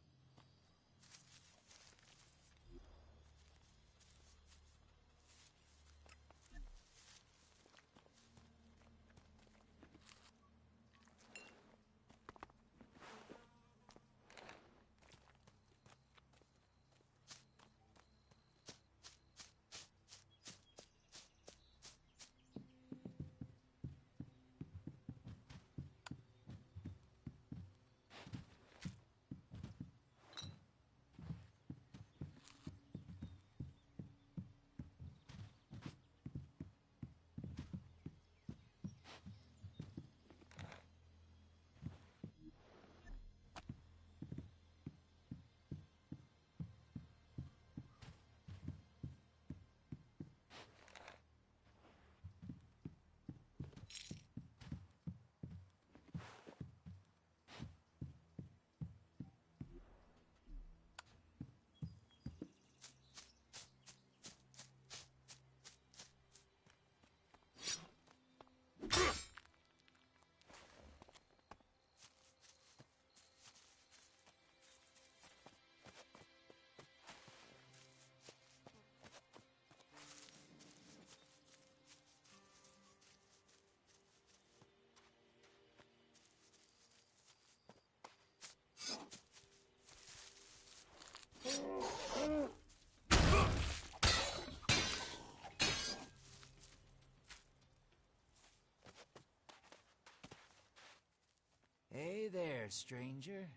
Hey there, stranger.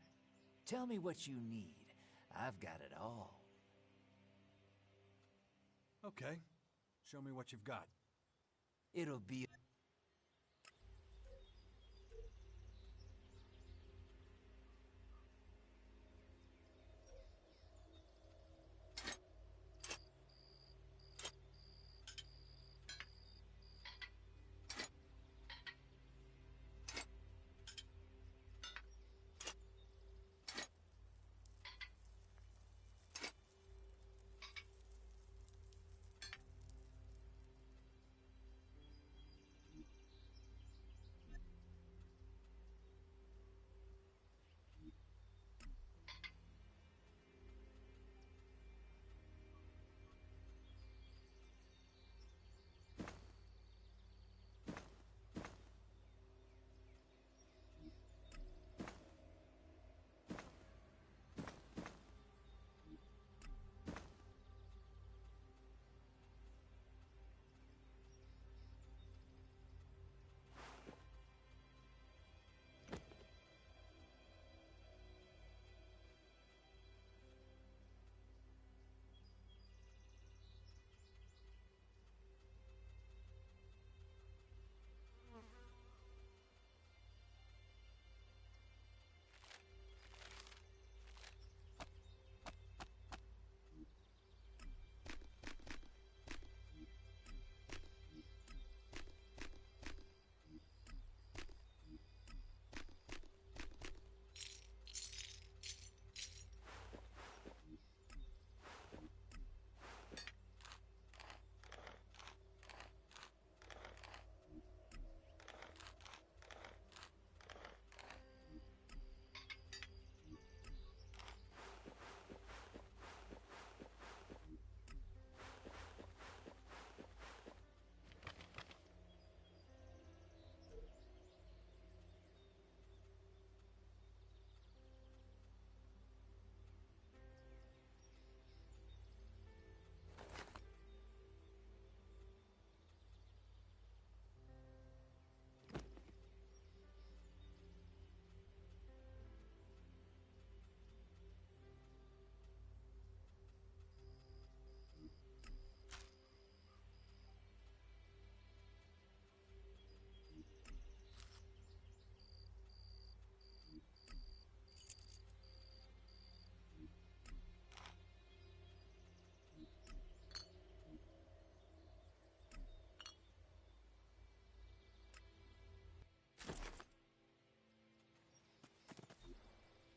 Tell me what you need. I've got it all. Okay. Show me what you've got. It'll be...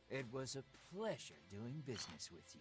It was a pleasure doing business with you.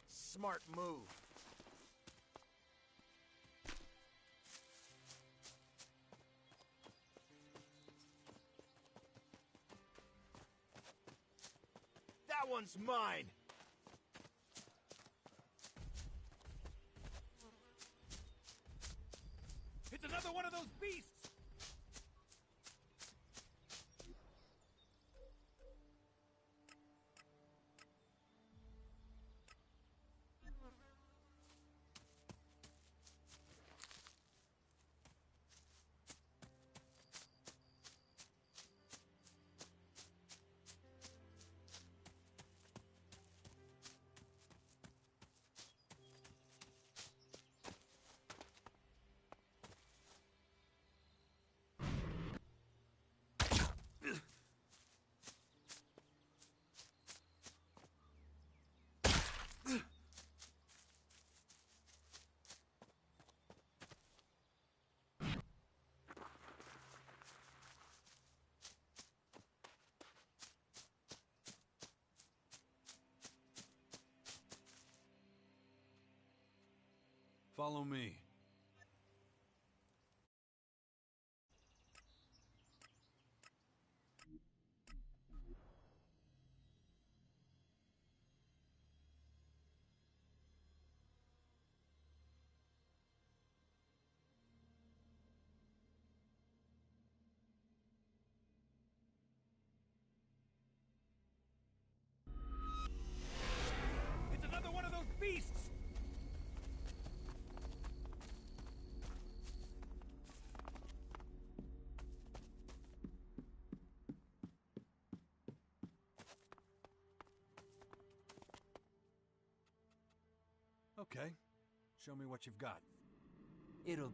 Smart move. That one's mine. It's another one of those beasts! Follow me. It's another one of those beasts! Okay. Show me what you've got. It'll...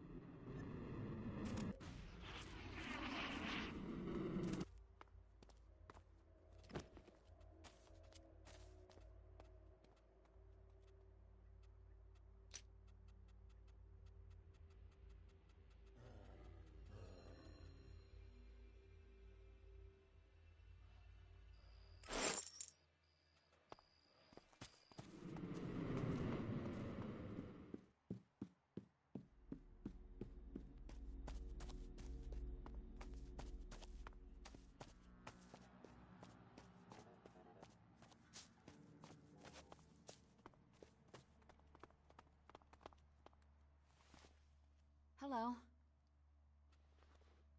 Hello.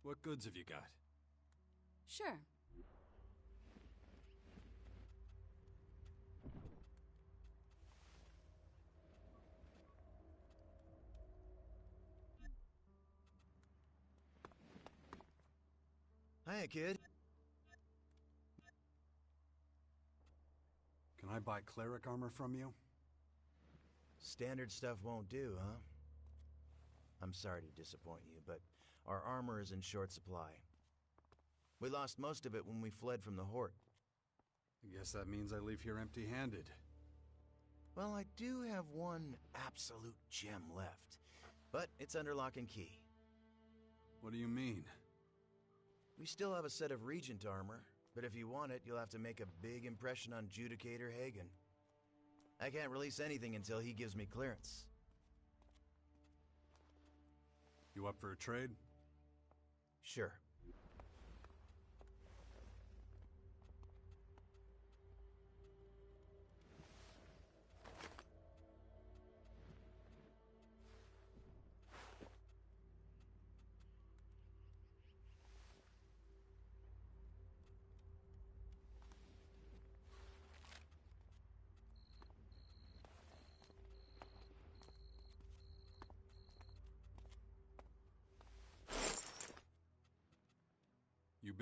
What goods have you got? Sure. Hiya, kid. Can I buy cleric armor from you? Standard stuff won't do, huh? I'm sorry to disappoint you, but our armor is in short supply. We lost most of it when we fled from the Horde. I guess that means I leave here empty-handed. Well, I do have one absolute gem left, but it's under lock and key. What do you mean? We still have a set of Regent armor, but if you want it, you'll have to make a big impression on Judicator Hagen. I can't release anything until he gives me clearance. You up for a trade? Sure.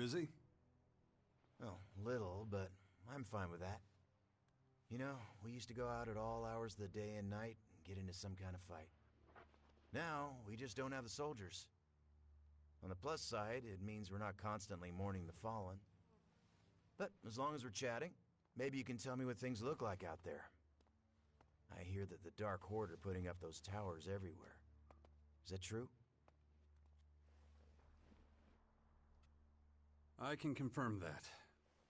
busy? Oh, little, but I'm fine with that. You know, we used to go out at all hours of the day and night and get into some kind of fight. Now, we just don't have the soldiers. On the plus side, it means we're not constantly mourning the fallen. But as long as we're chatting, maybe you can tell me what things look like out there. I hear that the Dark Horde are putting up those towers everywhere. Is that true? I can confirm that.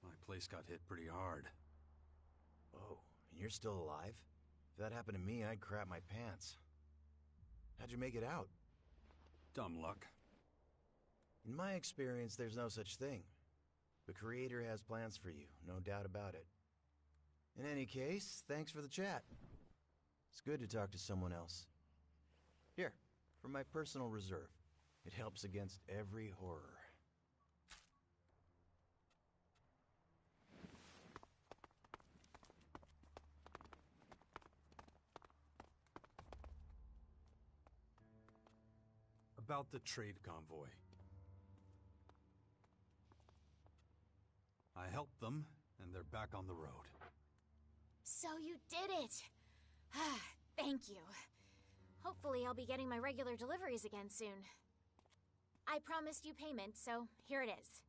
My place got hit pretty hard. Oh, and you're still alive? If that happened to me, I'd crap my pants. How'd you make it out? Dumb luck. In my experience, there's no such thing. The Creator has plans for you, no doubt about it. In any case, thanks for the chat. It's good to talk to someone else. Here, from my personal reserve. It helps against every horror. About the trade convoy. I helped them, and they're back on the road. So you did it! Thank you. Hopefully I'll be getting my regular deliveries again soon. I promised you payment, so here it is.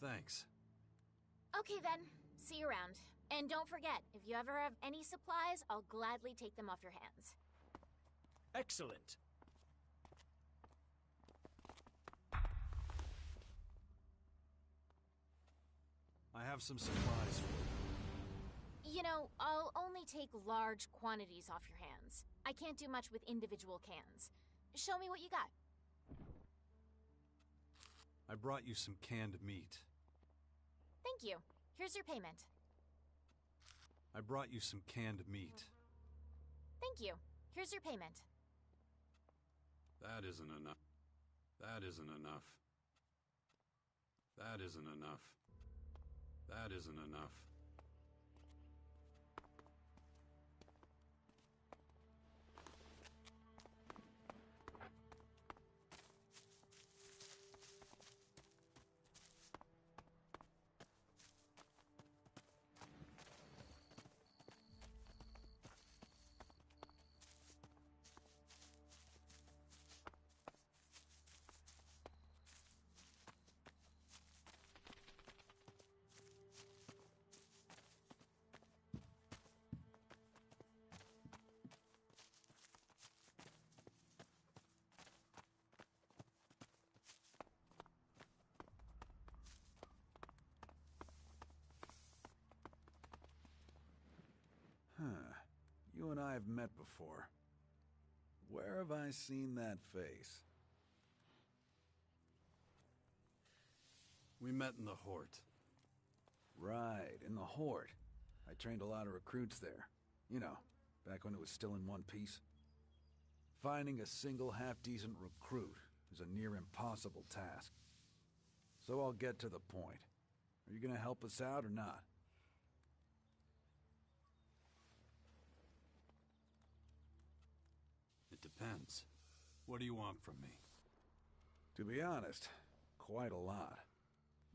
Thanks. Okay then, see you around. And don't forget, if you ever have any supplies, I'll gladly take them off your hands. Excellent. I have some supplies for you. You know, I'll only take large quantities off your hands. I can't do much with individual cans. Show me what you got. I brought you some canned meat. Thank you. Here's your payment. I brought you some canned meat. Thank you. Here's your payment. That isn't enough. That isn't enough. That isn't enough. That isn't enough. Huh. You and I have met before. Where have I seen that face? We met in the Hort. Right, in the Hort. I trained a lot of recruits there. You know, back when it was still in one piece. Finding a single half-decent recruit is a near impossible task. So I'll get to the point. Are you gonna help us out or not? It depends. What do you want from me? To be honest, quite a lot.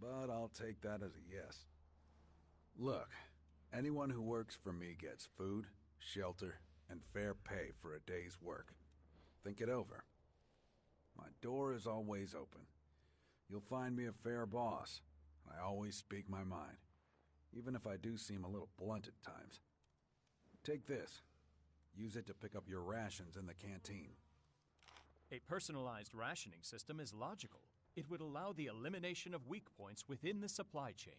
But I'll take that as a yes. Look, anyone who works for me gets food, shelter, and fair pay for a day's work. Think it over. My door is always open. You'll find me a fair boss. I always speak my mind. even if I do seem a little blunt at times. Take this. Use it to pick up your rations in the canteen. A personalized rationing system is logical. It would allow the elimination of weak points within the supply chain.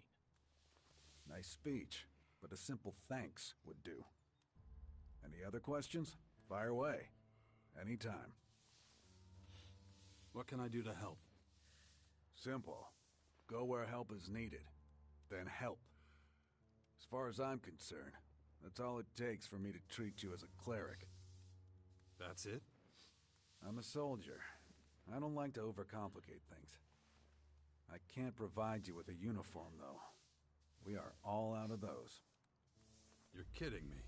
Nice speech, but a simple thanks would do. Any other questions? Fire away. Anytime. What can I do to help? Simple. Go where help is needed. Then help. As far as I'm concerned, that's all it takes for me to treat you as a cleric. That's it? I'm a soldier. I don't like to overcomplicate things. I can't provide you with a uniform, though. We are all out of those. You're kidding me.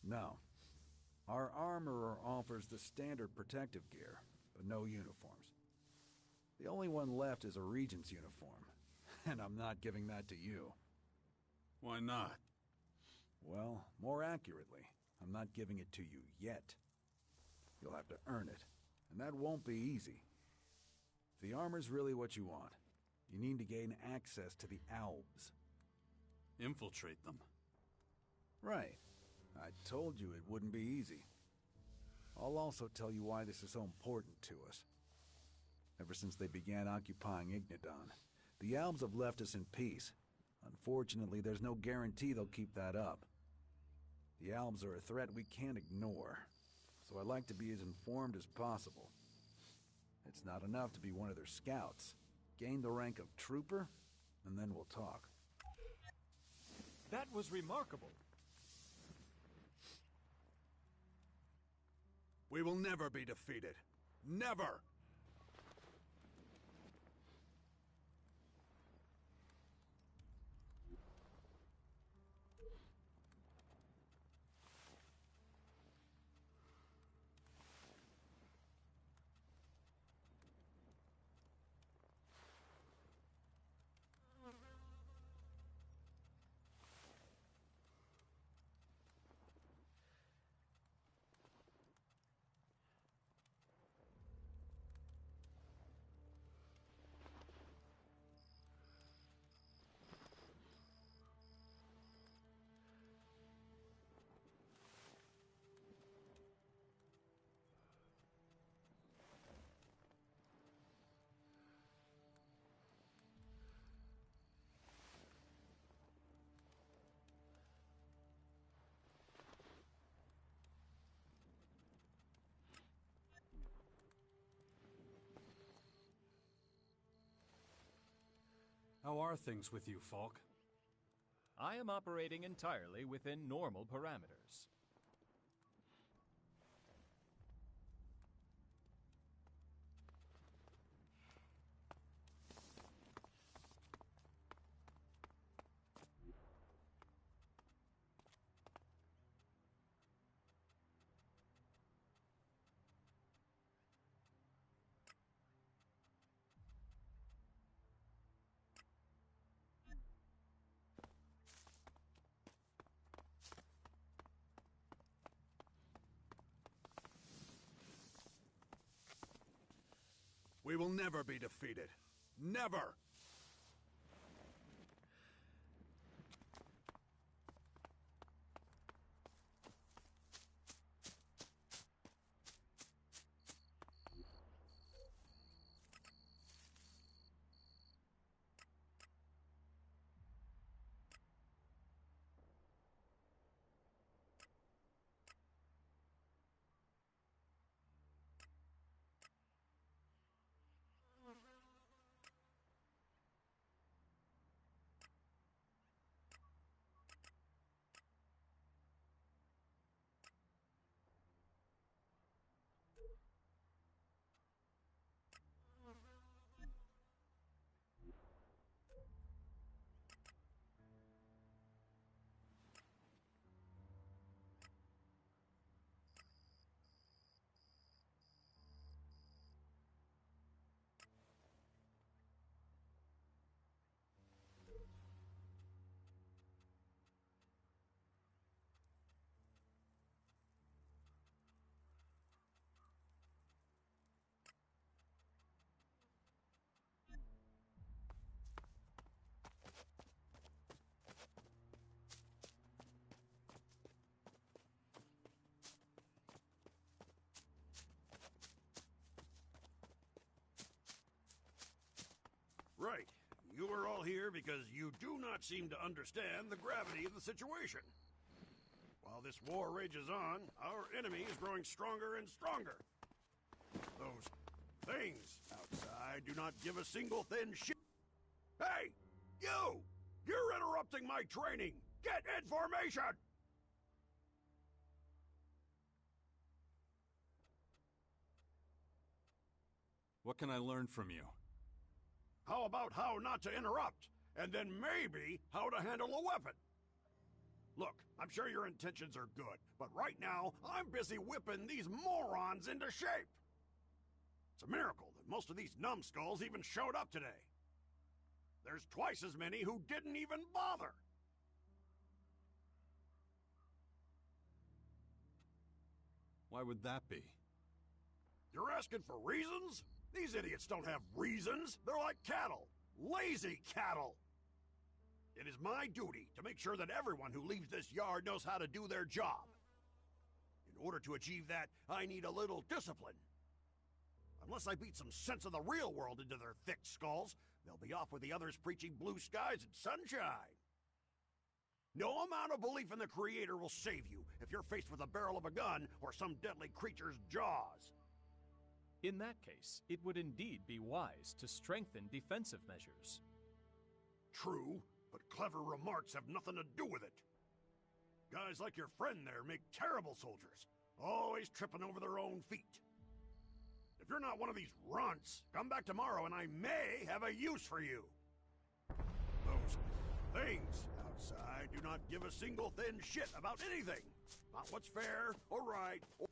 No. Our armorer offers the standard protective gear, but no uniforms. The only one left is a Regent's uniform, and I'm not giving that to you. Why not? Well, more accurately, I'm not giving it to you yet. You'll have to earn it, and that won't be easy. If the armor's really what you want, you need to gain access to the Albs. Infiltrate them. Right. I told you it wouldn't be easy. I'll also tell you why this is so important to us. Ever since they began occupying Ignadon, the Albs have left us in peace. Unfortunately, there's no guarantee they'll keep that up. The Albs are a threat we can't ignore, so I'd like to be as informed as possible. It's not enough to be one of their scouts. Gain the rank of trooper, and then we'll talk. That was remarkable. We will never be defeated. Never! How are things with you, Falk? I am operating entirely within normal parameters. We will never be defeated. Never! here because you do not seem to understand the gravity of the situation. While this war rages on, our enemy is growing stronger and stronger. Those things outside do not give a single thin shit. Hey, you! You're interrupting my training! Get in formation! What can I learn from you? How about how not to interrupt? And then maybe how to handle a weapon? Look, I'm sure your intentions are good, but right now, I'm busy whipping these morons into shape. It's a miracle that most of these numbskulls even showed up today. There's twice as many who didn't even bother. Why would that be? You're asking for reasons? These idiots don't have reasons. They're like cattle. Lazy cattle. It is my duty to make sure that everyone who leaves this yard knows how to do their job. In order to achieve that, I need a little discipline. Unless I beat some sense of the real world into their thick skulls, they'll be off with the others preaching blue skies and sunshine. No amount of belief in the Creator will save you if you're faced with the barrel of a gun or some deadly creature's jaws. In that case, it would indeed be wise to strengthen defensive measures. True, but clever remarks have nothing to do with it. Guys like your friend there make terrible soldiers, always tripping over their own feet. If you're not one of these runts, come back tomorrow and I may have a use for you. Those things outside do not give a single thin shit about anything. Not what's fair or right or...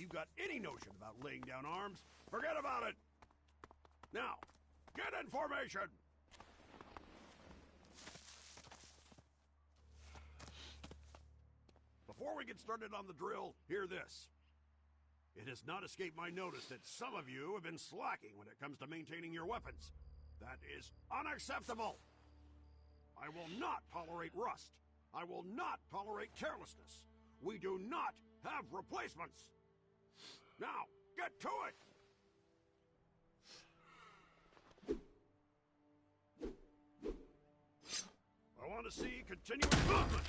you've got any notion about laying down arms, forget about it! Now, get in formation! Before we get started on the drill, hear this. It has not escaped my notice that some of you have been slacking when it comes to maintaining your weapons. That is unacceptable! I will not tolerate rust. I will not tolerate carelessness. We do not have replacements. Now, get to it! I want to see continuous movement.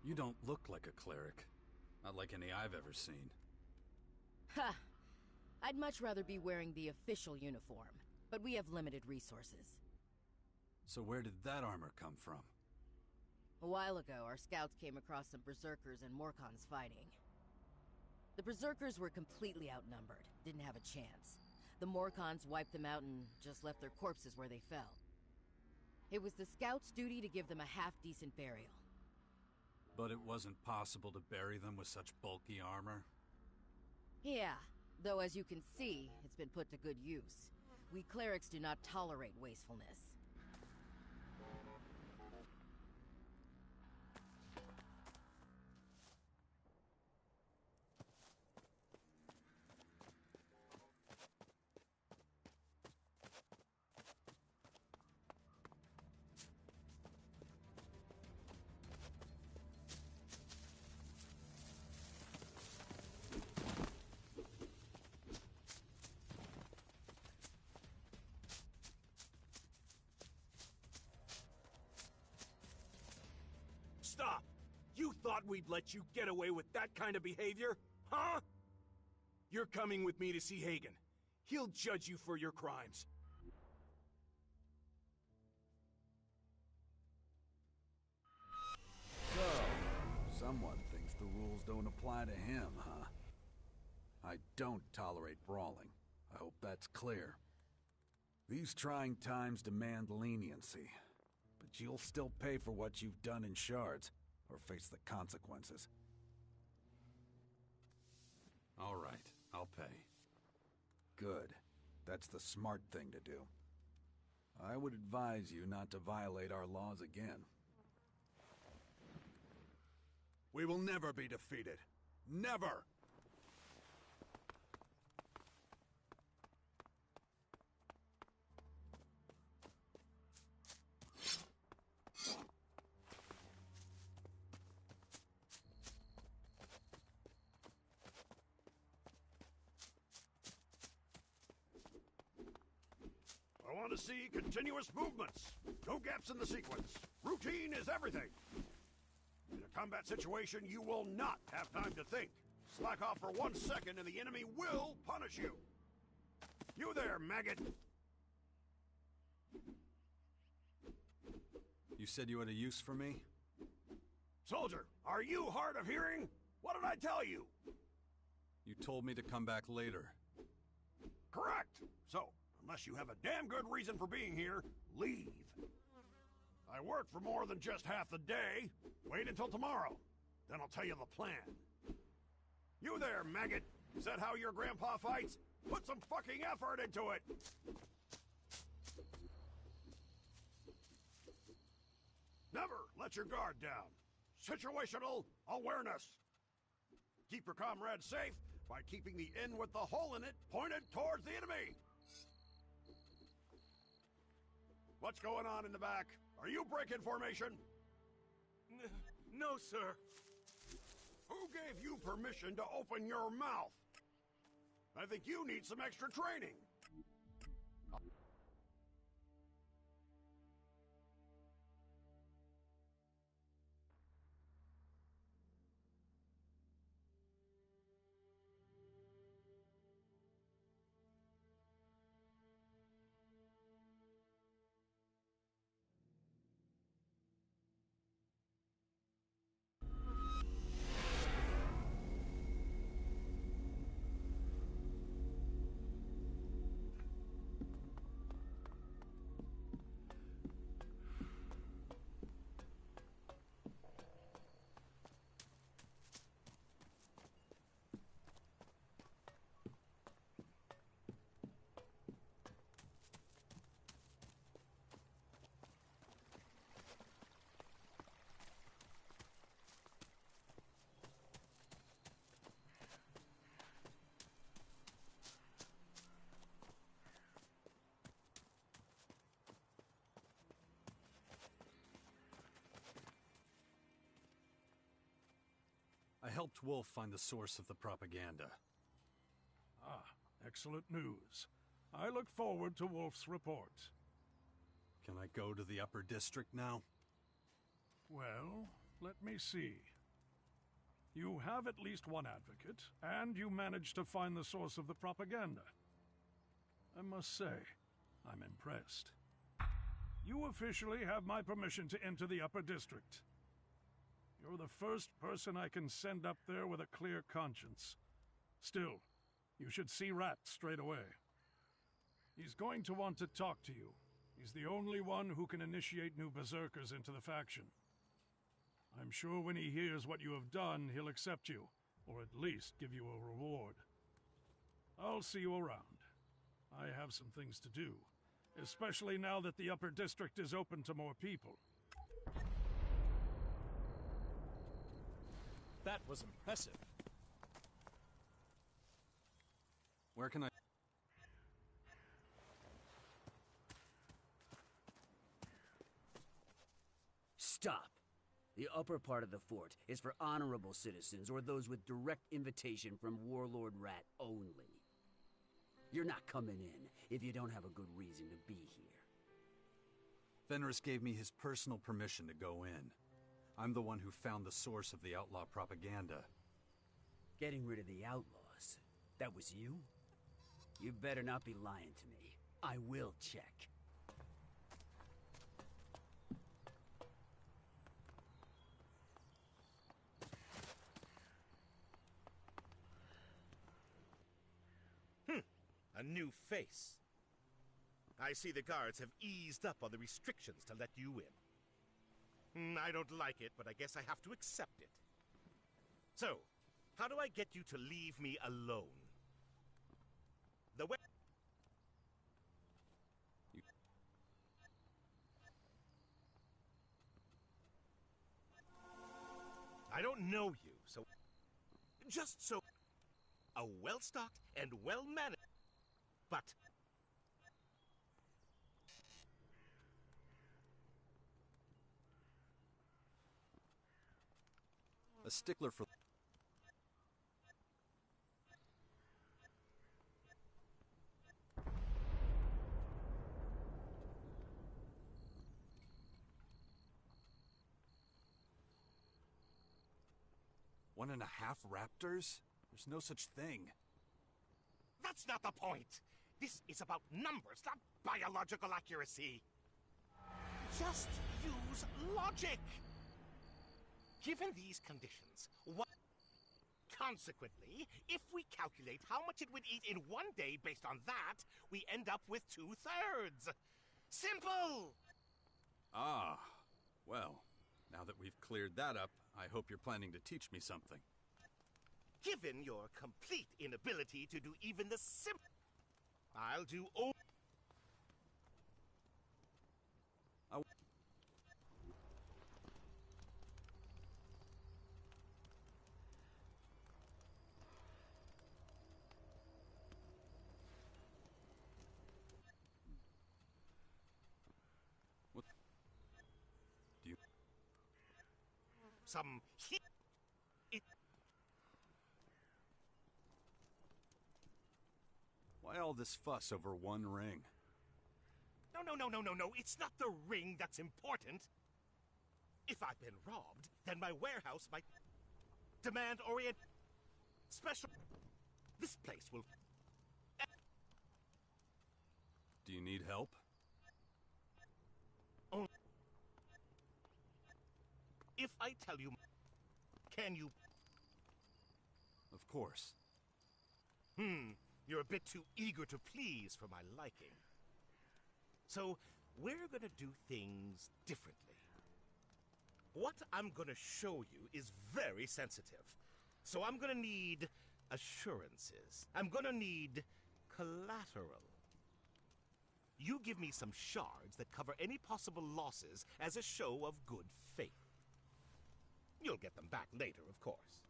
You don't look like a cleric. Not like any I've ever seen. Ha! I'd much rather be wearing the official uniform, but we have limited resources. So where did that armor come from? A while ago, our scouts came across some berserkers and Morkons fighting. The berserkers were completely outnumbered, didn't have a chance. The Morkons wiped them out and just left their corpses where they fell. It was the scouts' duty to give them a half-decent burial. But it wasn't possible to bury them with such bulky armor? Yeah, though as you can see, it's been put to good use. We clerics do not tolerate wastefulness. Stop! You thought we'd let you get away with that kind of behavior? Huh? You're coming with me to see Hagen. He'll judge you for your crimes. So, someone thinks the rules don't apply to him, huh? I don't tolerate brawling. I hope that's clear. These trying times demand leniency. But you'll still pay for what you've done in shards, or face the consequences. All right, I'll pay. Good. That's the smart thing to do. I would advise you not to violate our laws again. We will never be defeated. Never! I want to see continuous movements. No gaps in the sequence. Routine is everything. In a combat situation, you will not have time to think. Slack off for 1 second and the enemy will punish you. You there, maggot! You said you had a use for me? Soldier, are you hard of hearing? What did I tell you? You told me to come back later. Correct! So, unless you have a damn good reason for being here, leave. I work for more than just half the day. Wait until tomorrow. Then I'll tell you the plan. You there, maggot! Is that how your grandpa fights? Put some fucking effort into it! Never let your guard down. Situational awareness. Keep your comrades safe by keeping the end with the hole in it pointed towards the enemy. What's going on in the back? Are you breaking formation? No, sir. Who gave you permission to open your mouth? I think you need some extra training. helped Wolf find the source of the propaganda. Ah, excellent news. I look forward to Wolf's report. Can I go to the Upper District now? Well, let me see. You have at least one advocate, and you managed to find the source of the propaganda. I must say, I'm impressed. You officially have my permission to enter the Upper District. You're the first person I can send up there with a clear conscience. Still, you should see Rat straight away. He's going to want to talk to you. He's the only one who can initiate new berserkers into the faction. I'm sure when he hears what you have done, he'll accept you, or at least give you a reward. I'll see you around. I have some things to do, especially now that the Upper District is open to more people. That was impressive. Where can I... Stop! The upper part of the fort is for honorable citizens or those with direct invitation from Warlord Rat only. You're not coming in if you don't have a good reason to be here. Fenris gave me his personal permission to go in. I'm the one who found the source of the outlaw propaganda. Getting rid of the outlaws? That was you? You better not be lying to me. I will check. A new face. I see the guards have eased up on the restrictions to let you in. I don't like it, but I guess I have to accept it. So, how do I get you to leave me alone? The way... I don't know you, so... Just so... A well-stocked and well-managed... But... A stickler for... One and a half raptors? There's no such thing. That's not the point! This is about numbers, not biological accuracy. Just use logic! Given these conditions, what... Consequently, if we calculate how much it would eat in one day based on that, we end up with 2/3. Simple! Ah, well, now that we've cleared that up, I hope you're planning to teach me something. Given your complete inability to do even the simple... I'll do all... What? Do you... Some heat... Why all this fuss over one ring? No, it's not the ring that's important. If I've been robbed, then my warehouse might demand orient... Special... This place will... Do you need help? Only... If I tell you... Can you... Of course. You're a bit too eager to please for my liking. So, we're gonna do things differently. What I'm gonna show you is very sensitive. So I'm gonna need assurances. I'm gonna need collateral. You give me some shards that cover any possible losses as a show of good faith. You'll get them back later, of course.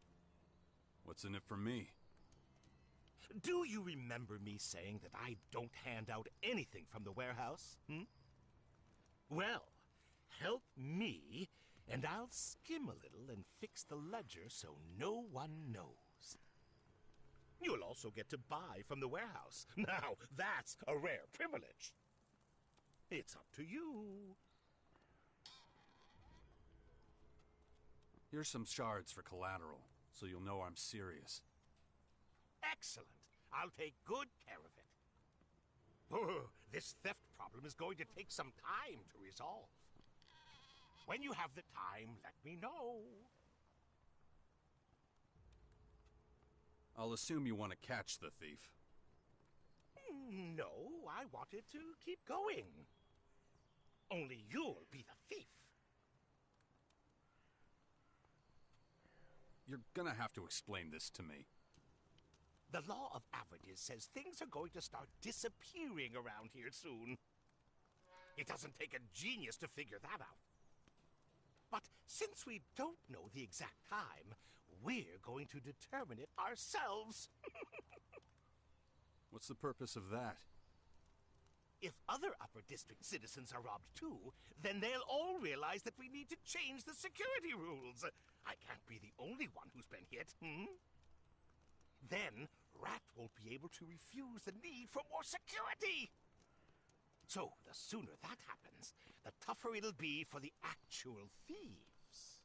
What's in it for me? Do you remember me saying that I don't hand out anything from the warehouse? Well, help me and I'll skim a little and fix the ledger so no one knows. You'll also get to buy from the warehouse. Now, that's a rare privilege. It's up to you. Here's some shards for collateral, so you'll know I'm serious. Excellent. I'll take good care of it. Oh, this theft problem is going to take some time to resolve. When you have the time, let me know. I'll assume you want to catch the thief. No, I wanted to keep going. Only you'll be the thief. You're gonna have to explain this to me. The law of averages says things are going to start disappearing around here soon. It doesn't take a genius to figure that out. But since we don't know the exact time, we're going to determine it ourselves. What's the purpose of that? If other Upper District citizens are robbed too, then they'll all realize that we need to change the security rules. I can't be the only one who's been hit, Then, Rat won't be able to refuse the need for more security. So, the sooner that happens, the tougher it'll be for the actual thieves.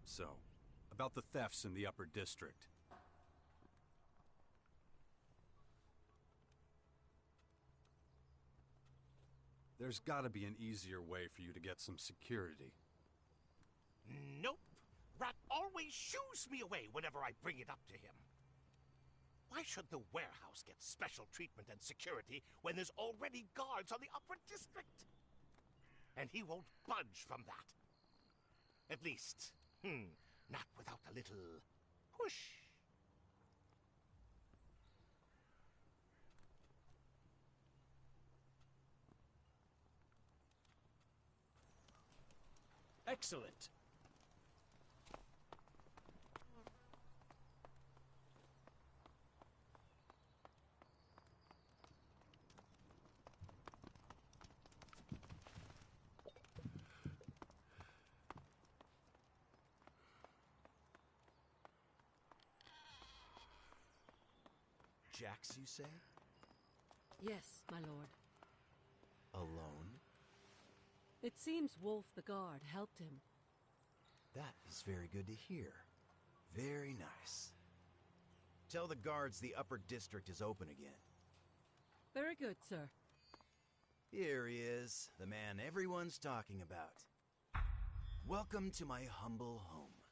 So, about the thefts in the Upper District. There's gotta be an easier way for you to get some security. Nope. Rat always shoos me away whenever I bring it up to him. Why should the warehouse get special treatment and security when there's already guards on the Upper District? And he won't budge from that. At least, not without a little push. Excellent. Jax, you say? Yes, my lord. Alone? It seems Wolf the guard helped him. That is very good to hear. Very nice. Tell the guards the Upper District is open again. Very good, sir. Here he is, the man everyone's talking about. Welcome to my humble home.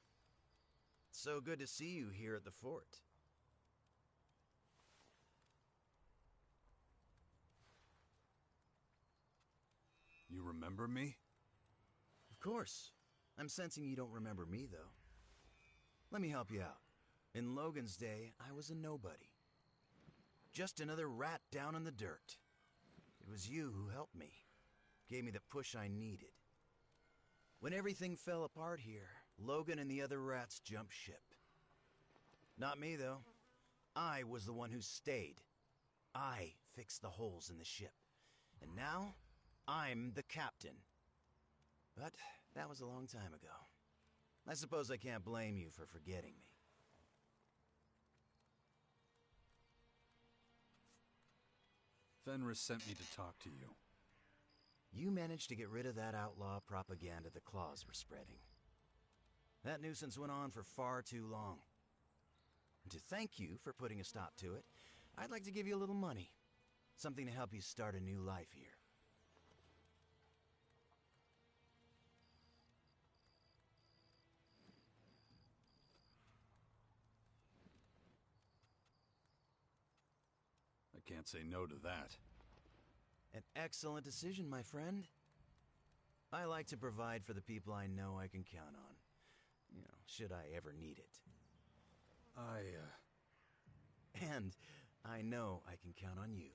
So good to see you here at the fort. You remember me? Of course. I'm sensing you don't remember me, though. Let me help you out. In Logan's day, I was a nobody. Just another rat down in the dirt. It was you who helped me. Gave me the push I needed. When everything fell apart here, Logan and the other rats jumped ship. Not me, though. I was the one who stayed. I fixed the holes in the ship. And now, I'm the captain. But that was a long time ago. I suppose I can't blame you for forgetting me. Fenris sent me to talk to you. You managed to get rid of that outlaw propaganda the Claws were spreading. That nuisance went on for far too long. And to thank you for putting a stop to it, I'd like to give you a little money. Something to help you start a new life here. I can't say no to that. An excellent decision, my friend. I like to provide for the people I know I can count on. You know, should I ever need it. And I know I can count on you.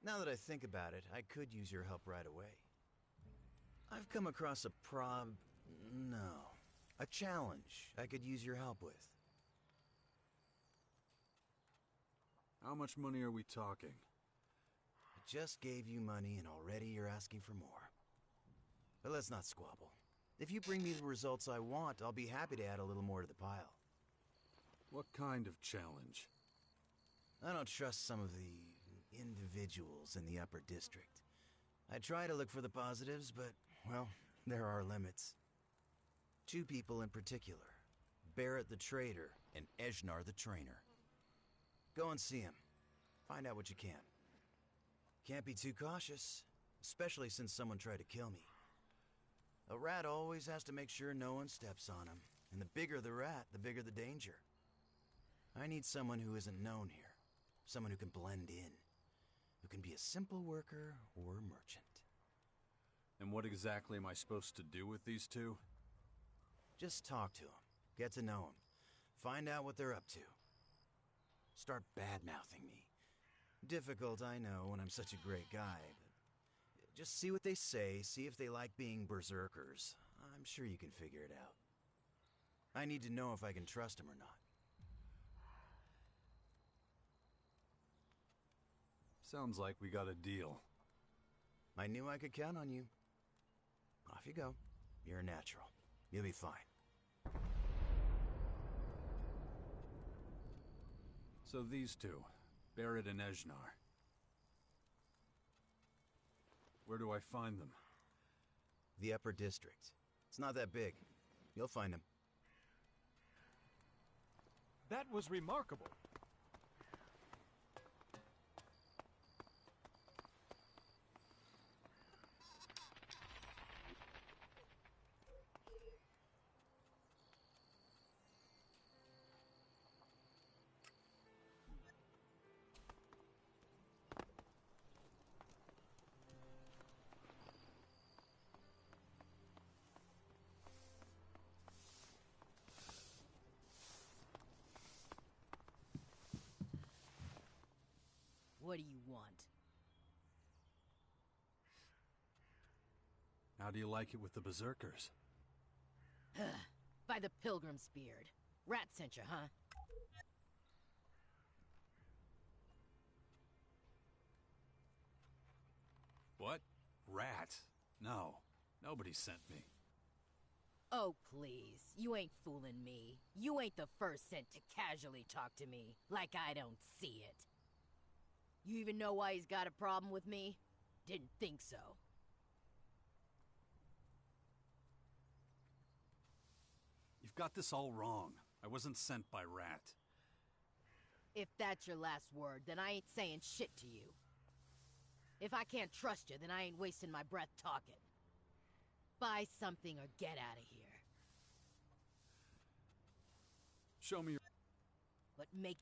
Now that I think about it, I could use your help right away. I've come across a challenge I could use your help with. How much money are we talking? A just gave you money and already you're asking for more. But let's not squabble. If you bring me the results I want, I'll be happy to add a little more to the pile. What kind of challenge? I don't trust some of the individuals in the Upper District. I try to look for the positives, but, well, there are limits. 2 people in particular. Barrett the trader and Ejnar the trainer. Go and see him. Find out what you can. Can't be too cautious, especially since someone tried to kill me. A rat always has to make sure no one steps on him, and the bigger the rat, the bigger the danger. I need someone who isn't known here, someone who can blend in, who can be a simple worker or merchant. And what exactly am I supposed to do with these 2? Just talk to them, get to know them, find out what they're up to. Start bad-mouthing me. Difficult, I know, when I'm such a great guy, but just see what they say, see if they like being berserkers. I'm sure you can figure it out. I need to know if I can trust them or not. Sounds like we got a deal. I knew I could count on you. Off you go. You're a natural. You'll be fine. So these 2, Barrett and Ejnar. Where do I find them? The Upper District. It's not that big. You'll find them. That was remarkable. What do you want? How do you like it with the berserkers? By the Pilgrim's Beard. Rat sent you, huh? What? Rat? No. Nobody sent me. Oh, please. You ain't fooling me. You ain't the first sent to casually talk to me, like I don't see it. You even know why he's got a problem with me? Didn't think so. You've got this all wrong. I wasn't sent by Rat. If that's your last word, then I ain't saying shit to you. If I can't trust you, then I ain't wasting my breath talking. Buy something or get out of here. Show me your... But make...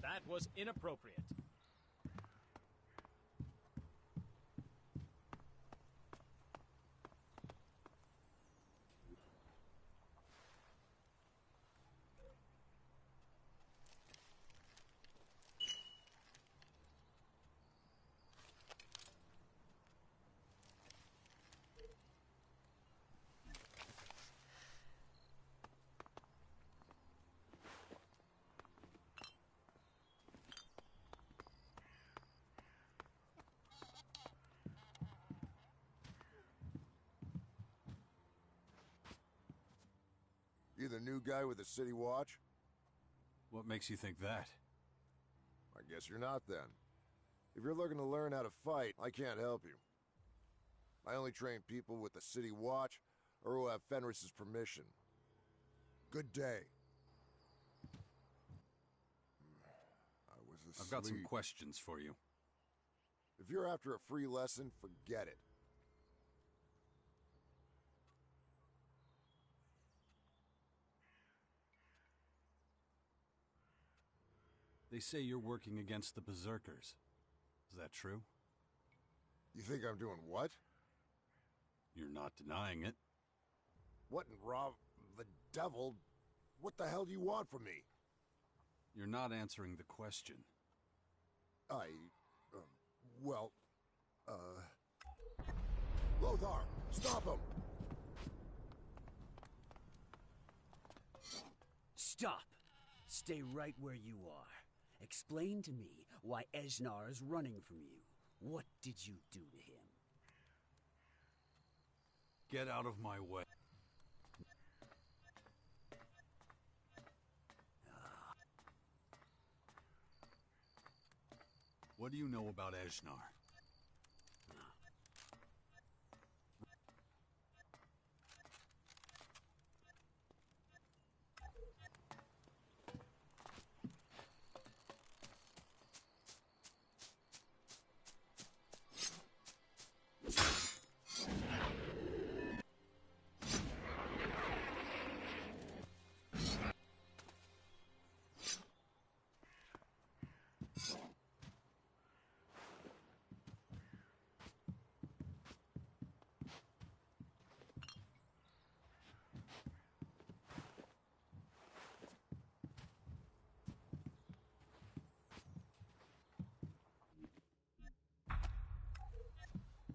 That was inappropriate. You the new guy with the city watch? What makes you think that? I guess you're not then. If you're looking to learn how to fight, I can't help you. I only train people with the city watch or who have Fenris's permission. Good day. I was asleep. I've got some questions for you. If you're after a free lesson, forget it. They say you're working against the Berserkers. Is that true? You think I'm doing what? You're not denying it. What in Rob... the devil? What the hell do you want from me? You're not answering the question. Lothar, stop him! Stop! Stay right where you are. Explain to me why Esnar is running from you. What did you do to him? Get out of my way. What do you know about Esnar?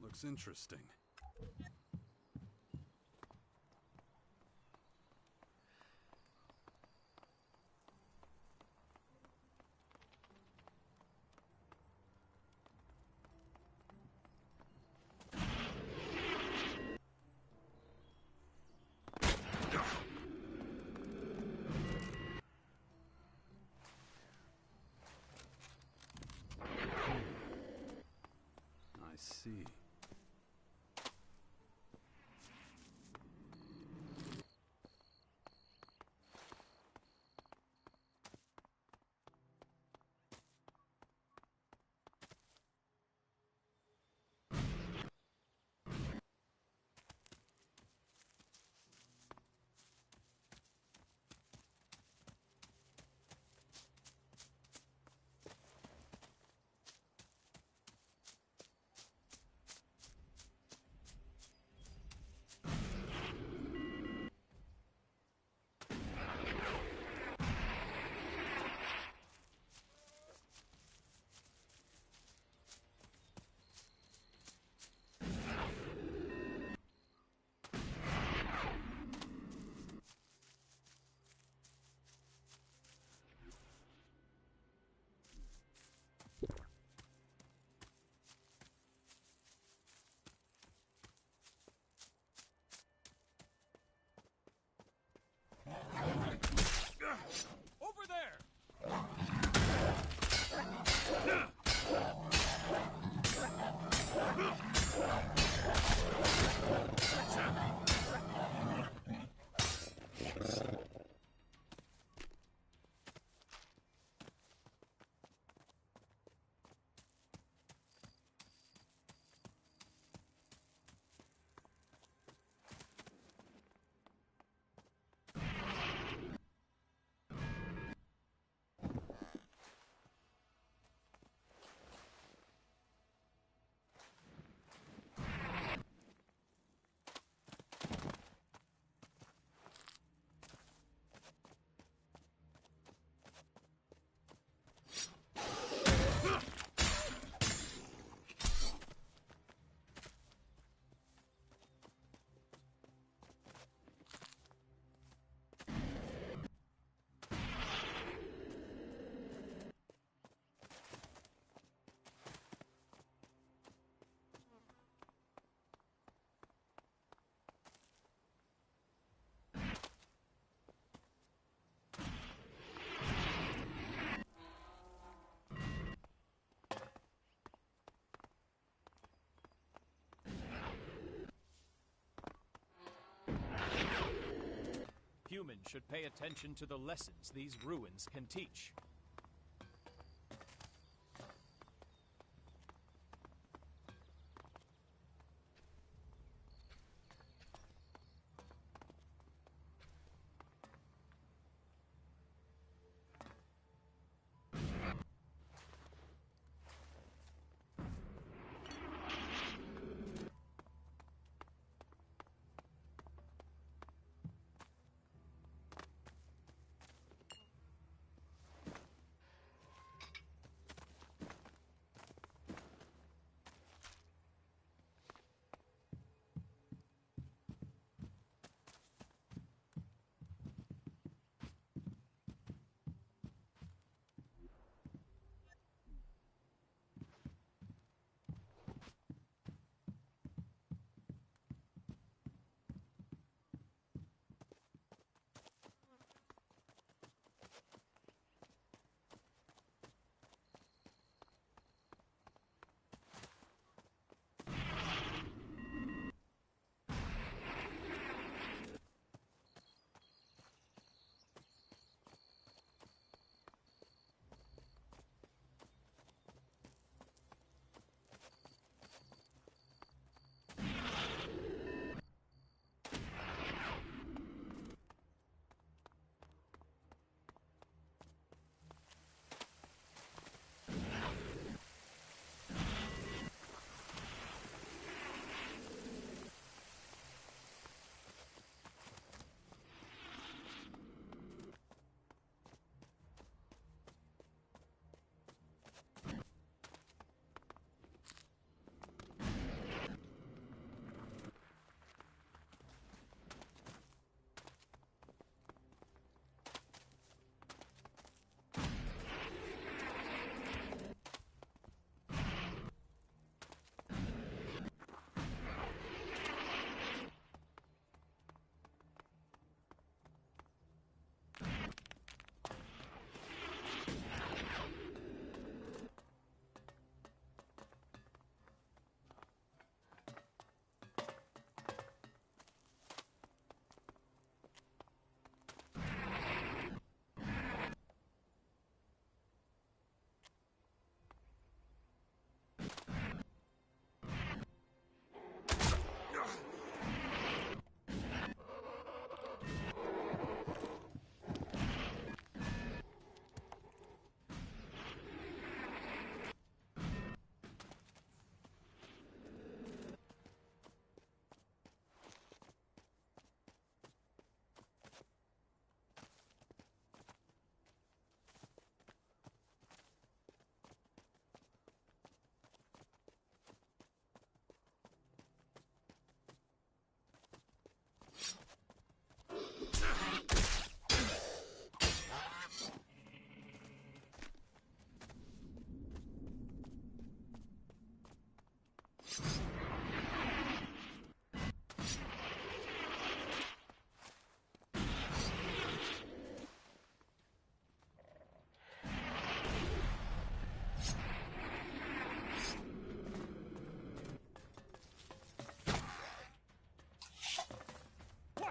Looks interesting. I see. should pay attention to the lessons these ruins can teach.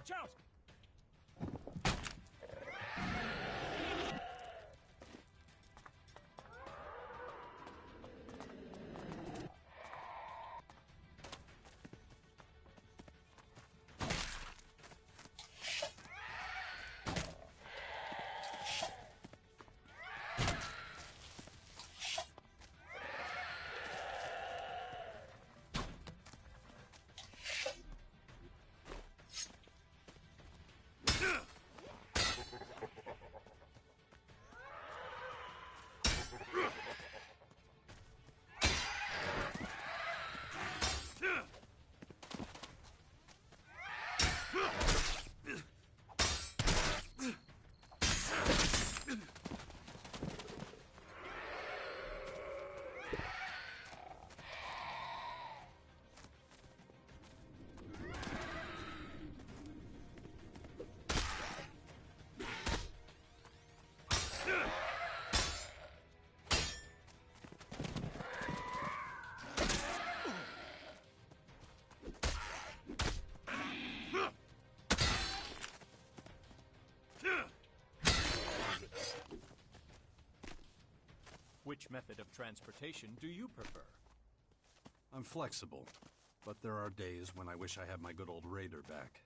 Watch out! method of transportation do you prefer? I'm flexible, but there are days when I wish I had my good old raider back.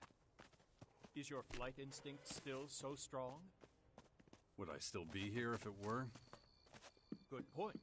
Is your flight instinct still so strong? Would I still be here if it were? Good point.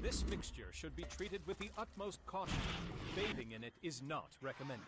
This mixture should be treated with the utmost caution. Bathing in it is not recommended.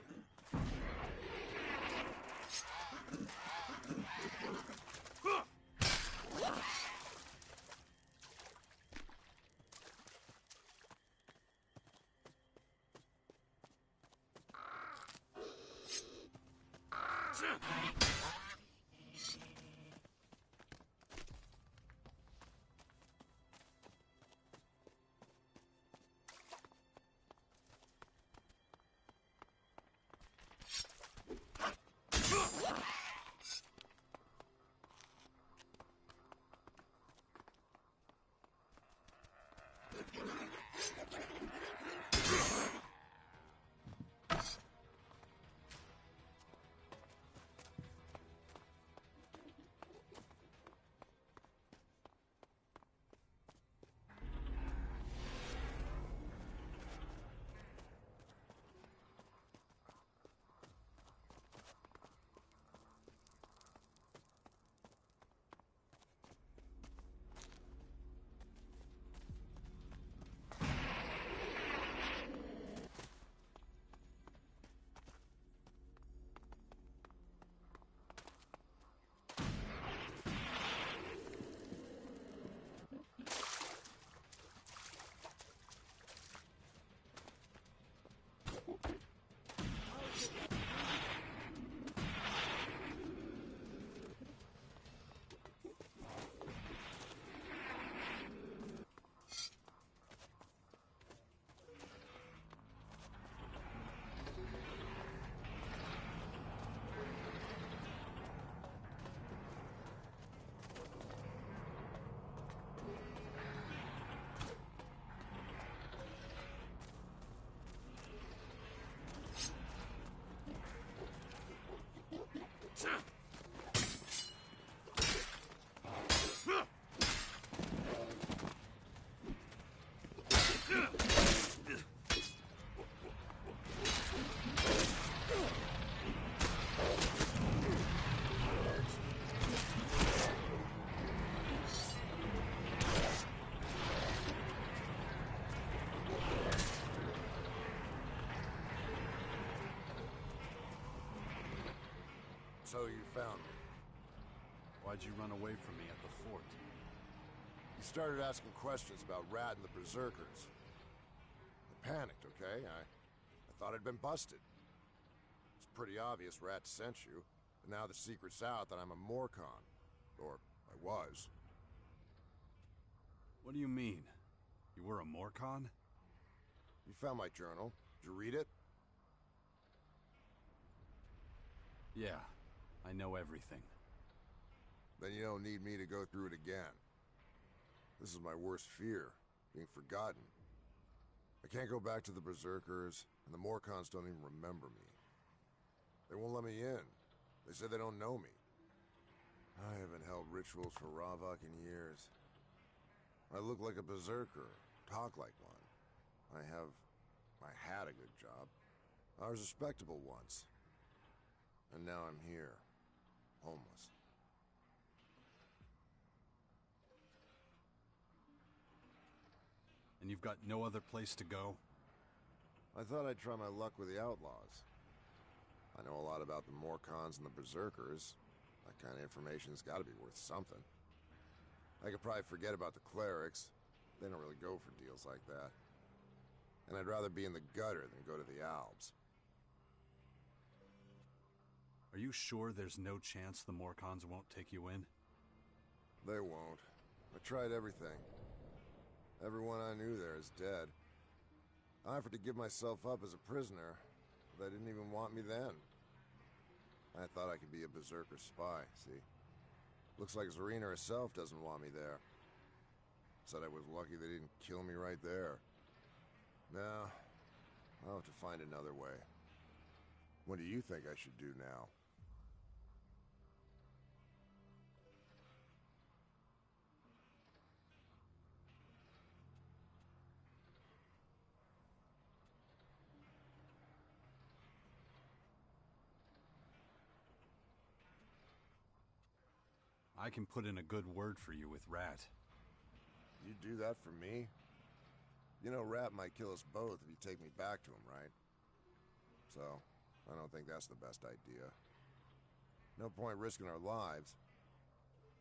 So you found me. Why'd you run away from me at the fort? You started asking questions about Rat and the Berserkers. I panicked, okay? I thought I'd been busted. It's pretty obvious Rat sent you, and now the secret's out that I'm a Morcon. Or, I was. What do you mean? You were a Morcon? You found my journal. Did you read it? Yeah, I know everything. Then you don't need me to go through it again. This is my worst fear, being forgotten. I can't go back to the Berserkers, and the Morcons don't even remember me. They won't let me in. They say they don't know me. I haven't held rituals for Ravok in years. I look like a Berserker, talk like one. I had a good job. I was respectable once. And now I'm here, homeless. And you've got no other place to go? I thought I'd try my luck with the outlaws. I know a lot about the Morcons and the Berserkers. That kind of information's gotta be worth something. I could probably forget about the clerics. They don't really go for deals like that. And I'd rather be in the gutter than go to the Alps. Are you sure there's no chance the Morcons won't take you in? They won't. I tried everything. Everyone I knew there is dead. I offered to give myself up as a prisoner, but they didn't even want me then. I thought I could be a Berserker spy, see? Looks like Zarina herself doesn't want me there. Said I was lucky they didn't kill me right there. Now, I'll have to find another way. What do you think I should do now? I can put in a good word for you with Rat. You'd do that for me? You know Rat might kill us both if you take me back to him, right? So, I don't think that's the best idea. No point risking our lives.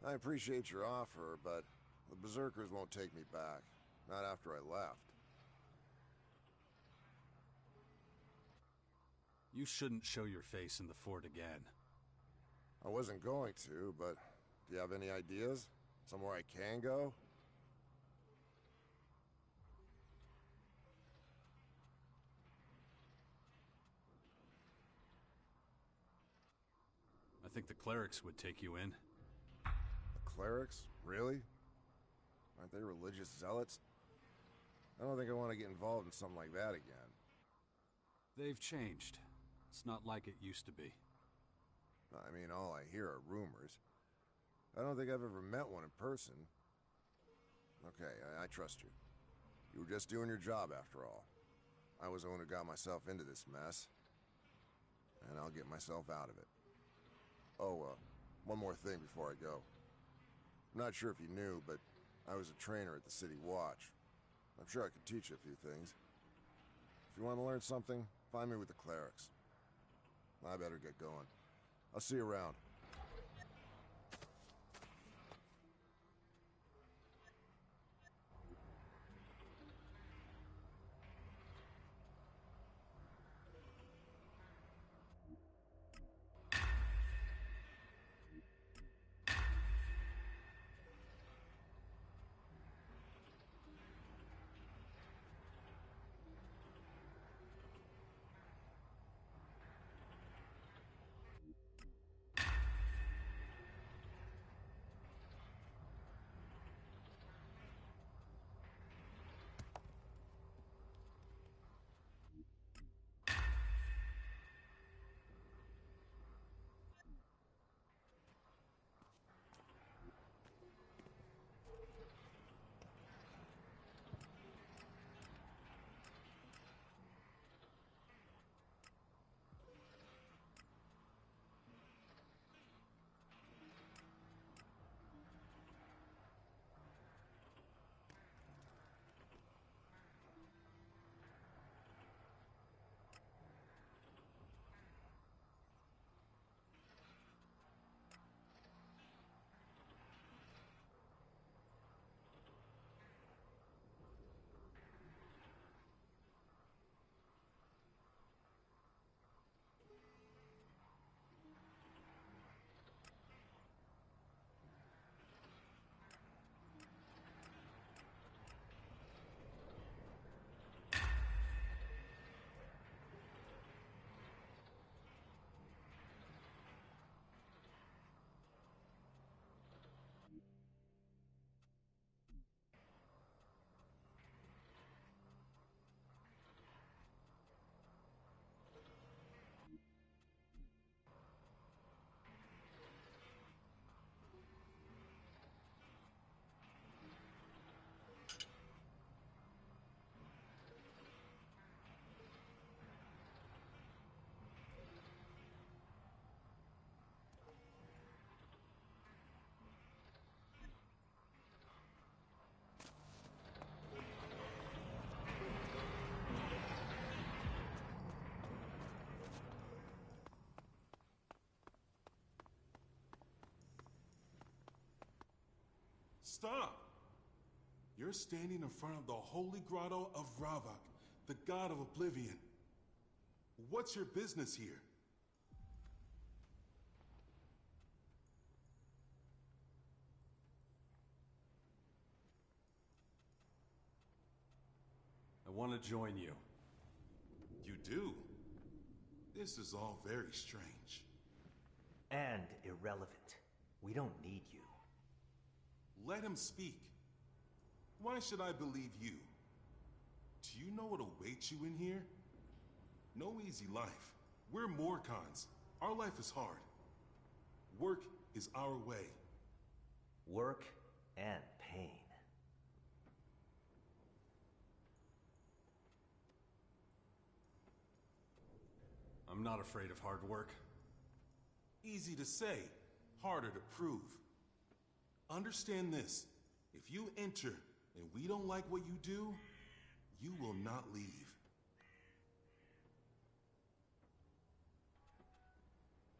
I appreciate your offer, but the Berserkers won't take me back. Not after I left. You shouldn't show your face in the fort again. I wasn't going to, but do you have any ideas? Somewhere I can go? I think the clerics would take you in. The clerics? Really? Aren't they religious zealots? I don't think I want to get involved in something like that again. They've changed. It's not like it used to be. I mean, all I hear are rumors. I don't think I've ever met one in person. Okay, I trust you. You were just doing your job after all. I was the one who got myself into this mess. And I'll get myself out of it. Oh, one more thing before I go. I'm not sure if you knew, but I was a trainer at the City Watch. I'm sure I could teach you a few things. If you want to learn something, find me with the clerics. I better get going. I'll see you around. Stop! You're standing in front of the holy grotto of Ravak, the god of oblivion. What's your business here? I want to join you. You do? This is all very strange. And irrelevant. We don't need you. Let him speak. Why should I believe you? Do you know what awaits you in here? No easy life. We're Morcons. Our life is hard. Work is our way. Work and pain. I'm not afraid of hard work. Easy to say, harder to prove. Understand this. If you enter and we don't like what you do, you will not leave.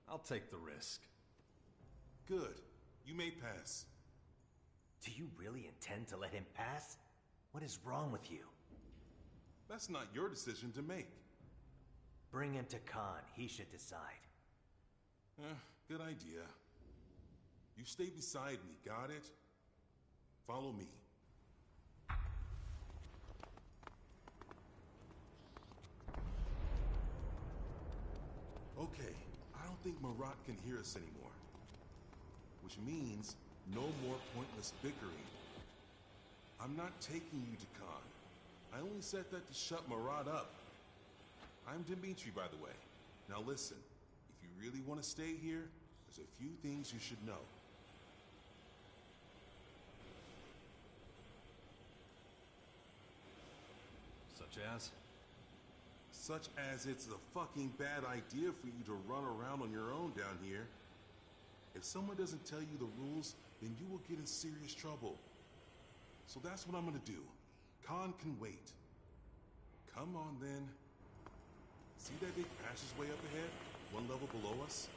I'll take the risk. Good. You may pass. Do you really intend to let him pass? What is wrong with you? That's not your decision to make. Bring him to Khan. He should decide. Good idea. You stay beside me, got it? Follow me. Okay, I don't think Marat can hear us anymore. Which means no more pointless bickering. I'm not taking you to Khan. I only said that to shut Marat up. I'm Dimitri, by the way. Now listen, if you really want to stay here, there's a few things you should know. Such as? Such as it's a fucking bad idea for you to run around on your own down here. If someone doesn't tell you the rules, then you will get in serious trouble. So that's what I'm gonna do. Khan can wait. Come on then. See that big passageway up ahead? One level below us?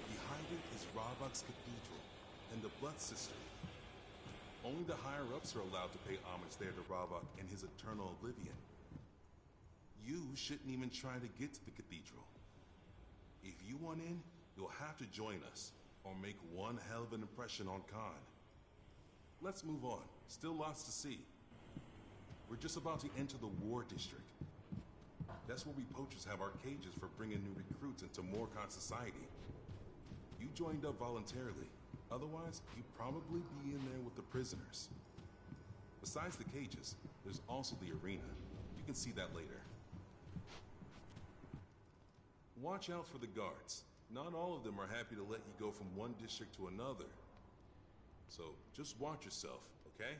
Behind it is Ravak's Cathedral and the Blood Sister. Only the higher-ups are allowed to pay homage there to Ravak and his eternal oblivion. You shouldn't even try to get to the cathedral. If you want in, you'll have to join us, or make one hell of an impression on Khan. Let's move on. Still lots to see. We're just about to enter the War District. That's where we poachers have our cages for bringing new recruits into Morcon society. You joined up voluntarily. Otherwise, you'd probably be in there with the prisoners. Besides the cages, there's also the arena. You can see that later. Watch out for the guards. Not all of them are happy to let you go from one district to another. So just watch yourself, okay?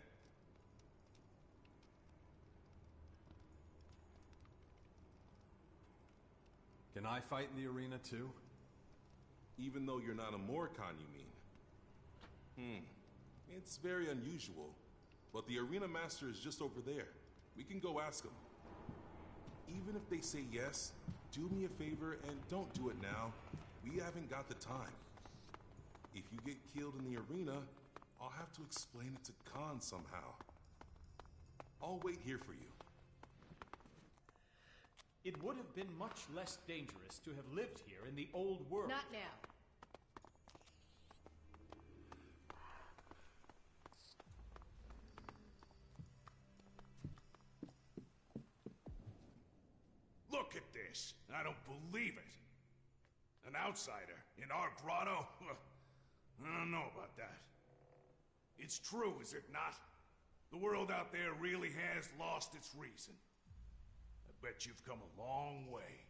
Can I fight in the arena too? Even though you're not a Morcon, you mean? It's very unusual. But the arena master is just over there. We can go ask him. Even if they say yes, do me a favor and don't do it now. We haven't got the time. If you get killed in the arena, I'll have to explain it to Khan somehow. I'll wait here for you. It would have been much less dangerous to have lived here in the old world. Not now. Look at this. I don't believe it. An outsider in our grotto? I don't know about that. It's true, is it not? The world out there really has lost its reason. I bet you've come a long way.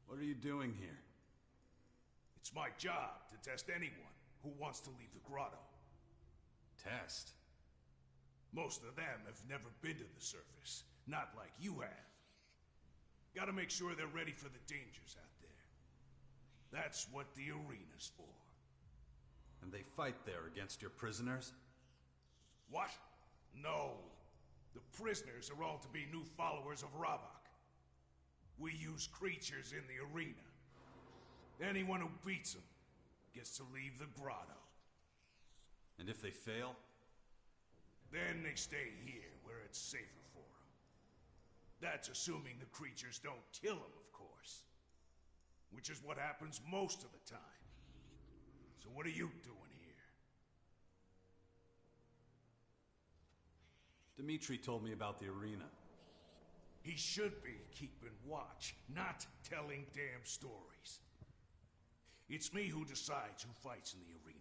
What are you doing here? It's my job to test anyone who wants to leave the grotto. Test? Most of them have never been to the surface. Not like you have. Gotta make sure they're ready for the dangers out there. That's what the arena's for. And they fight there against your prisoners? What? No. The prisoners are all to be new followers of Ravak. We use creatures in the arena. Anyone who beats them gets to leave the grotto. And if they fail? Then they stay here, where it's safer for them. That's assuming the creatures don't kill them, of course. Which is what happens most of the time. So what are you doing here? Dmitri told me about the arena. He should be keeping watch, not telling damn stories. It's me who decides who fights in the arena.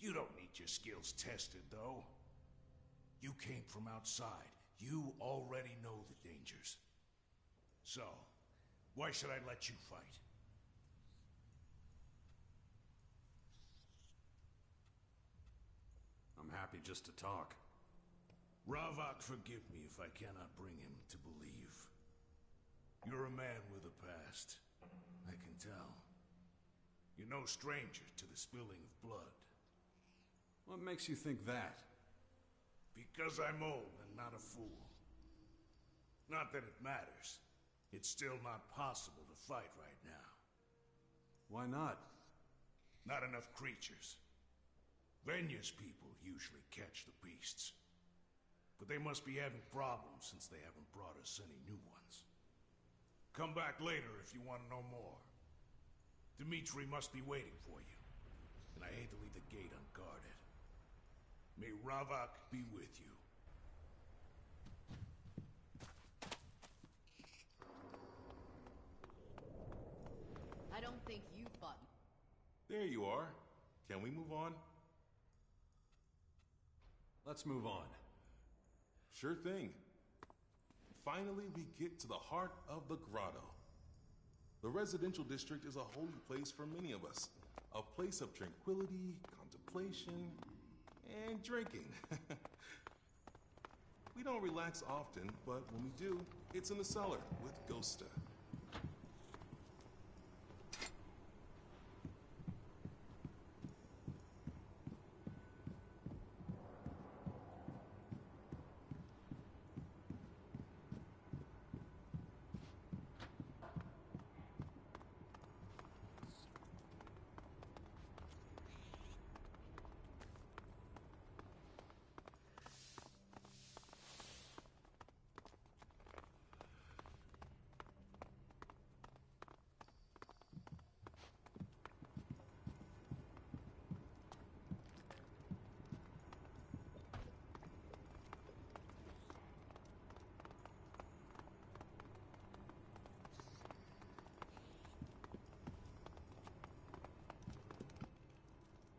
You don't need your skills tested, though. You came from outside. You already know the dangers. So, why should I let you fight? I'm happy just to talk. Ravak, forgive me if I cannot bring him to believe. You're a man with a past. I can tell. You're no stranger to the spilling of blood. What makes you think that? Because I'm old and not a fool. Not that it matters. It's still not possible to fight right now. Why not? Not enough creatures. Venya's people usually catch the beasts. But they must be having problems since they haven't brought us any new ones. Come back later if you want to know more. Dmitri must be waiting for you. And I hate to leave the gate unguarded. May Ravak be with you. I don't think you fought. There you are. Can we move on? Let's move on. Sure thing. Finally, we get to the heart of the grotto. The residential district is a holy place for many of us. A place of tranquility, contemplation, and drinking. We don't relax often, but when we do, it's in the cellar with Ghosta.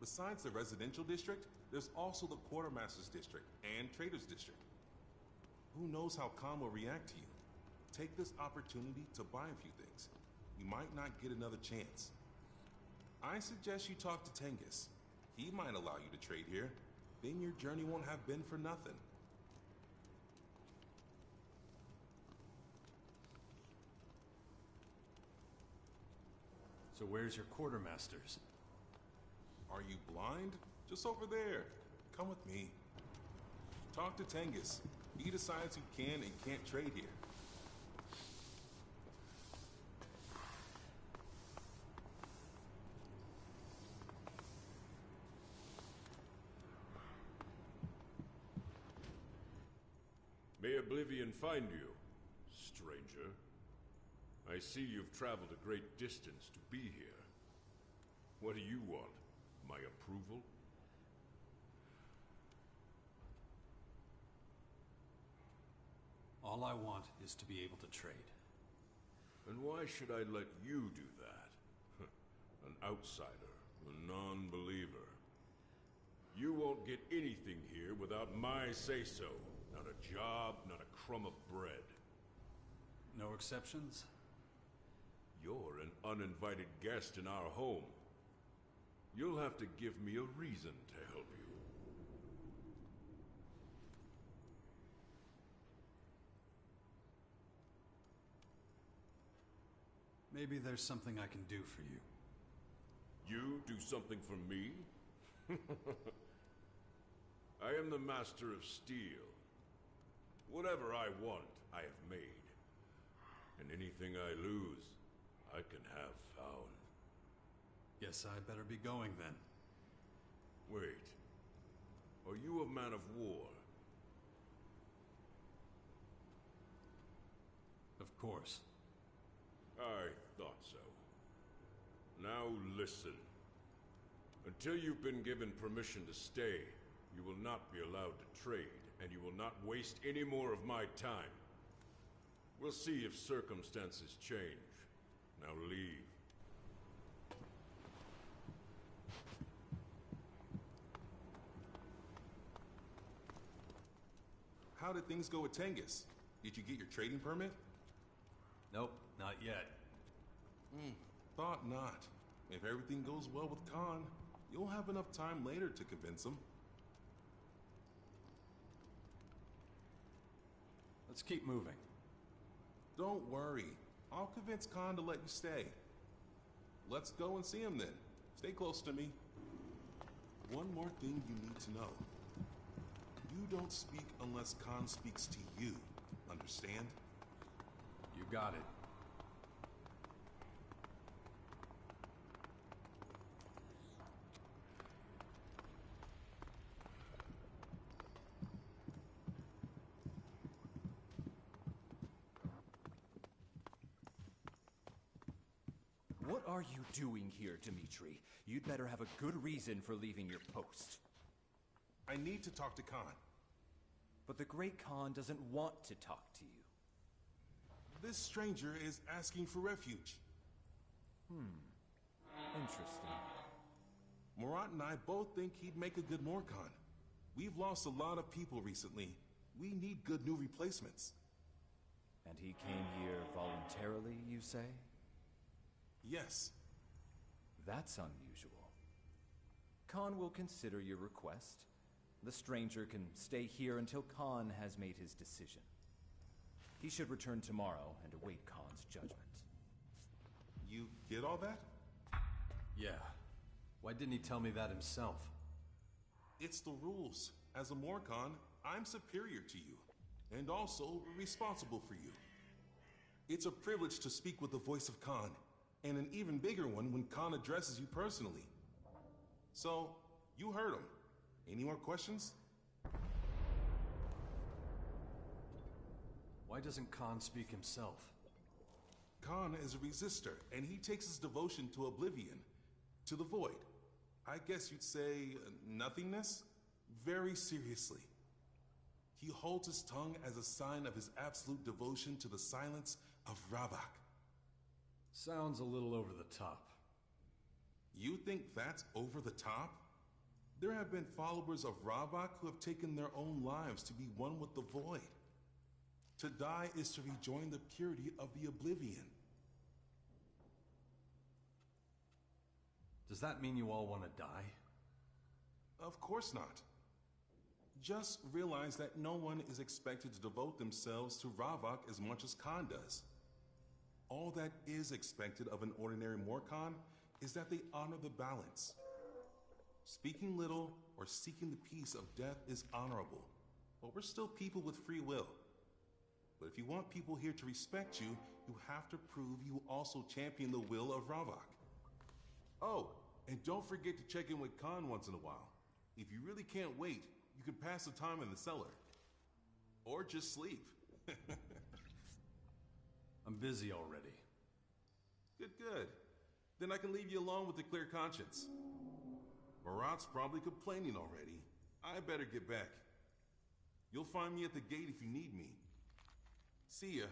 Besides the residential district, there's also the quartermaster's district and trader's district. Who knows how Khan will react to you? Take this opportunity to buy a few things. You might not get another chance. I suggest you talk to Tengus. He might allow you to trade here. Then your journey won't have been for nothing. So where's your quartermasters? Are you blind? Just over there. Come with me. Talk to Tengus. He decides who can and can't trade here. May Oblivion find you, stranger. I see you've traveled a great distance to be here. What do you want? My approval? All I want is to be able to trade. And why should I let you do that? An outsider, a non-believer. You won't get anything here without my say-so. Not a job, not a crumb of bread. No exceptions? You're an uninvited guest in our home. You'll have to give me a reason to help you. Maybe there's something I can do for you. You do something for me? I am the Master of Steel. Whatever I want, I have made. And anything I lose, I can have found. Guess I better be going then. Wait. Are you a man of war? Of course. I thought so. Now listen. Until you've been given permission to stay, you will not be allowed to trade, and you will not waste any more of my time. We'll see if circumstances change. Now leave. How did things go with Tengus? Did you get your trading permit? Nope, not yet. Thought not. If everything goes well with Khan, you'll have enough time later to convince him. Let's keep moving. Don't worry. I'll convince Khan to let you stay. Let's go and see him then. Stay close to me. One more thing you need to know. You don't speak unless Khan speaks to you. Understand? You got it. What are you doing here, Dimitri? You'd better have a good reason for leaving your post. I need to talk to Khan. But the Great Khan doesn't want to talk to you. This stranger is asking for refuge. Interesting. Murat and I both think he'd make a good Morkhan. We've lost a lot of people recently. We need good new replacements. And he came here voluntarily, you say? Yes. That's unusual. Khan will consider your request. The stranger can stay here until Khan has made his decision. He should return tomorrow and await Khan's judgment. You get all that? Yeah. Why didn't he tell me that himself? It's the rules. As a Morkhan, I'm superior to you, and also responsible for you. It's a privilege to speak with the voice of Khan, and an even bigger one when Khan addresses you personally. So, you heard him. Any more questions? Why doesn't Khan speak himself? Khan is a resistor, and he takes his devotion to oblivion, to the void. I guess you'd say nothingness? Very seriously. He holds his tongue as a sign of his absolute devotion to the silence of Ravak. Sounds a little over the top. You think that's over the top? There have been followers of Ravak who have taken their own lives to be one with the void. To die is to rejoin the purity of the oblivion. Does that mean you all want to die? Of course not. Just realize that no one is expected to devote themselves to Ravak as much as Khan does. All that is expected of an ordinary Morkhan is that they honor the balance. Speaking little or seeking the peace of death is honorable, but we're still people with free will. But if you want people here to respect you, you have to prove you also champion the will of Ravak. Oh, and don't forget to check in with Khan once in a while. If you really can't wait, you can pass the time in the cellar. Or just sleep. I'm busy already. Good, good. Then I can leave you alone with a clear conscience. Murat's probably complaining already. I better get back. You'll find me at the gate if you need me. See ya.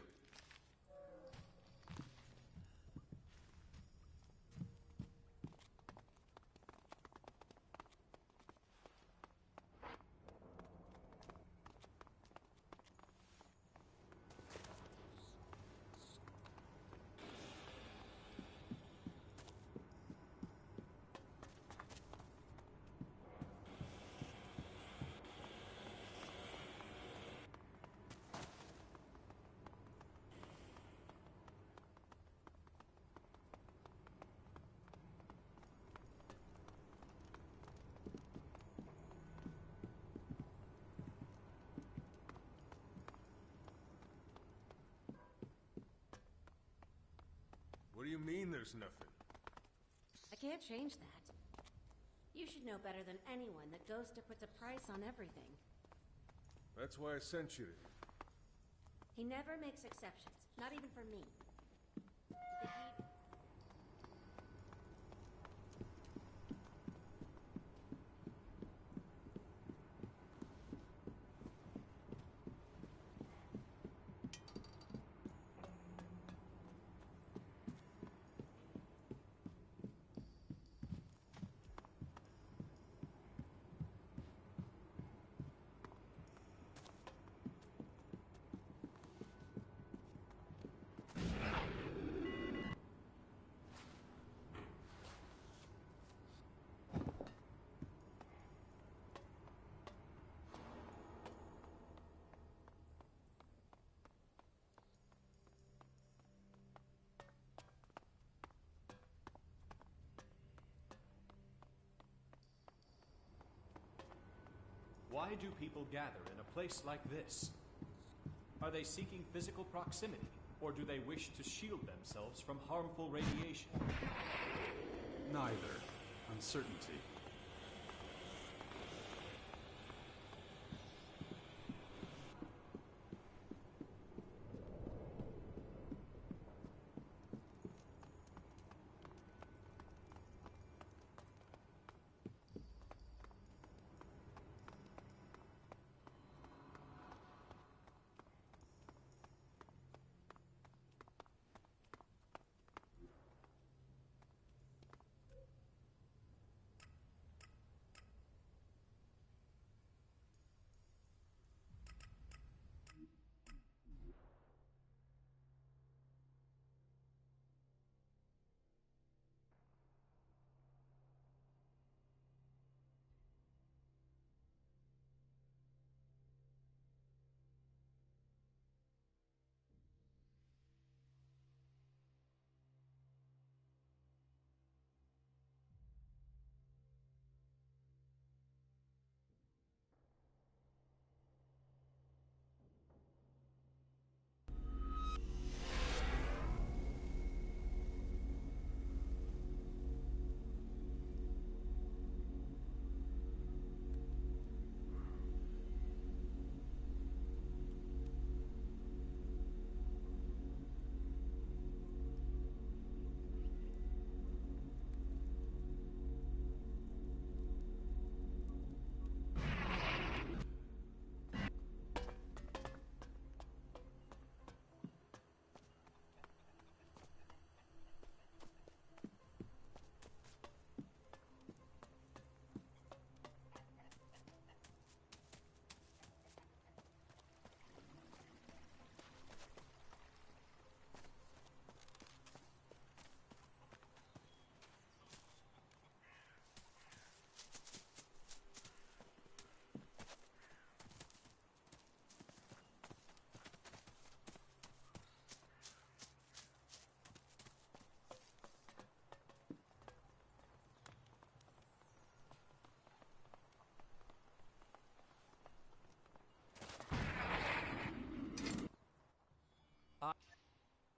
What do you mean there's nothing? I can't change that. You should know better than anyone that Ghoster puts a price on everything. That's why I sent you. He never makes exceptions, not even for me. Why do people gather in a place like this? Are they seeking physical proximity, or do they wish to shield themselves from harmful radiation? Neither. Uncertainty.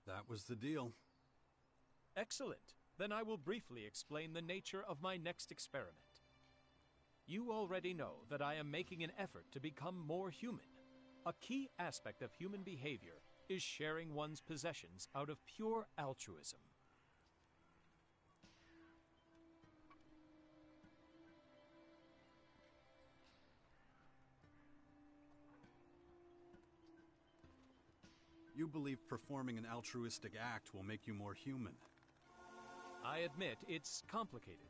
That was the deal. Excellent. Then I will briefly explain the nature of my next experiment. You already know that I am making an effort to become more human. A key aspect of human behavior is sharing one's possessions out of pure altruism. You believe performing an altruistic act will make you more human. I admit it's complicated.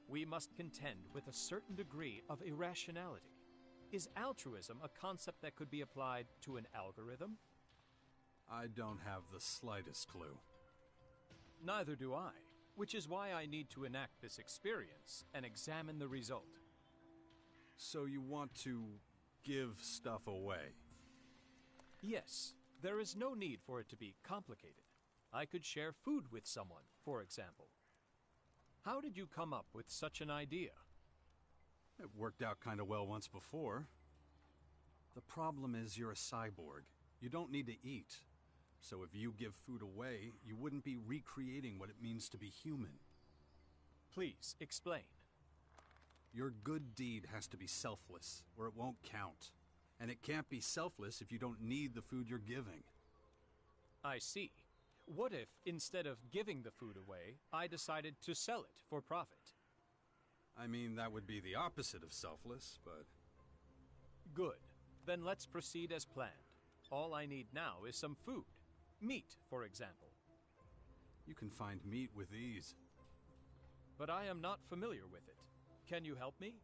We must contend with a certain degree of irrationality. Is altruism a concept that could be applied to an algorithm? I don't have the slightest clue. Neither do I, which is why I need to enact this experience and examine the result. So you want to give stuff away? Yes, there is no need for it to be complicated. I could share food with someone, for example. How did you come up with such an idea? It worked out kind of well once before. The problem is you're a cyborg. You don't need to eat. So if you give food away, you wouldn't be recreating what it means to be human. Please, explain. Your good deed has to be selfless, or it won't count. And it can't be selfless if you don't need the food you're giving. I see. What if, instead of giving the food away, I decided to sell it for profit? I mean, that would be the opposite of selfless, but... Good. Then let's proceed as planned. All I need now is some food. Meat, for example. You can find meat with ease. But I am not familiar with it. Can you help me?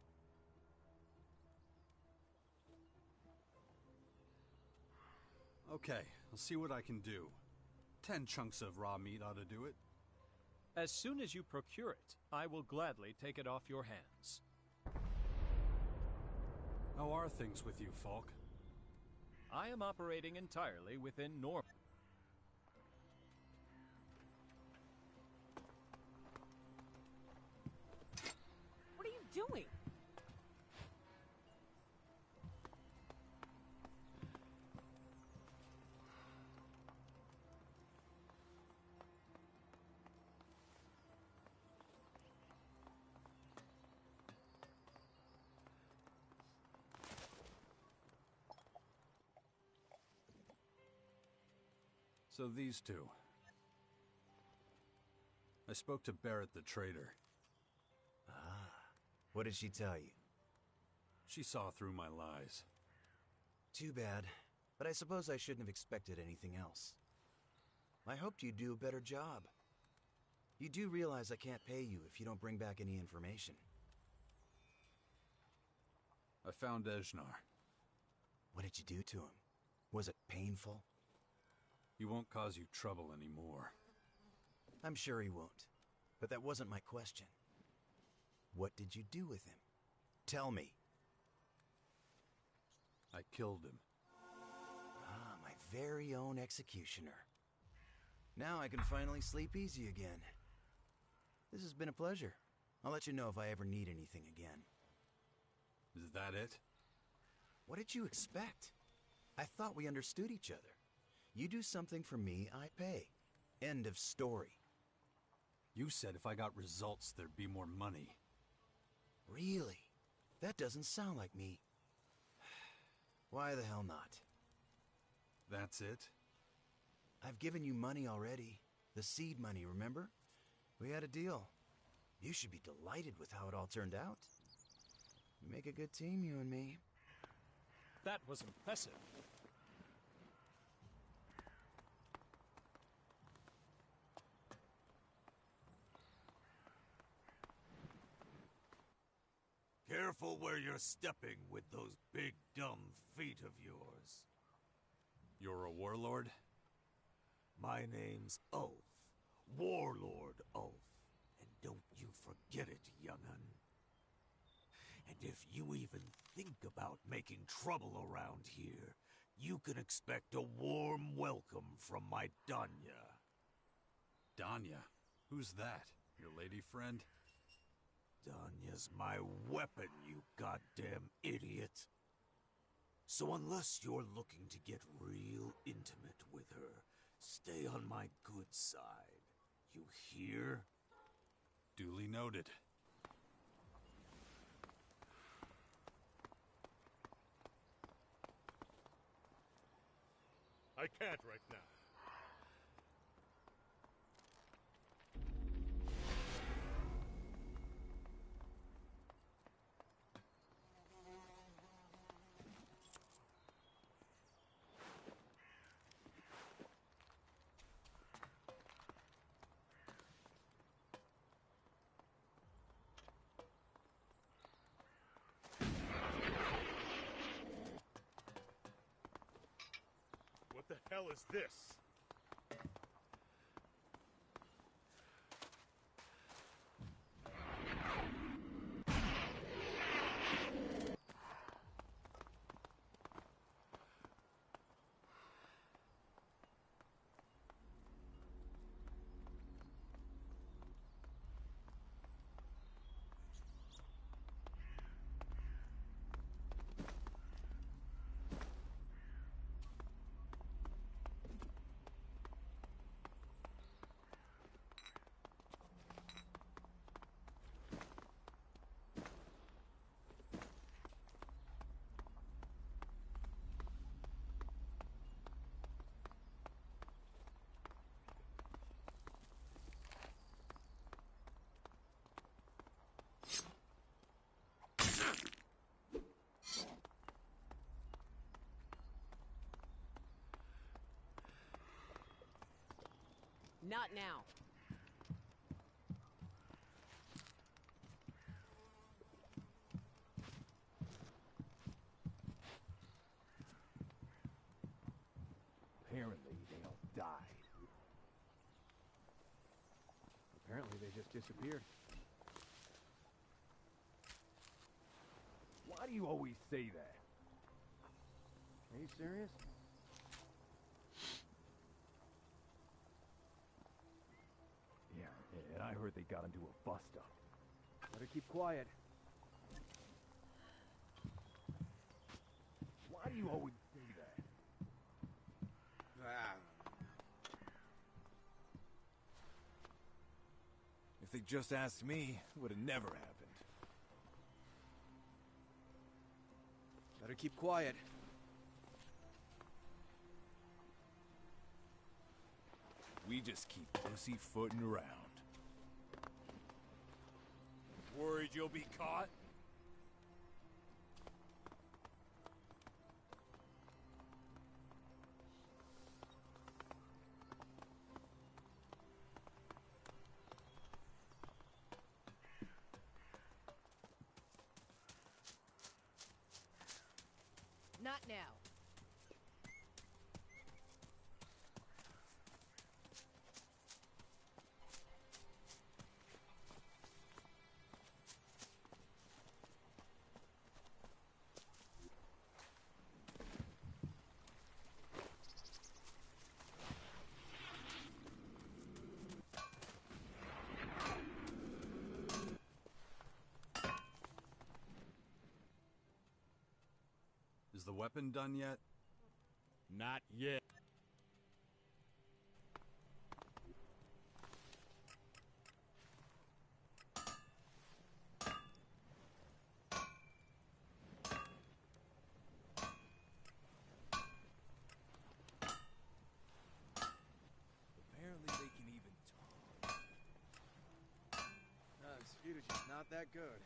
Okay, I'll see what I can do. 10 chunks of raw meat ought to do it. As soon as you procure it, I will gladly take it off your hands. How are things with you, Falk? I am operating entirely within normal. What are you doing? So these two. I spoke to Barrett the trader. Ah, what did she tell you? She saw through my lies. Too bad, but I suppose I shouldn't have expected anything else. I hoped you'd do a better job. You do realize I can't pay you if you don't bring back any information. I found Ejnar. What did you do to him? Was it painful? He won't cause you trouble anymore. I'm sure he won't. But that wasn't my question. What did you do with him? Tell me. I killed him. Ah, my very own executioner. Now I can finally sleep easy again. This has been a pleasure. I'll let you know if I ever need anything again. Is that it? What did you expect? I thought we understood each other. You do something for me, I pay. End of story. You said if I got results, there'd be more money. Really? That doesn't sound like me. Why the hell not? That's it? I've given you money already. The seed money, remember? We had a deal. You should be delighted with how it all turned out. We make a good team, you and me. That was impressive. Careful where you're stepping with those big dumb feet of yours. You're a warlord? My name's Ulf. Warlord Ulf. And don't you forget it, young'un. And if you even think about making trouble around here, you can expect a warm welcome from my Danya. Danya? Who's that? Your lady friend? Danya's my weapon, you goddamn idiot. So unless you're looking to get real intimate with her, stay on my good side. You hear? Duly noted. I can't right now. What the hell is this? Not now. Apparently, they all died. Apparently, they just disappeared. Why do you always say that? Are you serious? Yeah, and I heard they got into a bust-up. Better keep quiet. Why do you always say that? If they just asked me, it would have never happened. Better keep quiet. We just keep pussyfooting around. Worried you'll be caught? Not now. Is the weapon done yet? Not yet. Apparently they can even talk. This feud is just not that good.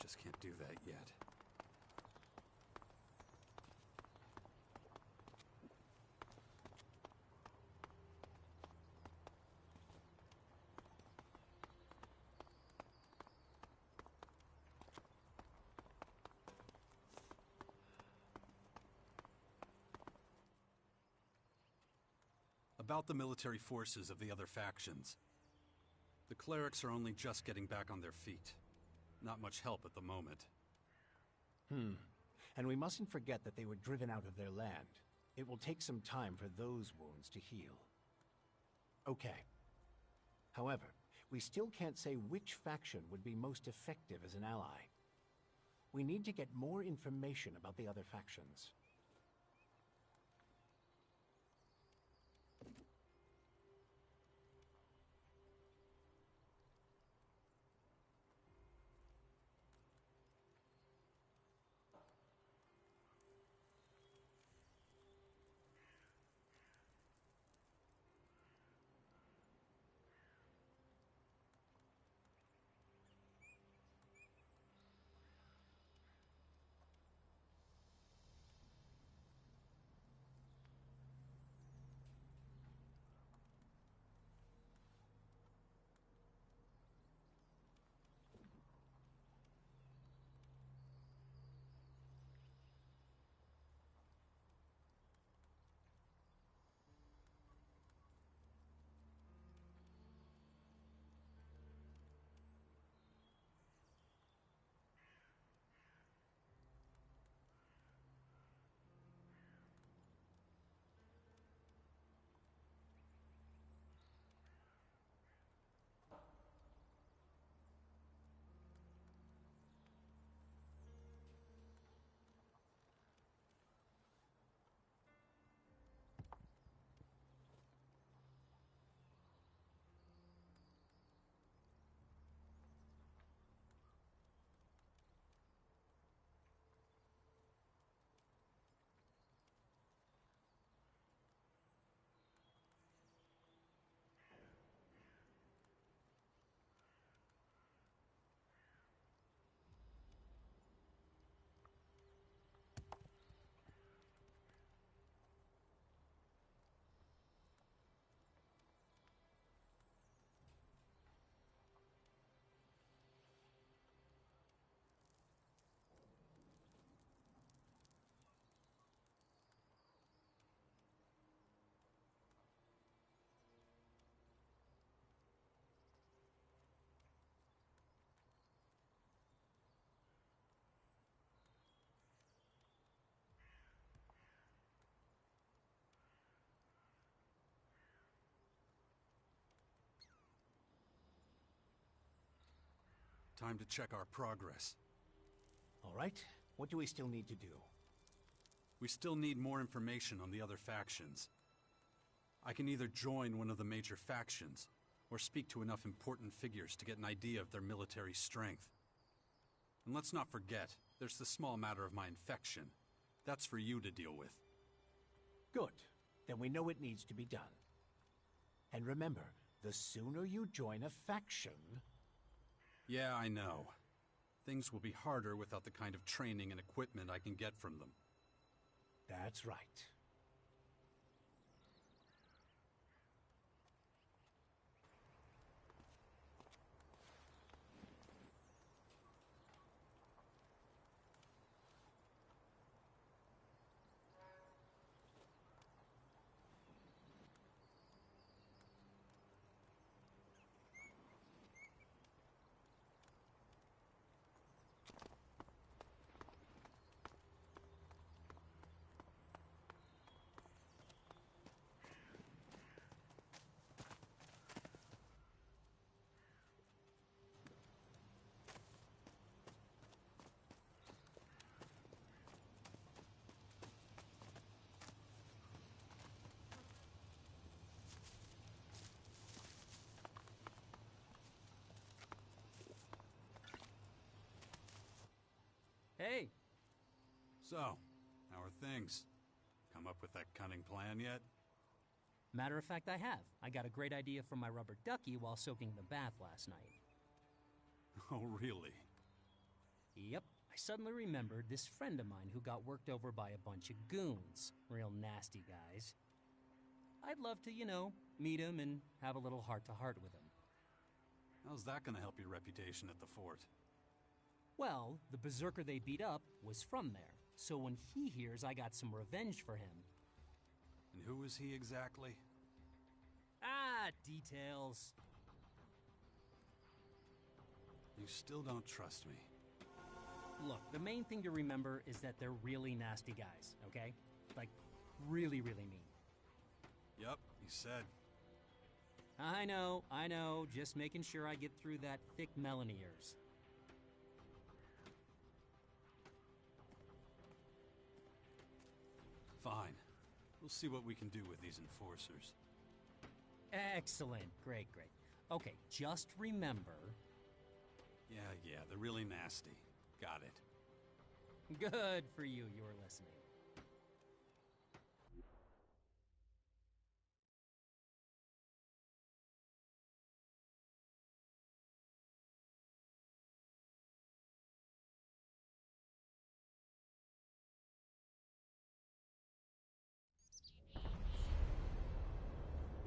just can't do that yet. About the military forces of the other factions. The clerics are only just getting back on their feet. Not much help at the moment. And we mustn't forget that they were driven out of their land. It will take some time for those wounds to heal. Okay. However, we still can't say which faction would be most effective as an ally. We need to get more information about the other factions. Time to check our progress. All right, what do we still need to do? We still need more information on the other factions. I can either join one of the major factions, or speak to enough important figures to get an idea of their military strength. And let's not forget, there's the small matter of my infection. That's for you to deal with. Good. Then we know it needs to be done. And remember, the sooner you join a faction... Yeah, I know. Things will be harder without the kind of training and equipment I can get from them. That's right. Hey! So, how are things? Come up with that cunning plan yet? Matter of fact, I have. I got a great idea from my rubber ducky while soaking the bath last night. Oh, really? Yep, I suddenly remembered this friend of mine who got worked over by a bunch of goons. Real nasty guys. I'd love to, meet him and have a little heart-to-heart with him. How's that gonna help your reputation at the fort? Well, the berserker they beat up was from there, so when he hears I got some revenge for him... And who is he exactly? Ah, details. You still don't trust me. Look, the main thing to remember is that they're really nasty guys, okay? Like, really, really mean. Yup, you said. I know, just making sure I get through that thick melon of yours. Fine. We'll see what we can do with these enforcers. Excellent, great. Okay, just remember... Yeah, they're really nasty. Got it. Good for you, you're listening.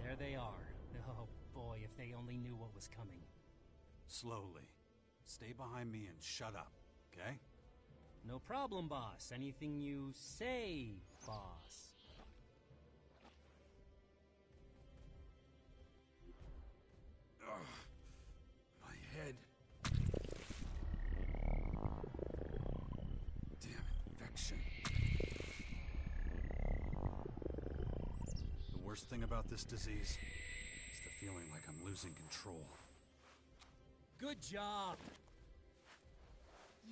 There they are. Oh boy, if they only knew what was coming. Slowly. Stay behind me and shut up, okay? No problem, boss. Anything you say, boss. Ugh. My head. Damn infection. The worst thing about this disease is the feeling like I'm losing control. Good job!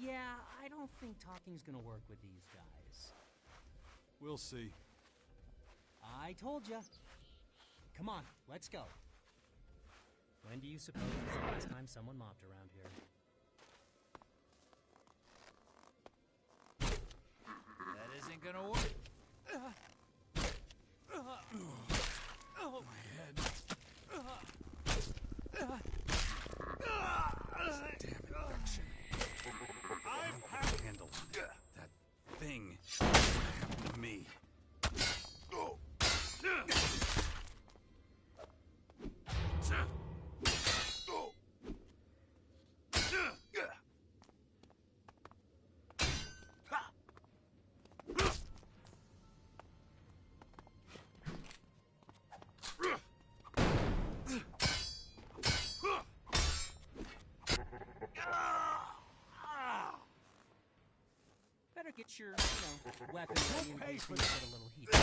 Yeah, I don't think talking's gonna work with these guys. We'll see. I told ya. Come on, let's go. When do you suppose was the last time someone mopped around here? That isn't gonna work. Oh, my head. Damn infection. I can't handle that thing that happened to me. Better get your, weapon ready in case things get a little heated.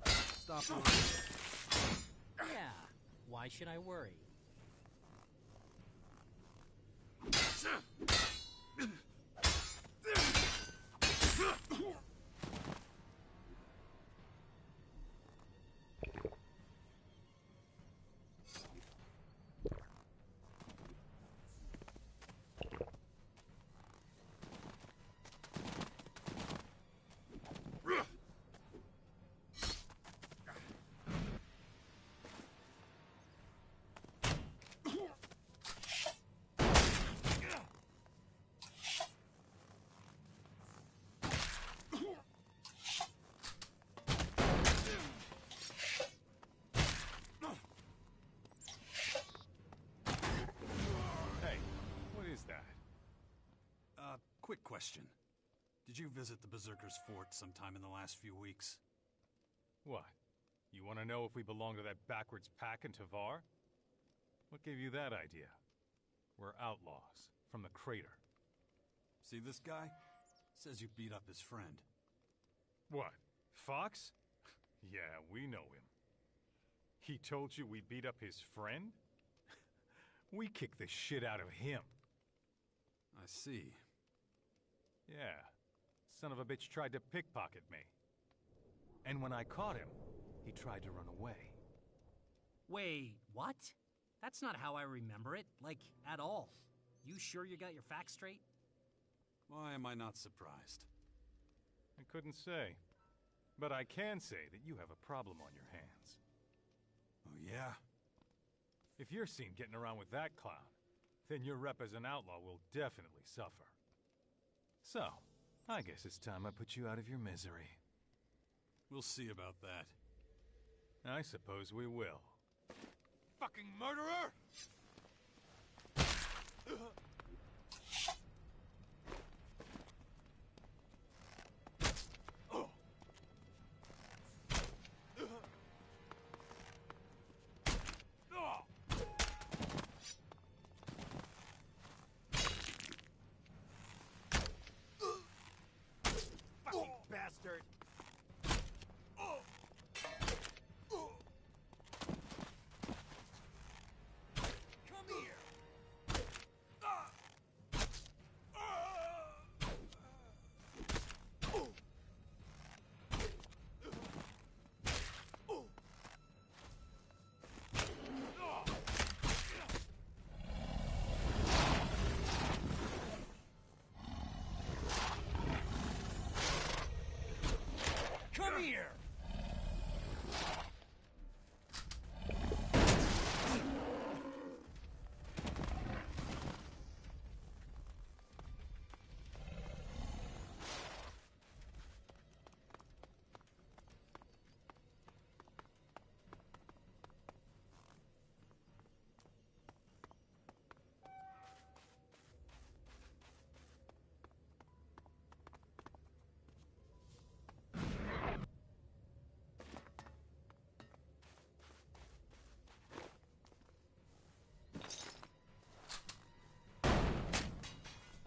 Stop worrying. Yeah, why should I worry? Quick question. Did you visit the Berserker's fort sometime in the last few weeks? What? You want to know if we belong to that backwards pack in Tavar? What gave you that idea? We're outlaws from the crater. See this guy? Says you beat up his friend. What? Fox? Yeah, we know him. He told you we beat up his friend? We kicked the shit out of him. I see. Yeah. Son of a bitch tried to pickpocket me. And when I caught him, he tried to run away. Wait, what? That's not how I remember it, like, at all. You sure you got your facts straight? Why am I not surprised? I couldn't say. But I can say that you have a problem on your hands. Oh, yeah? If you're seen getting around with that clown, then your rep as an outlaw will definitely suffer. So, I guess it's time I put you out of your misery. We'll see about that. I suppose we will. Fucking murderer! Fucking bastard! Come here! Come here!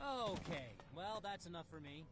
Okay, well, that's enough for me.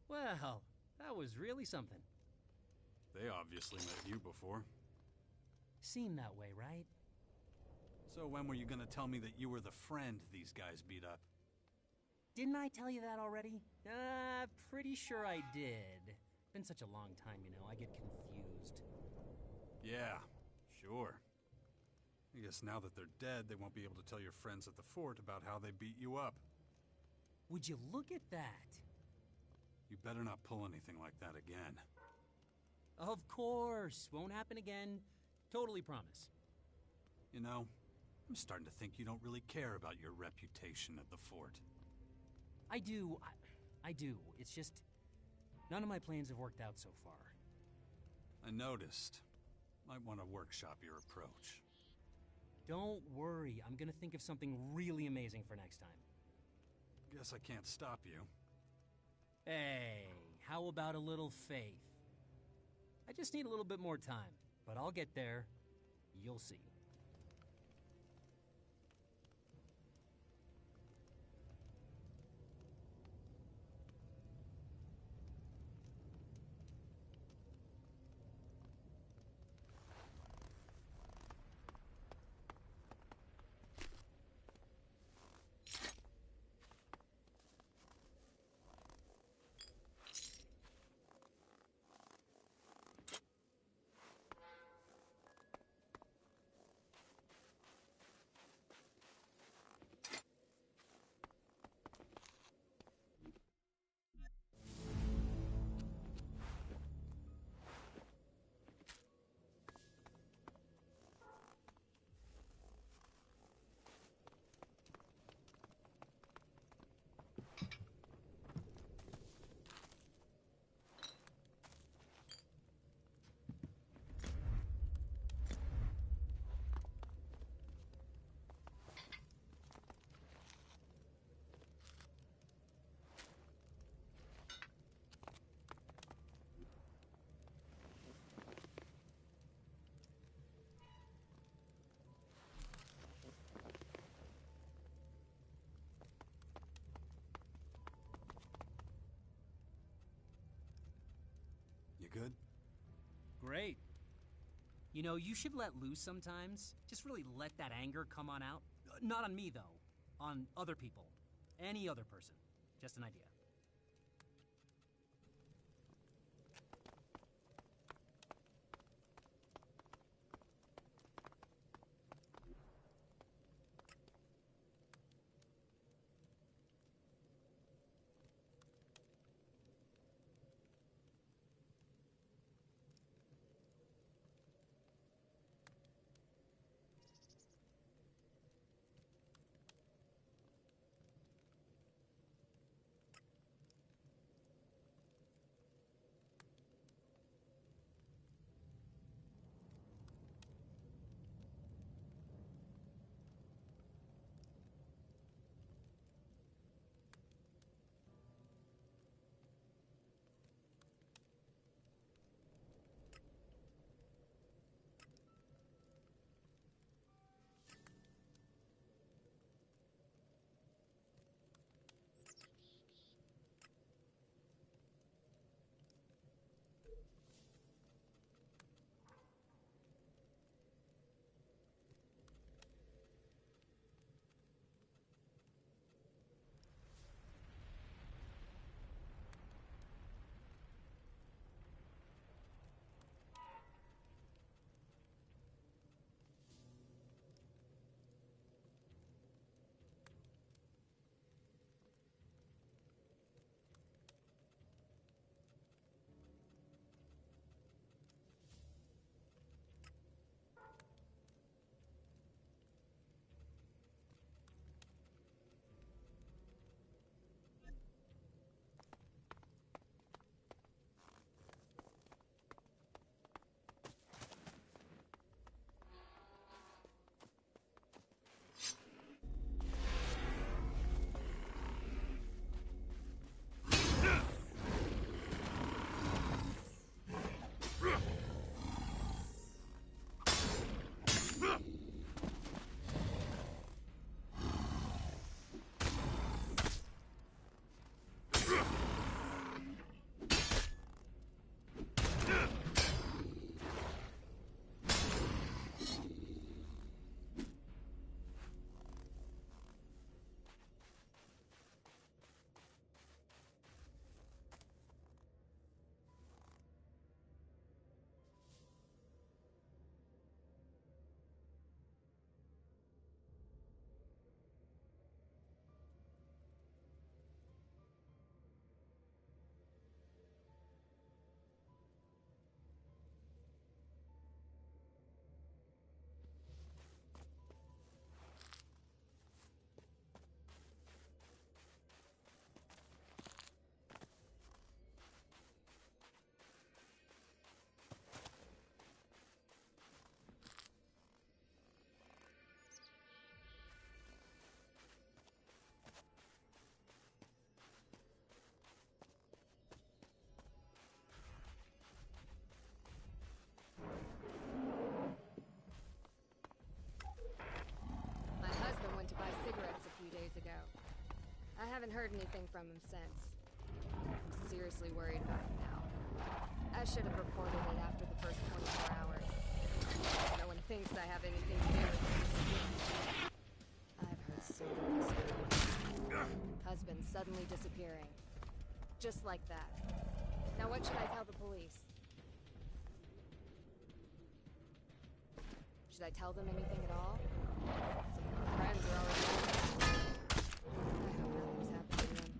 Well, that was really something. They obviously met you before. Seemed that way, right? So when were you gonna tell me that you were the friend these guys beat up? Didn't I tell you that already? Pretty sure I did. Been such a long time, you know, I get confused. Yeah, sure. I guess now that they're dead, they won't be able to tell your friends at the fort about how they beat you up. Would you look at that? You better not pull anything like that again. Of course. Won't happen again. Totally promise. You know, I'm starting to think you don't really care about your reputation at the fort. I do. I do. It's just, none of my plans have worked out so far. I noticed. Might want to workshop your approach. Don't worry. I'm gonna think of something really amazing for next time. Guess I can't stop you. Hey, how about a little faith? I just need a little bit more time, but I'll get there. You'll see. good? Great. You know, you should let loose sometimes. Just really let that anger come on out. Not on me, though. On other people. Any other person. Just an idea. ago. I haven't heard anything from him since. I'm seriously worried about him now. I should have reported it after the first 24 hours. No one thinks I have anything to do with it. I've heard so many stories. Husband suddenly disappearing. Just like that. Now what should I tell the police? Should I tell them anything at all? Some of my friends are already I hope nothing's happened to them.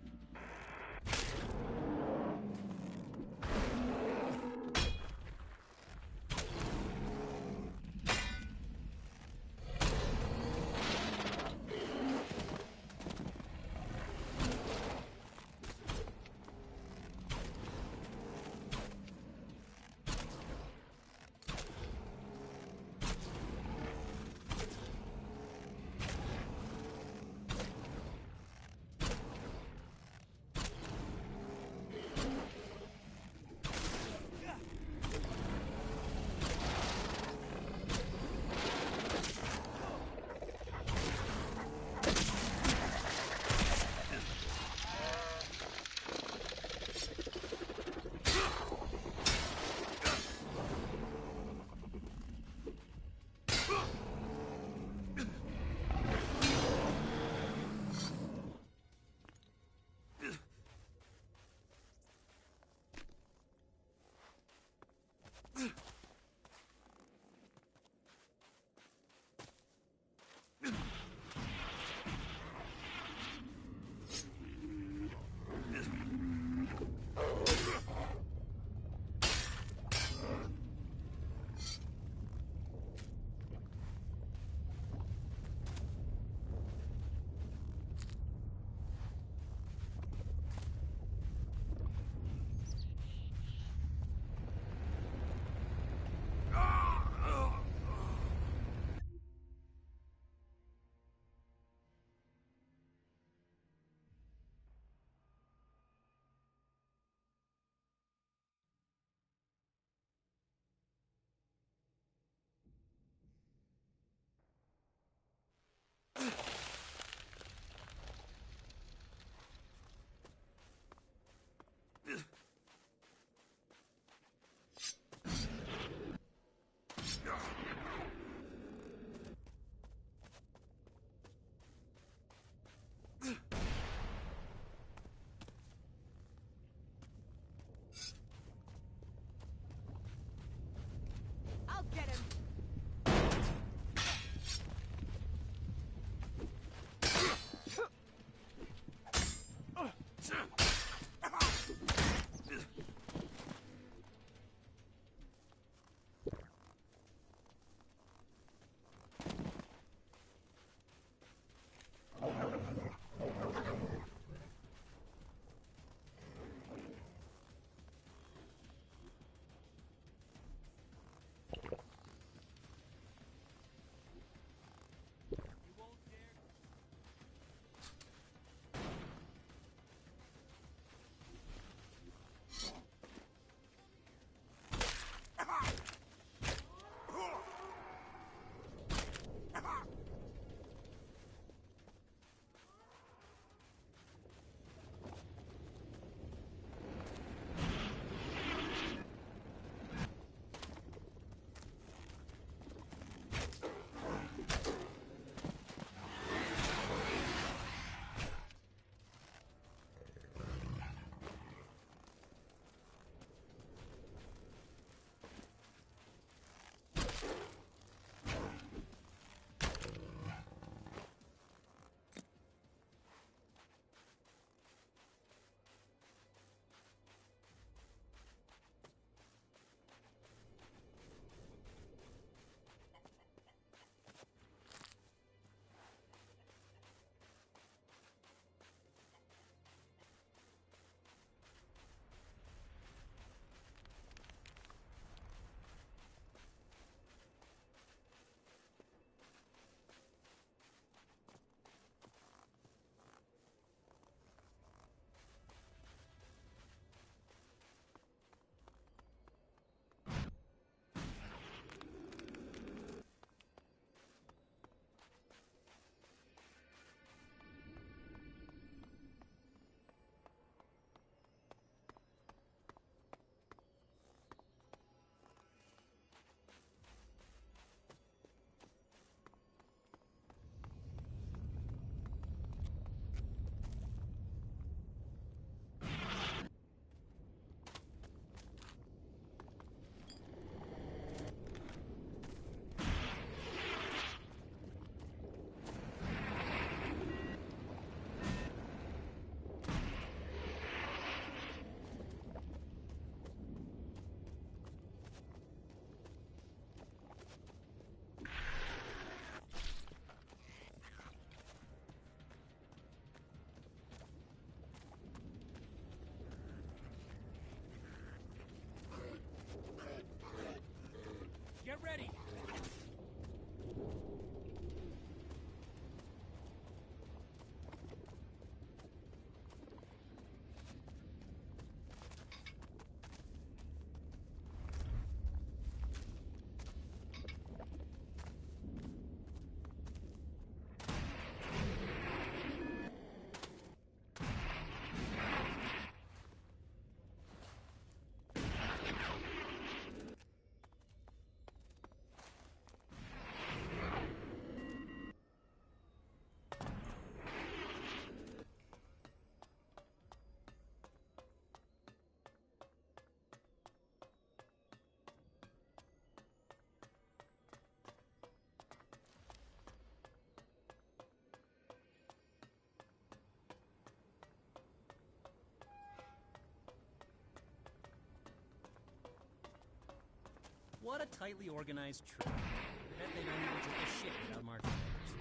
What a tightly organized trip. I bet they don't even take a shit without marching orders.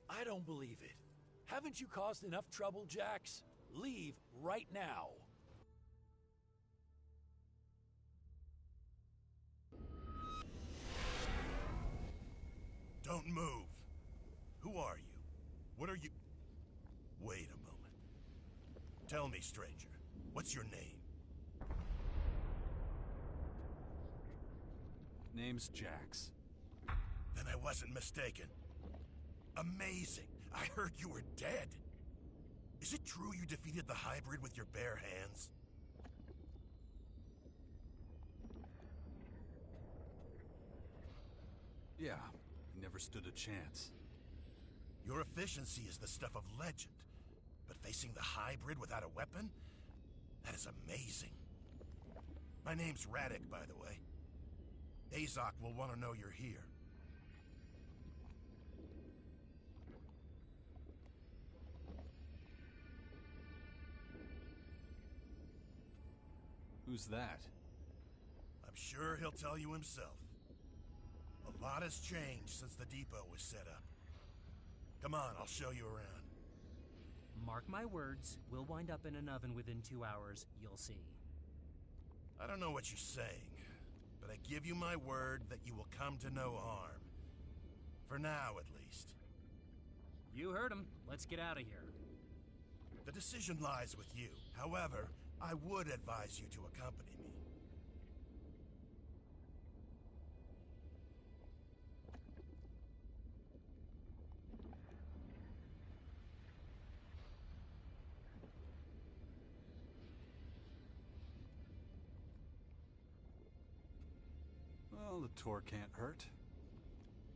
I don't believe it. Haven't you caused enough trouble, Jax? Leave right now. Don't move. Who are you? What are you... Wait a moment. Tell me, stranger, what's your name? Name's Jax. Then I wasn't mistaken. Amazing. I heard you were dead. Is it true you defeated the hybrid with your bare hands? Yeah, he never stood a chance. Your efficiency is the stuff of legend. But facing the hybrid without a weapon? That is amazing. My name's Radek, by the way. Azok will want to know you're here. Who's that? I'm sure he'll tell you himself. A lot has changed since the depot was set up. Come on, I'll show you around. Mark my words, we'll wind up in an oven within 2 hours, you'll see. I don't know what you're saying, but I give you my word that you will come to no harm. For now, at least. You heard him. Let's get out of here. The decision lies with you. However, I would advise you to accompany me. Well, the tour can't hurt.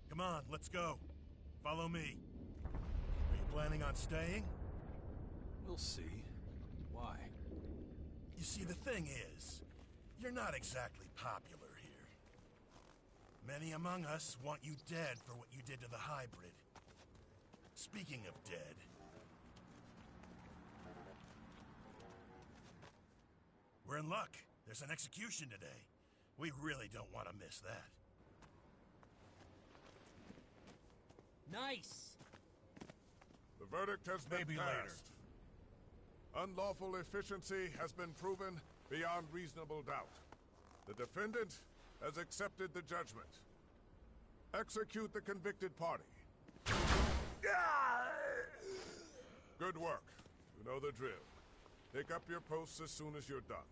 Come on, let's go. Follow me. Are you planning on staying? We'll see. Why? You see, the thing is, you're not exactly popular here. Many among us want you dead for what you did to the hybrid. Speaking of dead... we're in luck. There's an execution today. We really don't want to miss that. Nice! The verdict has been Maybe passed. Unlawful efficiency has been proven beyond reasonable doubt. The defendant has accepted the judgment. Execute the convicted party. Good work. You know the drill. Take up your posts as soon as you're done.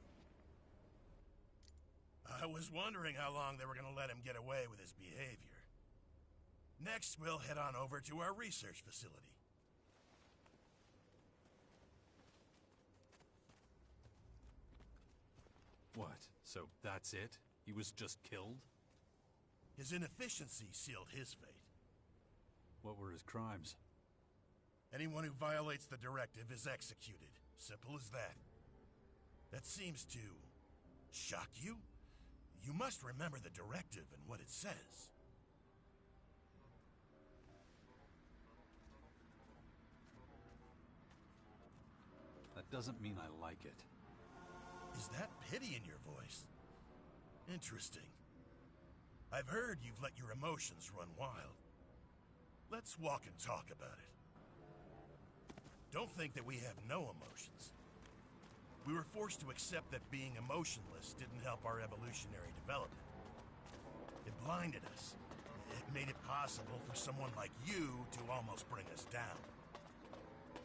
I was wondering how long they were going to let him get away with his behavior. Next, we'll head on over to our research facility. What? So that's it? He was just killed? His inefficiency sealed his fate. What were his crimes? Anyone who violates the directive is executed. Simple as that. That seems to shock you? You must remember the directive and what it says. That doesn't mean I like it. Is that pity in your voice? Interesting. I've heard you've let your emotions run wild. Let's walk and talk about it. Don't think that we have no emotions. We were forced to accept that being emotionless didn't help our evolutionary development. It blinded us. It made it possible for someone like you to almost bring us down.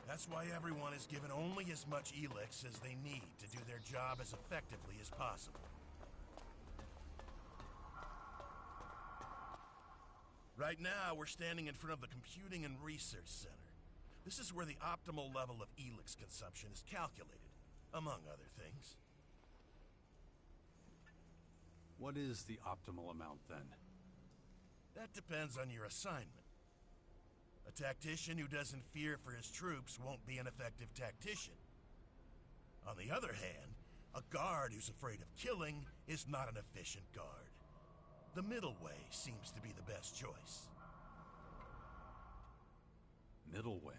That's why everyone is given only as much Elix as they need to do their job as effectively as possible. Right now, we're standing in front of the Computing and Research Center. This is where the optimal level of Elix consumption is calculated, among other things. What is the optimal amount, then? That depends on your assignment. A tactician who doesn't fear for his troops won't be an effective tactician. On the other hand, a guard who's afraid of killing is not an efficient guard. The middle way seems to be the best choice. Middle way?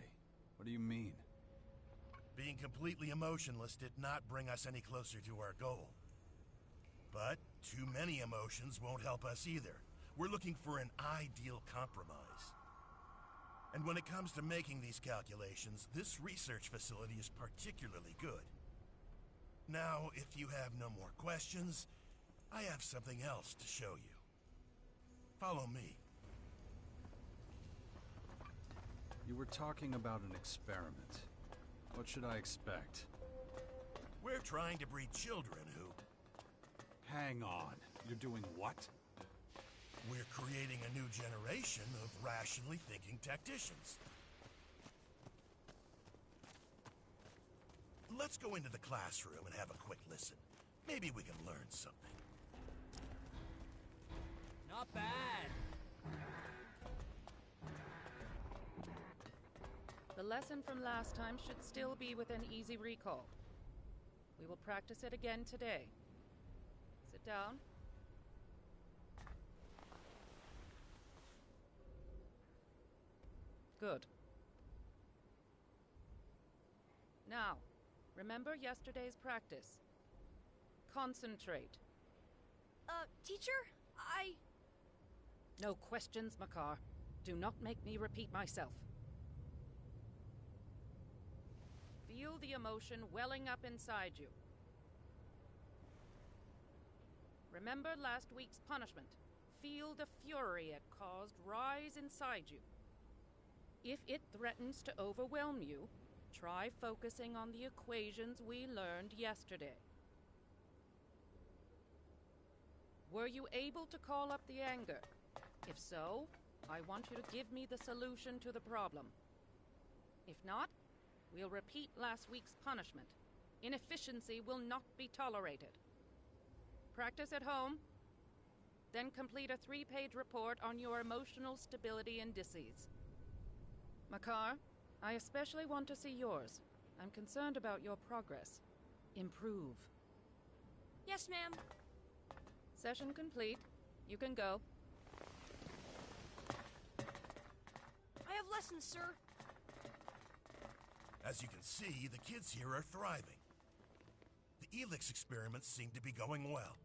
What do you mean? Being completely emotionless did not bring us any closer to our goal. But too many emotions won't help us either. We're looking for an ideal compromise. And when it comes to making these calculations, this research facility is particularly good. Now, if you have no more questions, I have something else to show you. Follow me. You were talking about an experiment. What should I expect? We're trying to breed children who... Hang on. You're doing what? We're creating a new generation of rationally thinking tacticians. Let's go into the classroom and have a quick listen. Maybe we can learn something. Not bad. The lesson from last time should still be within easy recall. We will practice it again today. Sit down. Good. Now, remember yesterday's practice. Concentrate. Teacher, No questions, Makar. Do not make me repeat myself. Feel the emotion welling up inside you. Remember last week's punishment. Feel the fury it caused rise inside you. If it threatens to overwhelm you, try focusing on the equations we learned yesterday. Were you able to call up the anger? If so, I want you to give me the solution to the problem. If not, we'll repeat last week's punishment. Inefficiency will not be tolerated. Practice at home, then complete a 3-page report on your emotional stability indices. Makar, I especially want to see yours. I'm concerned about your progress. Improve. Yes, ma'am. Session complete. You can go. I have lessons, sir. As you can see, the kids here are thriving. The Elix experiments seem to be going well.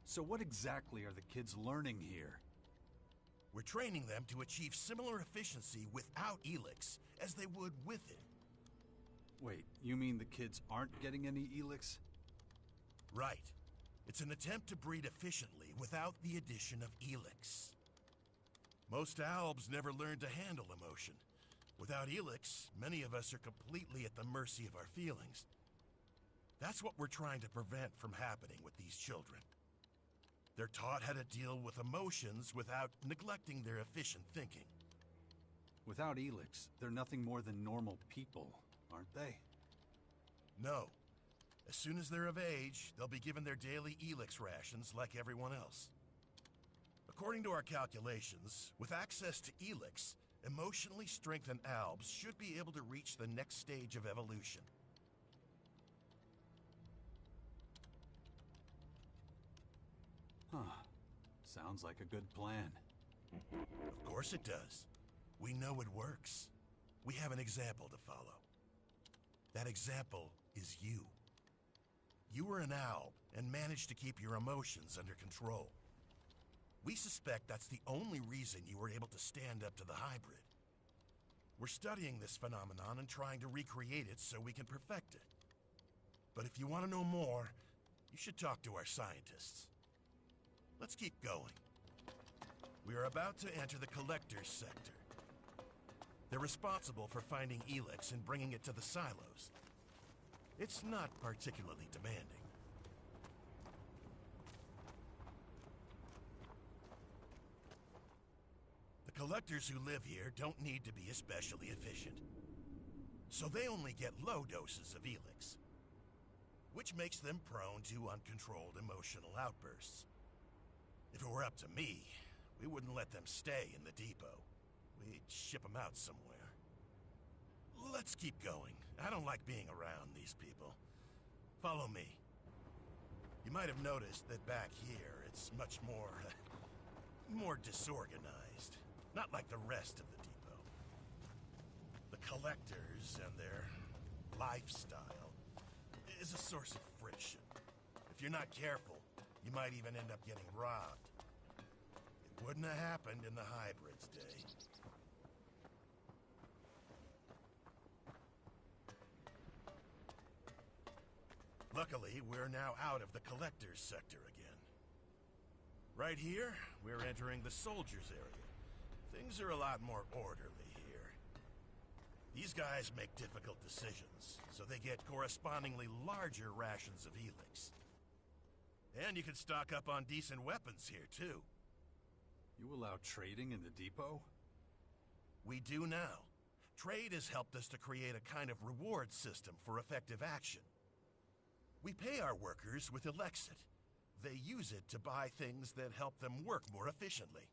So what exactly are the kids learning here? We're training them to achieve similar efficiency without Elix as they would with it. Wait, you mean the kids aren't getting any Elix? Right. It's an attempt to breed efficiently without the addition of Elix. Most Albs never learned to handle emotion. Without Elix, many of us are completely at the mercy of our feelings. That's what we're trying to prevent from happening with these children. They're taught how to deal with emotions without neglecting their efficient thinking. Without Elix, they're nothing more than normal people, aren't they? No. As soon as they're of age, they'll be given their daily Elix rations like everyone else. According to our calculations, with access to Elix, emotionally strengthened Albs should be able to reach the next stage of evolution. Huh. Sounds like a good plan. Of course it does. We know it works. We have an example to follow. That example is you. You were an Alb and managed to keep your emotions under control. We suspect that's the only reason you were able to stand up to the hybrid. We're studying this phenomenon and trying to recreate it so we can perfect it. But if you want to know more, you should talk to our scientists. Let's keep going. We are about to enter the Collector's sector. They're responsible for finding Elix and bringing it to the silos. It's not particularly demanding. The Collectors who live here don't need to be especially efficient. So they only get low doses of Elix, which makes them prone to uncontrolled emotional outbursts. If it were up to me, we wouldn't let them stay in the depot. We'd ship them out somewhere. let's keep going. I don't like being around these people. Follow me. You might have noticed that back here, it's much more... more disorganized. Not like the rest of the depot. The collectors and their lifestyle is a source of friction. If you're not careful, you might even end up getting robbed. It wouldn't have happened in the Hybrids' day. Luckily, we're now out of the collector's sector again. Right here, we're entering the soldiers' area. Things are a lot more orderly here. These guys make difficult decisions, so they get correspondingly larger rations of Helix. And you can stock up on decent weapons here, too. You allow trading in the depot? We do now. Trade has helped us to create a kind of reward system for effective action. We pay our workers with Elexit. They use it to buy things that help them work more efficiently.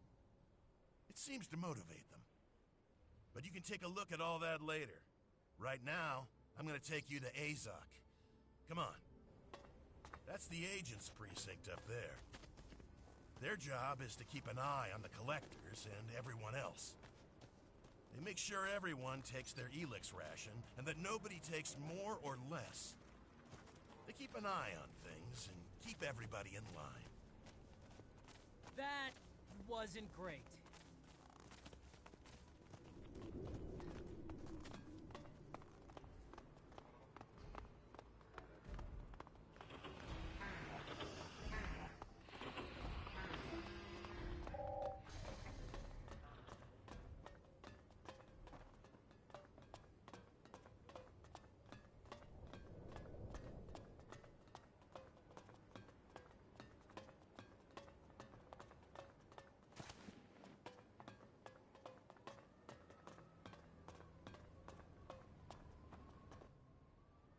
It seems to motivate them. But you can take a look at all that later. Right now, I'm gonna take you to Azok. Come on. That's the agent's precinct up there. Their job is to keep an eye on the collectors and everyone else. They make sure everyone takes their Elix ration and that nobody takes more or less. They keep an eye on things and keep everybody in line. That wasn't great.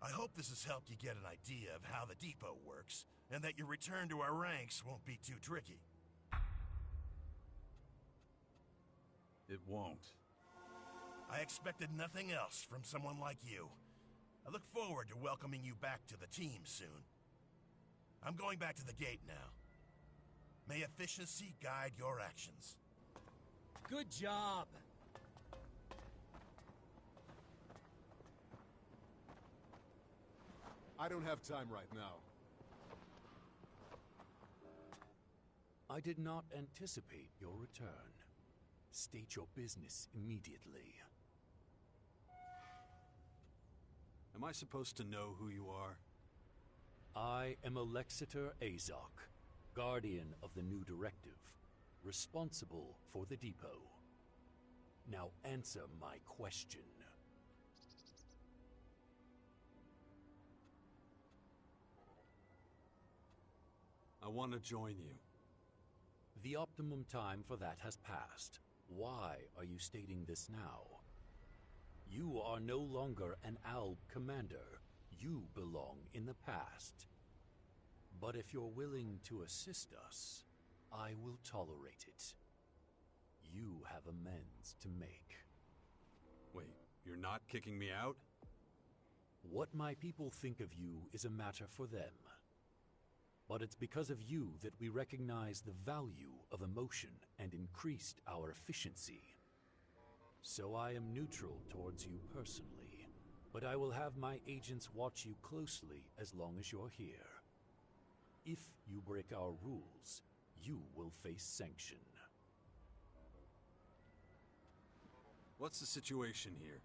I hope this has helped you get an idea of how the depot works, and that your return to our ranks won't be too tricky. It won't. I expected nothing else from someone like you. I look forward to welcoming you back to the team soon. I'm going back to the gate now. May efficiency guide your actions. Good job! I don't have time right now. I did not anticipate your return. State your business immediately. Am I supposed to know who you are? I am Alexiter Azok, Guardian of the New Directive, responsible for the depot. Now answer my question. I want to join you. The optimum time for that has passed. Why are you stating this now? You are no longer an ALB commander. You belong in the past. But if you're willing to assist us, I will tolerate it. You have amends to make. Wait, you're not kicking me out? What my people think of you is a matter for them. But it's because of you that we recognize the value of emotion and increased our efficiency. So I am neutral towards you personally, but I will have my agents watch you closely as long as you're here. If you break our rules, you will face sanction. What's the situation here?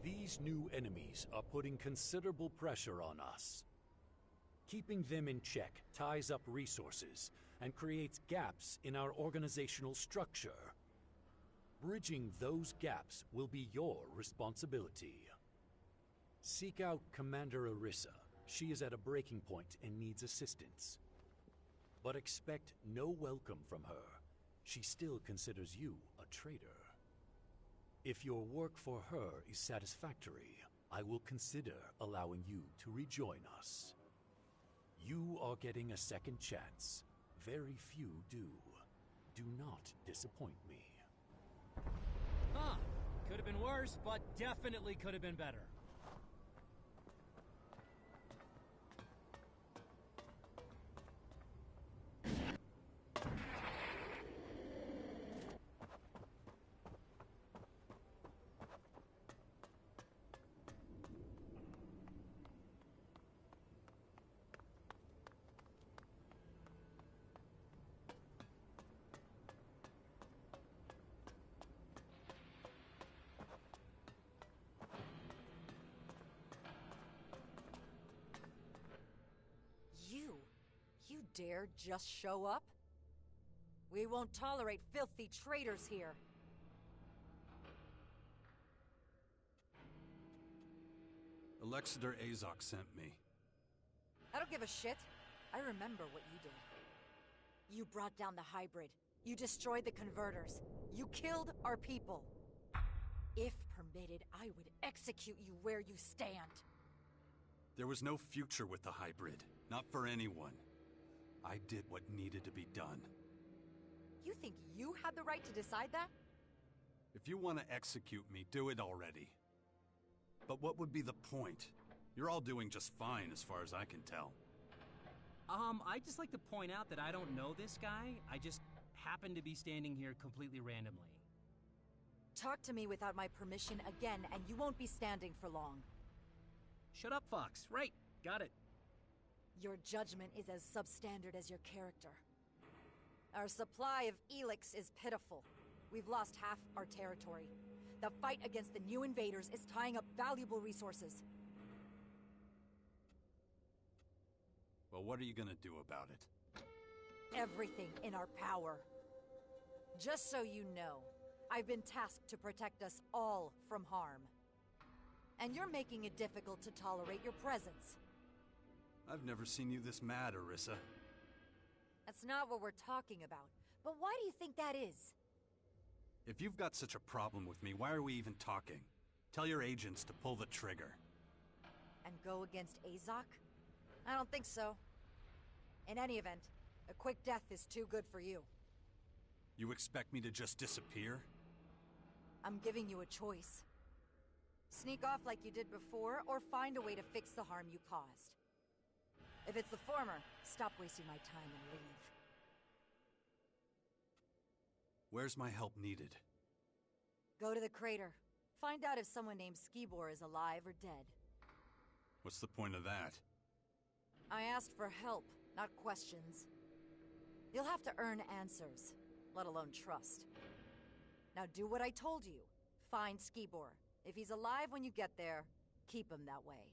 These new enemies are putting considerable pressure on us. Keeping them in check ties up resources and creates gaps in our organizational structure. Bridging those gaps will be your responsibility. Seek out Commander Arissa. She is at a breaking point and needs assistance. But expect no welcome from her. She still considers you a traitor. If your work for her is satisfactory, I will consider allowing you to rejoin us. You are getting a second chance. Very few do. Do not disappoint me. Ah, Could have been worse, but definitely could have been better. You dare just show up? We won't tolerate filthy traitors here. Alexander Azok sent me. I don't give a shit. I remember what you did. You brought down the hybrid. You destroyed the converters. You killed our people. If permitted, I would execute you where you stand. There was no future with the hybrid. Not for anyone. I did what needed to be done. You think you had the right to decide that? If you want to execute me, do it already. But what would be the point? You're all doing just fine as far as I can tell. I'd just like to point out that I don't know this guy. I just happen to be standing here completely randomly. Talk to me without my permission again, and you won't be standing for long. Shut up, Fox. Right, got it. Your judgment is as substandard as your character. Our supply of Elix is pitiful. We've lost half our territory. The fight against the new invaders is tying up valuable resources. Well, what are you gonna do about it? Everything in our power. Just so you know, I've been tasked to protect us all from harm. And you're making it difficult to tolerate your presence. I've never seen you this mad, Orisa. That's not what we're talking about. But why do you think that is? If you've got such a problem with me, why are we even talking? Tell your agents to pull the trigger. And go against Azok? I don't think so. In any event, a quick death is too good for you. You expect me to just disappear? I'm giving you a choice. Sneak off like you did before, or find a way to fix the harm you caused. If it's the former, stop wasting my time and leave. Where's my help needed? Go to the crater. Find out if someone named Skibor is alive or dead. What's the point of that? I asked for help, not questions. You'll have to earn answers, let alone trust. Now do what I told you. Find Skibor. If he's alive when you get there, keep him that way.